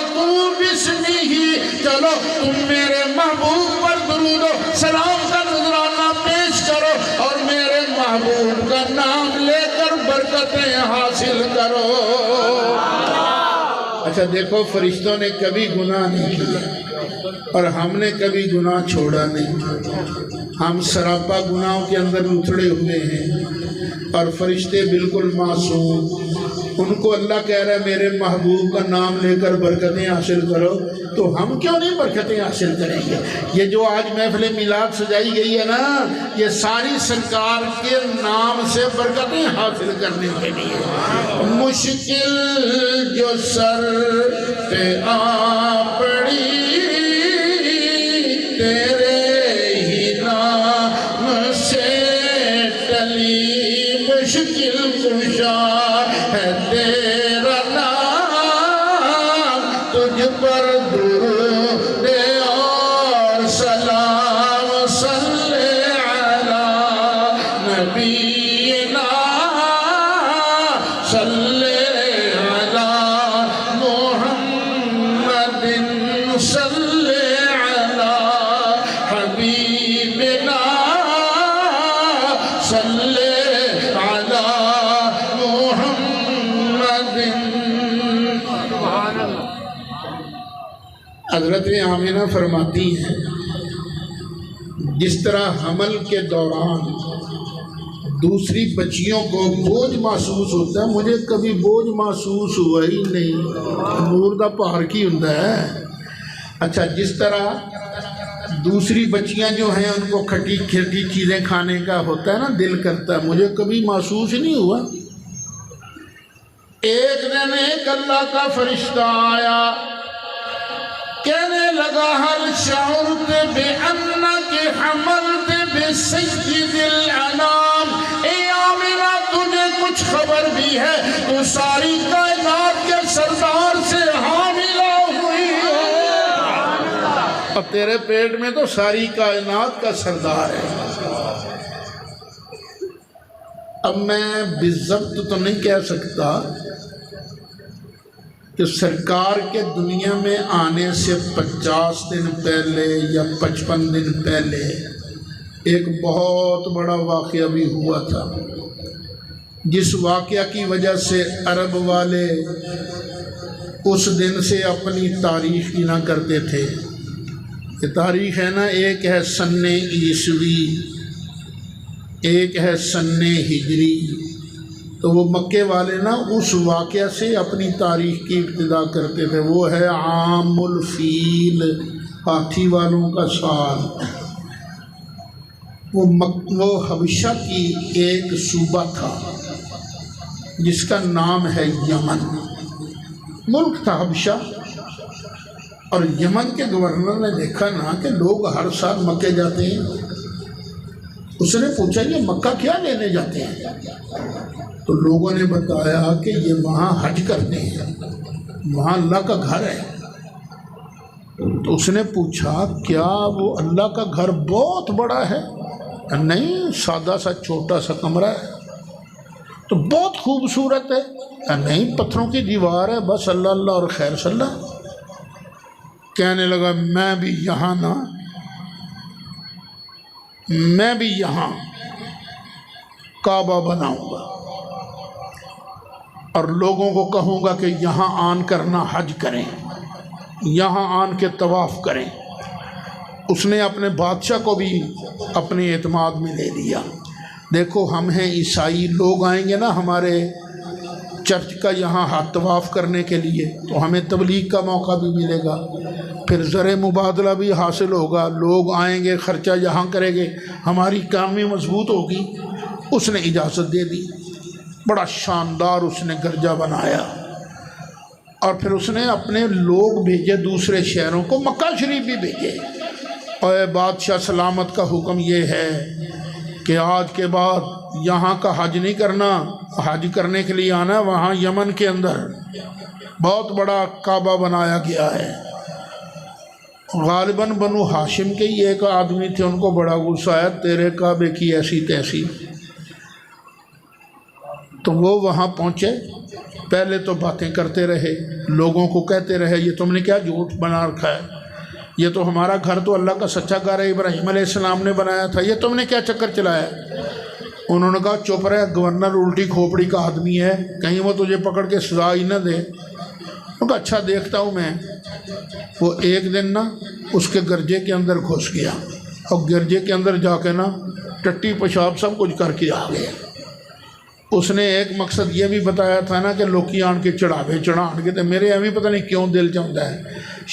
باسمہ، چلو تم میرے محبوب پر درود و سلام کا نذرانہ پیش کرو اور میرے محبوب کا نام لے کر برکتیں حاصل کرو۔ اچھا دیکھو، فرشتوں نے کبھی گناہ نہیں کیا اور ہم نے کبھی گناہ چھوڑا نہیں، ہم سراپا گناہوں کے اندر اتھڑے ہوئے ہیں اور فرشتے بالکل معصوم۔ ان کو اللہ کہہ رہا ہے میرے محبوب کا نام لے کر برکتیں حاصل کرو، تو ہم کیوں نہیں برکتیں حاصل کریں گے؟ یہ جو آج محفل میلاد سجائی گئی ہے نا، یہ ساری سرکار کے نام سے برکتیں حاصل کرنے کے لیے۔ مشکل جو سر پہ آ پڑی تیرے ہی نام سے ٹلی، مشکل کشا ہے تیرا نام، تجھ پر درود اور سلام، صلی علی نبینا، صلی علی محمد، صلی علی حبیبنا، صلی علی محمد۔ حضرت آمنہ فرماتی ہیں جس طرح حمل کے دوران دوسری بچیوں کو بوجھ محسوس ہوتا ہے، مجھے کبھی بوجھ محسوس ہوا ہی نہیں، نور دا پہاڑ کی ہوندا ہے۔ اچھا، جس طرح دوسری بچیاں جو ہیں ان کو کھٹی کھٹی چیزیں کھانے کا ہوتا ہے نا، دل کرتا ہے، مجھے کبھی محسوس ہی نہیں ہوا۔ ایک دن ایک اللہ کا فرشتہ آیا، کہنے لگا هل شعرت بأنك حملت بسید الانام، اے آمینہ تجھے کچھ خبر بھی ہے تو ساری کائنات کے سردار سے حاملہ ہوئی ہے، اور تیرے پیٹ میں تو ساری کائنات کا سردار ہے۔ اب میں بالضبط تو نہیں کہہ سکتا کہ سرکار کے دنیا میں آنے سے 50 دن پہلے یا 55 دن پہلے ایک بہت بڑا واقعہ بھی ہوا تھا، جس واقعہ کی وجہ سے عرب والے اس دن سے اپنی تاریخ گنا کرتے تھے۔ یہ تاریخ ہے نا، ایک ہے سن عیسوی، ایک ہے سن ہجری، تو وہ مکے والے نا اس واقعہ سے اپنی تاریخ کی ابتدا کرتے تھے۔ وہ ہے عام الفیل، ہاتھی والوں کا سال۔ وہ حبشہ کی ایک صوبہ تھا جس کا نام ہے یمن، ملک تھا حبشہ۔ اور یمن کے گورنر نے دیکھا نا کہ لوگ ہر سال مکے جاتے ہیں، اس نے پوچھا یہ مکہ کیا لینے جاتے ہیں؟ تو لوگوں نے بتایا کہ یہ وہاں حج کرتے ہیں، وہاں اللہ کا گھر ہے۔ تو اس نے پوچھا کیا وہ اللہ کا گھر بہت بڑا ہے؟ نہیں، سادہ سا چھوٹا سا کمرہ ہے۔ تو بہت خوبصورت ہے؟ نہیں، پتھروں کی دیوار ہے، بس اللہ اللہ اور خیر صلی اللہ۔ کہنے لگا میں بھی یہاں نا، میں بھی یہاں کعبہ بناؤں گا اور لوگوں کو کہوں گا کہ یہاں آن کرنا حج کریں، یہاں آن کے طواف کریں۔ اس نے اپنے بادشاہ کو بھی اپنے اعتماد میں لے لیا۔ دیکھو ہم ہیں عیسائی، لوگ آئیں گے نا ہمارے چرچ کا یہاں ہاتھ طواف کرنے کے لیے تو ہمیں تبلیغ کا موقع بھی ملے گا، پھر زر مبادلہ بھی حاصل ہوگا، لوگ آئیں گے، خرچہ یہاں کریں گے، ہماری اکانومی مضبوط ہوگی۔ اس نے اجازت دے دی، بڑا شاندار اس نے گرجا بنایا، اور پھر اس نے اپنے لوگ بھیجے دوسرے شہروں کو، مکہ شریف بھی بھیجے، اور اے بادشاہ سلامت کا حکم یہ ہے کہ آج کے بعد یہاں کا حج نہیں کرنا، حج کرنے کے لیے آنا وہاں یمن کے اندر بہت بڑا کعبہ بنایا گیا ہے۔ غالباً بنو ہاشم کے ہی ایک آدمی تھے، ان کو بڑا غصہ آیا، تیرے کعبے کی ایسی تیسی۔ تو وہ وہاں پہنچے، پہلے تو باتیں کرتے رہے، لوگوں کو کہتے رہے یہ تم نے کیا جھوٹ بنا رکھا ہے، یہ تو ہمارا گھر تو اللہ کا سچا گھر ہے، ابراہیم علیہ السلام نے بنایا تھا، یہ تم نے کیا چکر چلایا؟ انہوں نے کہا چپ رہے، گورنر الٹی کھوپڑی کا آدمی ہے، کہیں وہ تجھے پکڑ کے سزا ہی نہ دے۔ انہوں نے کہا اچھا دیکھتا ہوں میں۔ وہ ایک دن نا اس کے گرجے کے اندر گھس گیا، اور گرجے کے اندر جا کے نا ٹٹی پیشاب سب کچھ کر کے آ گیا۔ اس نے ایک مقصد یہ بھی بتایا تھا نا کہ لوکی آن کے چڑھاوے چڑھان کے تے میرے ایویں پتہ نہیں کیوں دل چاہتا ہے،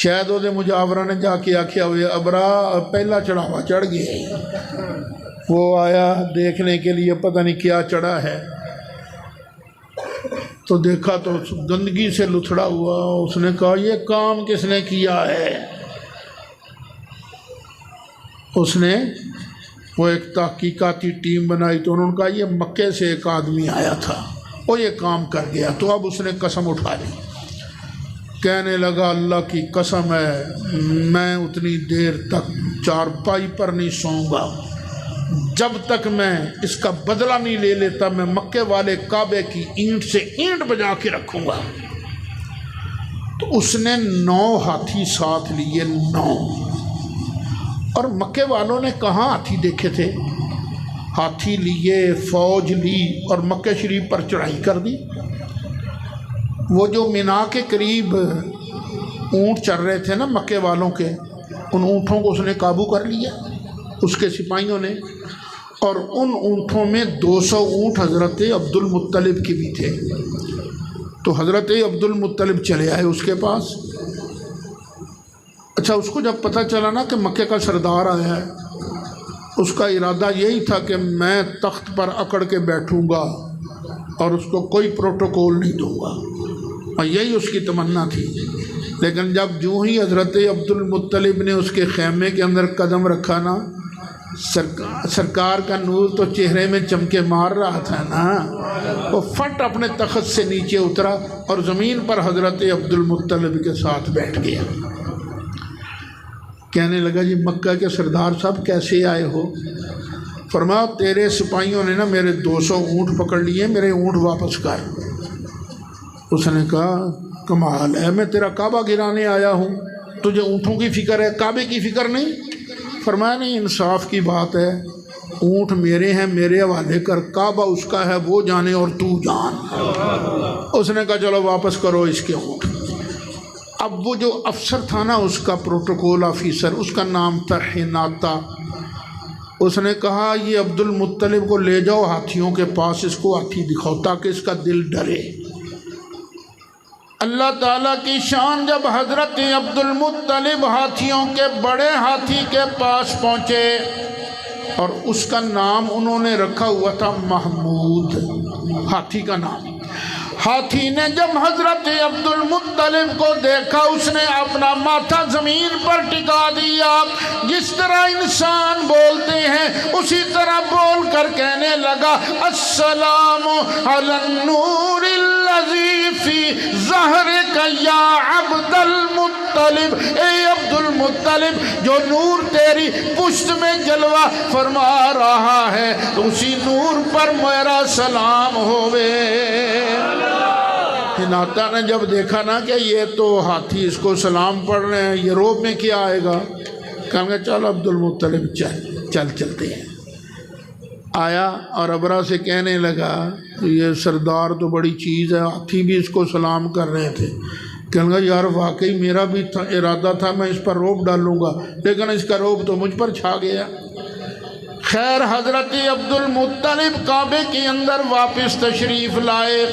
شاید وہ مجاورہ نے جا کے آکھیا ہوئے ابرا پہلا چڑھاوا چڑھ گیا، وہ آیا دیکھنے کے لیے پتہ نہیں کیا چڑھا ہے، تو دیکھا تو گندگی سے لتھڑا ہوا۔ اس نے کہا یہ کام کس نے کیا ہے؟ اس نے وہ ایک تحقیقاتی ٹیم بنائی، تو انہوں نے کہا یہ مکے سے ایک آدمی آیا تھا، وہ یہ کام کر گیا۔ تو اب اس نے قسم اٹھا لی، کہنے لگا اللہ کی قسم ہے میں اتنی دیر تک چارپائی پر نہیں سوؤں گا جب تک میں اس کا بدلہ نہیں لے لیتا، میں مکے والے کعبے کی اینٹ سے اینٹ بجا کے رکھوں گا۔ تو اس نے 9 ہاتھی ساتھ لیے، 9، اور مکے والوں نے کہاں ہاتھی دیکھے تھے؟ ہاتھی لیے، فوج لی، اور مکہ شریف پر چڑھائی کر دی۔ وہ جو مینا کے قریب اونٹ چر رہے تھے نا مکے والوں کے، ان اونٹوں کو اس نے قابو کر لیا، اس کے سپاہیوں نے، اور ان اونٹوں میں 200 اونٹ حضرت عبد المطلب کے بھی تھے۔ تو حضرت عبد المطلب چلے آئے اس کے پاس۔ اچھا، اس کو جب پتہ چلا نا کہ مکے کا سردار آیا ہے، اس کا ارادہ یہی تھا کہ میں تخت پر اکڑ کے بیٹھوں گا اور اس کو کوئی پروٹوکول نہیں دوں گا، اور یہی اس کی تمنا تھی۔ لیکن جب جو ہی حضرت عبد المطلب نے اس کے خیمے کے اندر قدم رکھا نا، سرکار کا نور تو چہرے میں چمکے مار رہا تھا نا، وہ فٹ اپنے تخت سے نیچے اترا اور زمین پر حضرت عبد المطلب کے ساتھ بیٹھ گیا۔ کہنے لگا جی مکہ کے سردار صاحب کیسے آئے ہو؟ فرمایا تیرے سپاہیوں نے نا میرے 200 اونٹ پکڑ لیے، میرے اونٹ واپس کر۔ اس نے کہا کمال ہے، میں تیرا کعبہ گرانے آیا ہوں، تجھے اونٹوں کی فکر ہے، کعبے کی فکر نہیں؟ فرمایا نہیں، انصاف کی بات ہے، اونٹ میرے ہیں، میرے حوالے کر، کعبہ اس کا ہے، وہ جانے اور تو جان۔ اس نے کہا چلو واپس کرو اس کے اونٹ۔ اب وہ جو افسر تھا نا، اس کا پروٹوکول آفیسر، اس کا نام تھا حناطہ، اس نے کہا یہ عبد المطلب کو لے جاؤ ہاتھیوں کے پاس، اس کو ہاتھی دکھاؤ تاکہ اس کا دل ڈرے۔ اللہ تعالیٰ کی شان، جب حضرت عبد المطلب ہاتھیوں کے بڑے ہاتھی کے پاس پہنچے، اور اس کا نام انہوں نے رکھا ہوا تھا محمود، ہاتھی کا نام۔ ہاتھی نے جب حضرت عبد المطلب کو دیکھا، اس نے اپنا ماتھا زمین پر ٹکا دیا، جس طرح انسان بولتے ہیں اسی طرح بول کر کہنے لگا السلام علی النور الذی فی ظہرک یا عبد المطلب، اے عبد المطلب جو نور تیری پشت میں جلوہ فرما رہا ہے، اسی نور پر میرا سلام ہوئے۔ حناطہ نے جب دیکھا نا کہ یہ تو ہاتھی اس کو سلام پڑھ رہے ہیں، یہ روب میں کیا آئے گا، کہا گا چل عبد المطلب چلتے ہیں۔ آیا اور ابرا سے کہنے لگا یہ سردار تو بڑی چیز ہے، ہاتھی بھی اس کو سلام کر رہے تھے۔ کہنے لگا یار واقعی میرا بھی ارادہ تھا میں اس پر روب ڈالوں گا، لیکن اس کا روب تو مجھ پر چھا گیا۔ خیر حضرت عبد المطلب کعبے کے اندر واپس تشریف لائے،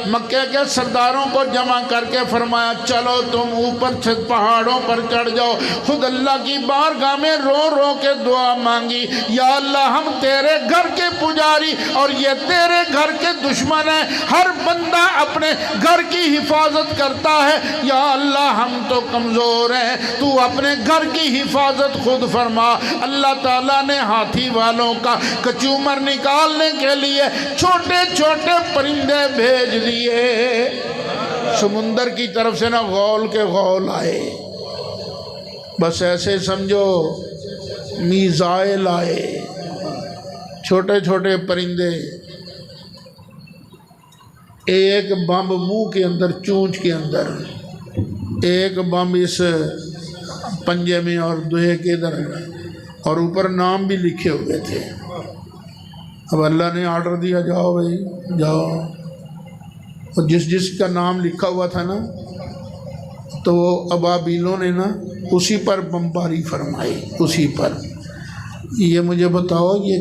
مکہ کے سرداروں کو جمع کر کے فرمایا چلو تم اوپر پہاڑوں پر چڑھ جاؤ۔ خود اللہ کی بارگاہ میں رو رو کے دعا مانگی، یا اللہ ہم تیرے گھر کے پجاری اور یہ تیرے گھر کے دشمن ہیں، ہر بندہ اپنے گھر کی حفاظت کرتا ہے، یا اللہ ہم تو کمزور ہیں، تو اپنے گھر کی حفاظت خود فرما۔ اللہ تعالیٰ نے ہاتھی والوں کا کچومر نکالنے کے لیے چھوٹے چھوٹے پرندے بھیج دیے، سمندر کی طرف سے نا غول کے غول آئے، بس ایسے سمجھو میزائل آئے، چھوٹے چھوٹے پرندے، ایک بم منہ کے اندر چونچ کے اندر، ایک بم اس پنجے میں اور دوہے کے ادھر، اور اوپر نام بھی لکھے ہوئے تھے۔ اب اللہ نے آرڈر دیا جاؤ بھائی جاؤ، اور جس کا نام لکھا ہوا تھا نا تو وہ ابابیلوں نے نا اسی پر بمباری فرمائی، اسی پر۔ یہ مجھے بتاؤ یہ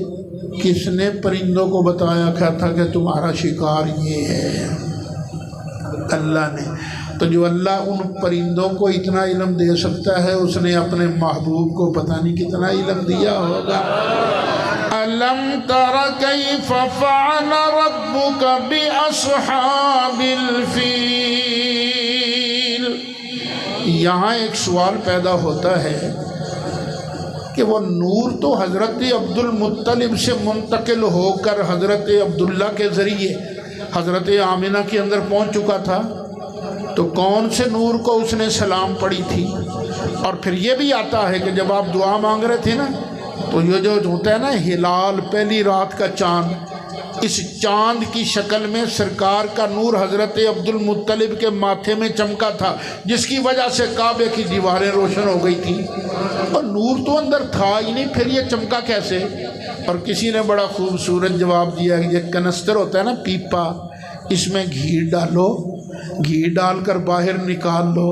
کس نے پرندوں کو بتایا کیا تھا کہ تمہارا شکار یہ ہے؟ اللہ نے۔ تو جو اللہ ان پرندوں کو اتنا علم دے سکتا ہے، اس نے اپنے محبوب کو پتہ نہیں کتنا علم دیا ہوگا۔ أَلَمْ تَرَ كَيْفَ فَعَلَ رَبُّكَ بِأَصْحَابِ الْفِيلِ۔ یہاں ایک سوال پیدا ہوتا ہے کہ وہ نور تو حضرت عبد المطلب سے منتقل ہو کر حضرت عبداللہ کے ذریعے حضرت آمنہ کے اندر پہنچ چکا تھا، تو کون سے نور کو اس نے سلام پڑھی تھی؟ اور پھر یہ بھی آتا ہے کہ جب آپ دعا مانگ رہے تھے نا، تو یہ جو ہوتا ہے نا ہلال، پہلی رات کا چاند، اس چاند کی شکل میں سرکار کا نور حضرت عبد المطلب کے ماتھے میں چمکا تھا، جس کی وجہ سے کعبے کی دیواریں روشن ہو گئی تھی، اور نور تو اندر تھا ہی نہیں، پھر یہ چمکا کیسے؟ اور کسی نے بڑا خوبصورت جواب دیا کہ یہ کنستر ہوتا ہے نا پیپا، اس میں گھی ڈالو، گھی ڈال کر باہر نکال لو،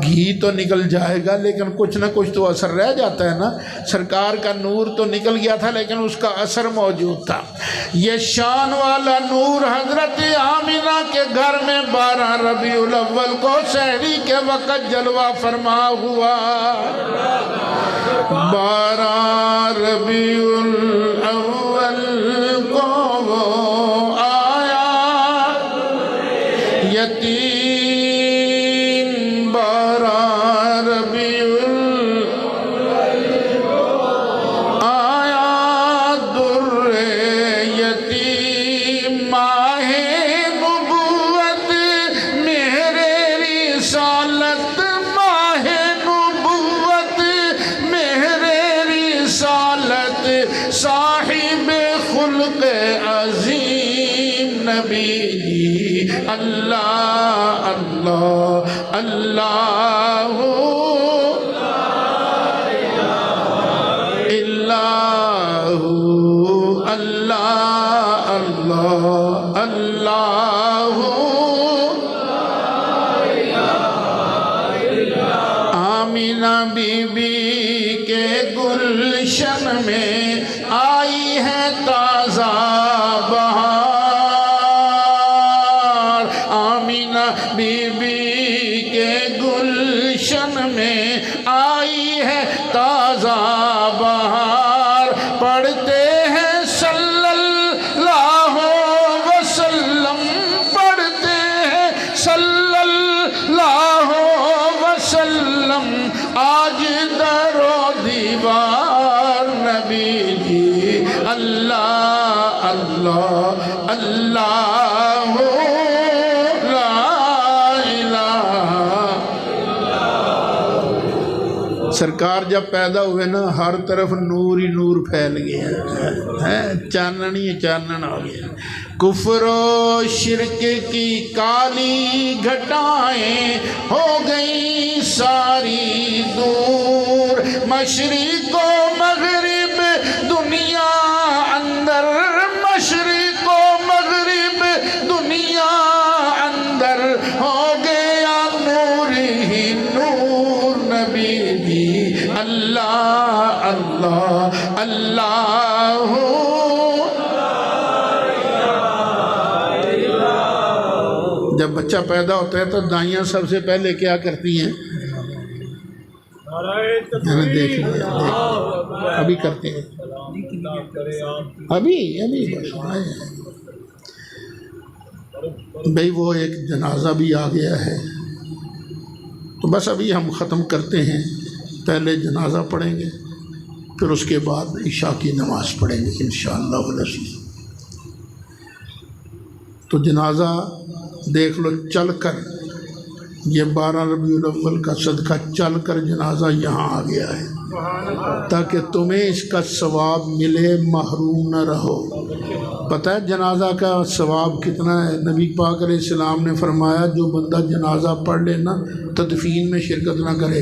گھی تو نکل جائے گا لیکن کچھ نہ کچھ تو اثر رہ جاتا ہے نا۔ سرکار کا نور تو نکل گیا تھا لیکن اس کا اثر موجود تھا۔ یہ شان والا نور حضرت آمنہ کے گھر میں 12 ربیع الاول کو سحری کے وقت جلوہ فرما ہوا۔ 12 ربیع الاول کو وہ آیا، یتیم اللہ اللہ اللہ اللہ اللہ اللہ آمینہ بی بی کے گلشن میں آئی ہے تازہ بہار، آمینہ بی بی کے گلشن میں آئی ہے تازہ بہار، پڑھتے ہیں صلی اللہ وسلم، پڑھتے ہیں صلی اللہ وسلم، آج در و دیوار نبی جی، اللہ اللہ اللہ لا الہ۔ سرکار جب پیدا ہوئے نا ہر طرف نور ہی نور پھیل گیا ہے، چانن ہی چانن ہو گیا، کفر و شرک کی کالی گھٹائیں ہو گئی ساری دور، مشرق و مغرب دنیا اندر، مشرق و مغرب دنیا اندر ہو گیا نور ہی نور نبی جی، اللہ اللہ اللہ جب بچہ پیدا ہوتا ہے تو دائیاں سب سے پہلے کیا کرتی ہیں؟ میں نے دیکھ لیا، ابھی کرتے ہیں، ابھی بس بھائی وہ ایک جنازہ بھی آ گیا ہے، تو بس ابھی ہم ختم کرتے ہیں، پہلے جنازہ پڑھیں گے پھر اس کے بعد عشاء کی نماز پڑھیں گے انشاءاللہ العزیز۔ تو جنازہ دیکھ لو چل کر، یہ 12 ربیع الاول کا صدقہ چل کر جنازہ یہاں آ گیا ہے تاکہ تمہیں اس کا ثواب ملے، محروم نہ رہو۔ پتہ ہے جنازہ کا ثواب کتنا ہے؟ نبی پاک علیہ السلام نے فرمایا جو بندہ جنازہ پڑھ لے نا، تدفین میں شرکت نہ کرے،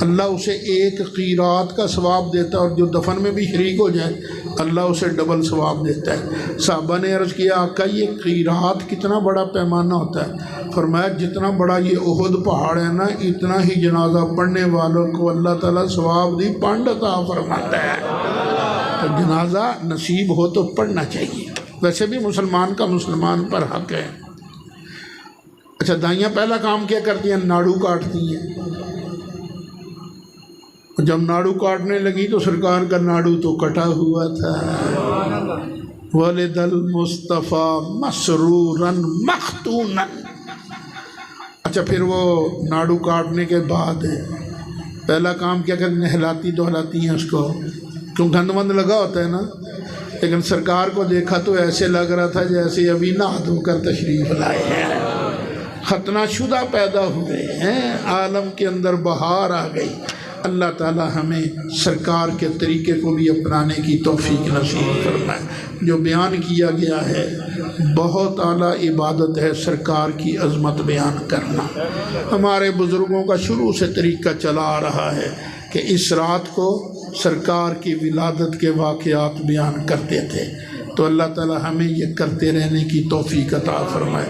اللہ اسے 1 قیرات کا ثواب دیتا ہے، اور جو دفن میں بھی شریک ہو جائے اللہ اسے ڈبل ثواب دیتا ہے۔ صحابہ نے عرض کیا آقا یہ قیرات کتنا بڑا پیمانہ ہوتا ہے؟ فرمایا جتنا بڑا یہ احد پہاڑ ہے نا، اتنا ہی جنازہ پڑھنے والوں کو اللہ تعالیٰ ثواب دی پانڈ عطا فرماتا ہے۔ تو جنازہ نصیب ہو تو پڑھنا چاہیے، ویسے بھی مسلمان کا مسلمان پر حق ہے۔ اچھا دائیاں پہلا کام کیا کرتی ہیں؟ ناڑو کاٹتی ہیں۔ جب ناڑو کاٹنے لگی تو سرکار کا ناڑو تو کٹا ہوا تھا، ولد المصطفیٰ مسرورا مختونا۔ اچھا پھر وہ ناڑو کاٹنے کے بعد پہلا کام کیا کرتی؟ نہلاتی دہلاتی ہیں اس کو، کیوں گند وند لگا ہوتا ہے نا، لیکن سرکار کو دیکھا تو ایسے لگ رہا تھا جیسے ابھی نہا دھو کر تشریف لائے ہیں، ختنہ شدہ پیدا ہوئے ہیں، عالم کے اندر بہار آ گئی۔ اللہ تعالی ہمیں سرکار کے طریقے کو بھی اپنانے کی توفیق نصیب فرمائے۔ جو بیان کیا گیا ہے بہت اعلیٰ عبادت ہے سرکار کی عظمت بیان کرنا۔ ہمارے بزرگوں کا شروع سے طریقہ چلا آ رہا ہے کہ اس رات کو سرکار کی ولادت کے واقعات بیان کرتے تھے، تو اللہ تعالی ہمیں یہ کرتے رہنے کی توفیق عطا فرمائے۔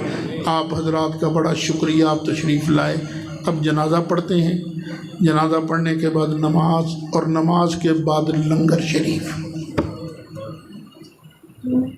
آپ حضرات کا بڑا شکریہ، آپ تشریف لائے۔ اب جنازہ پڑھتے ہیں، جنازہ پڑھنے کے بعد نماز، اور نماز کے بعد لنگر شریف۔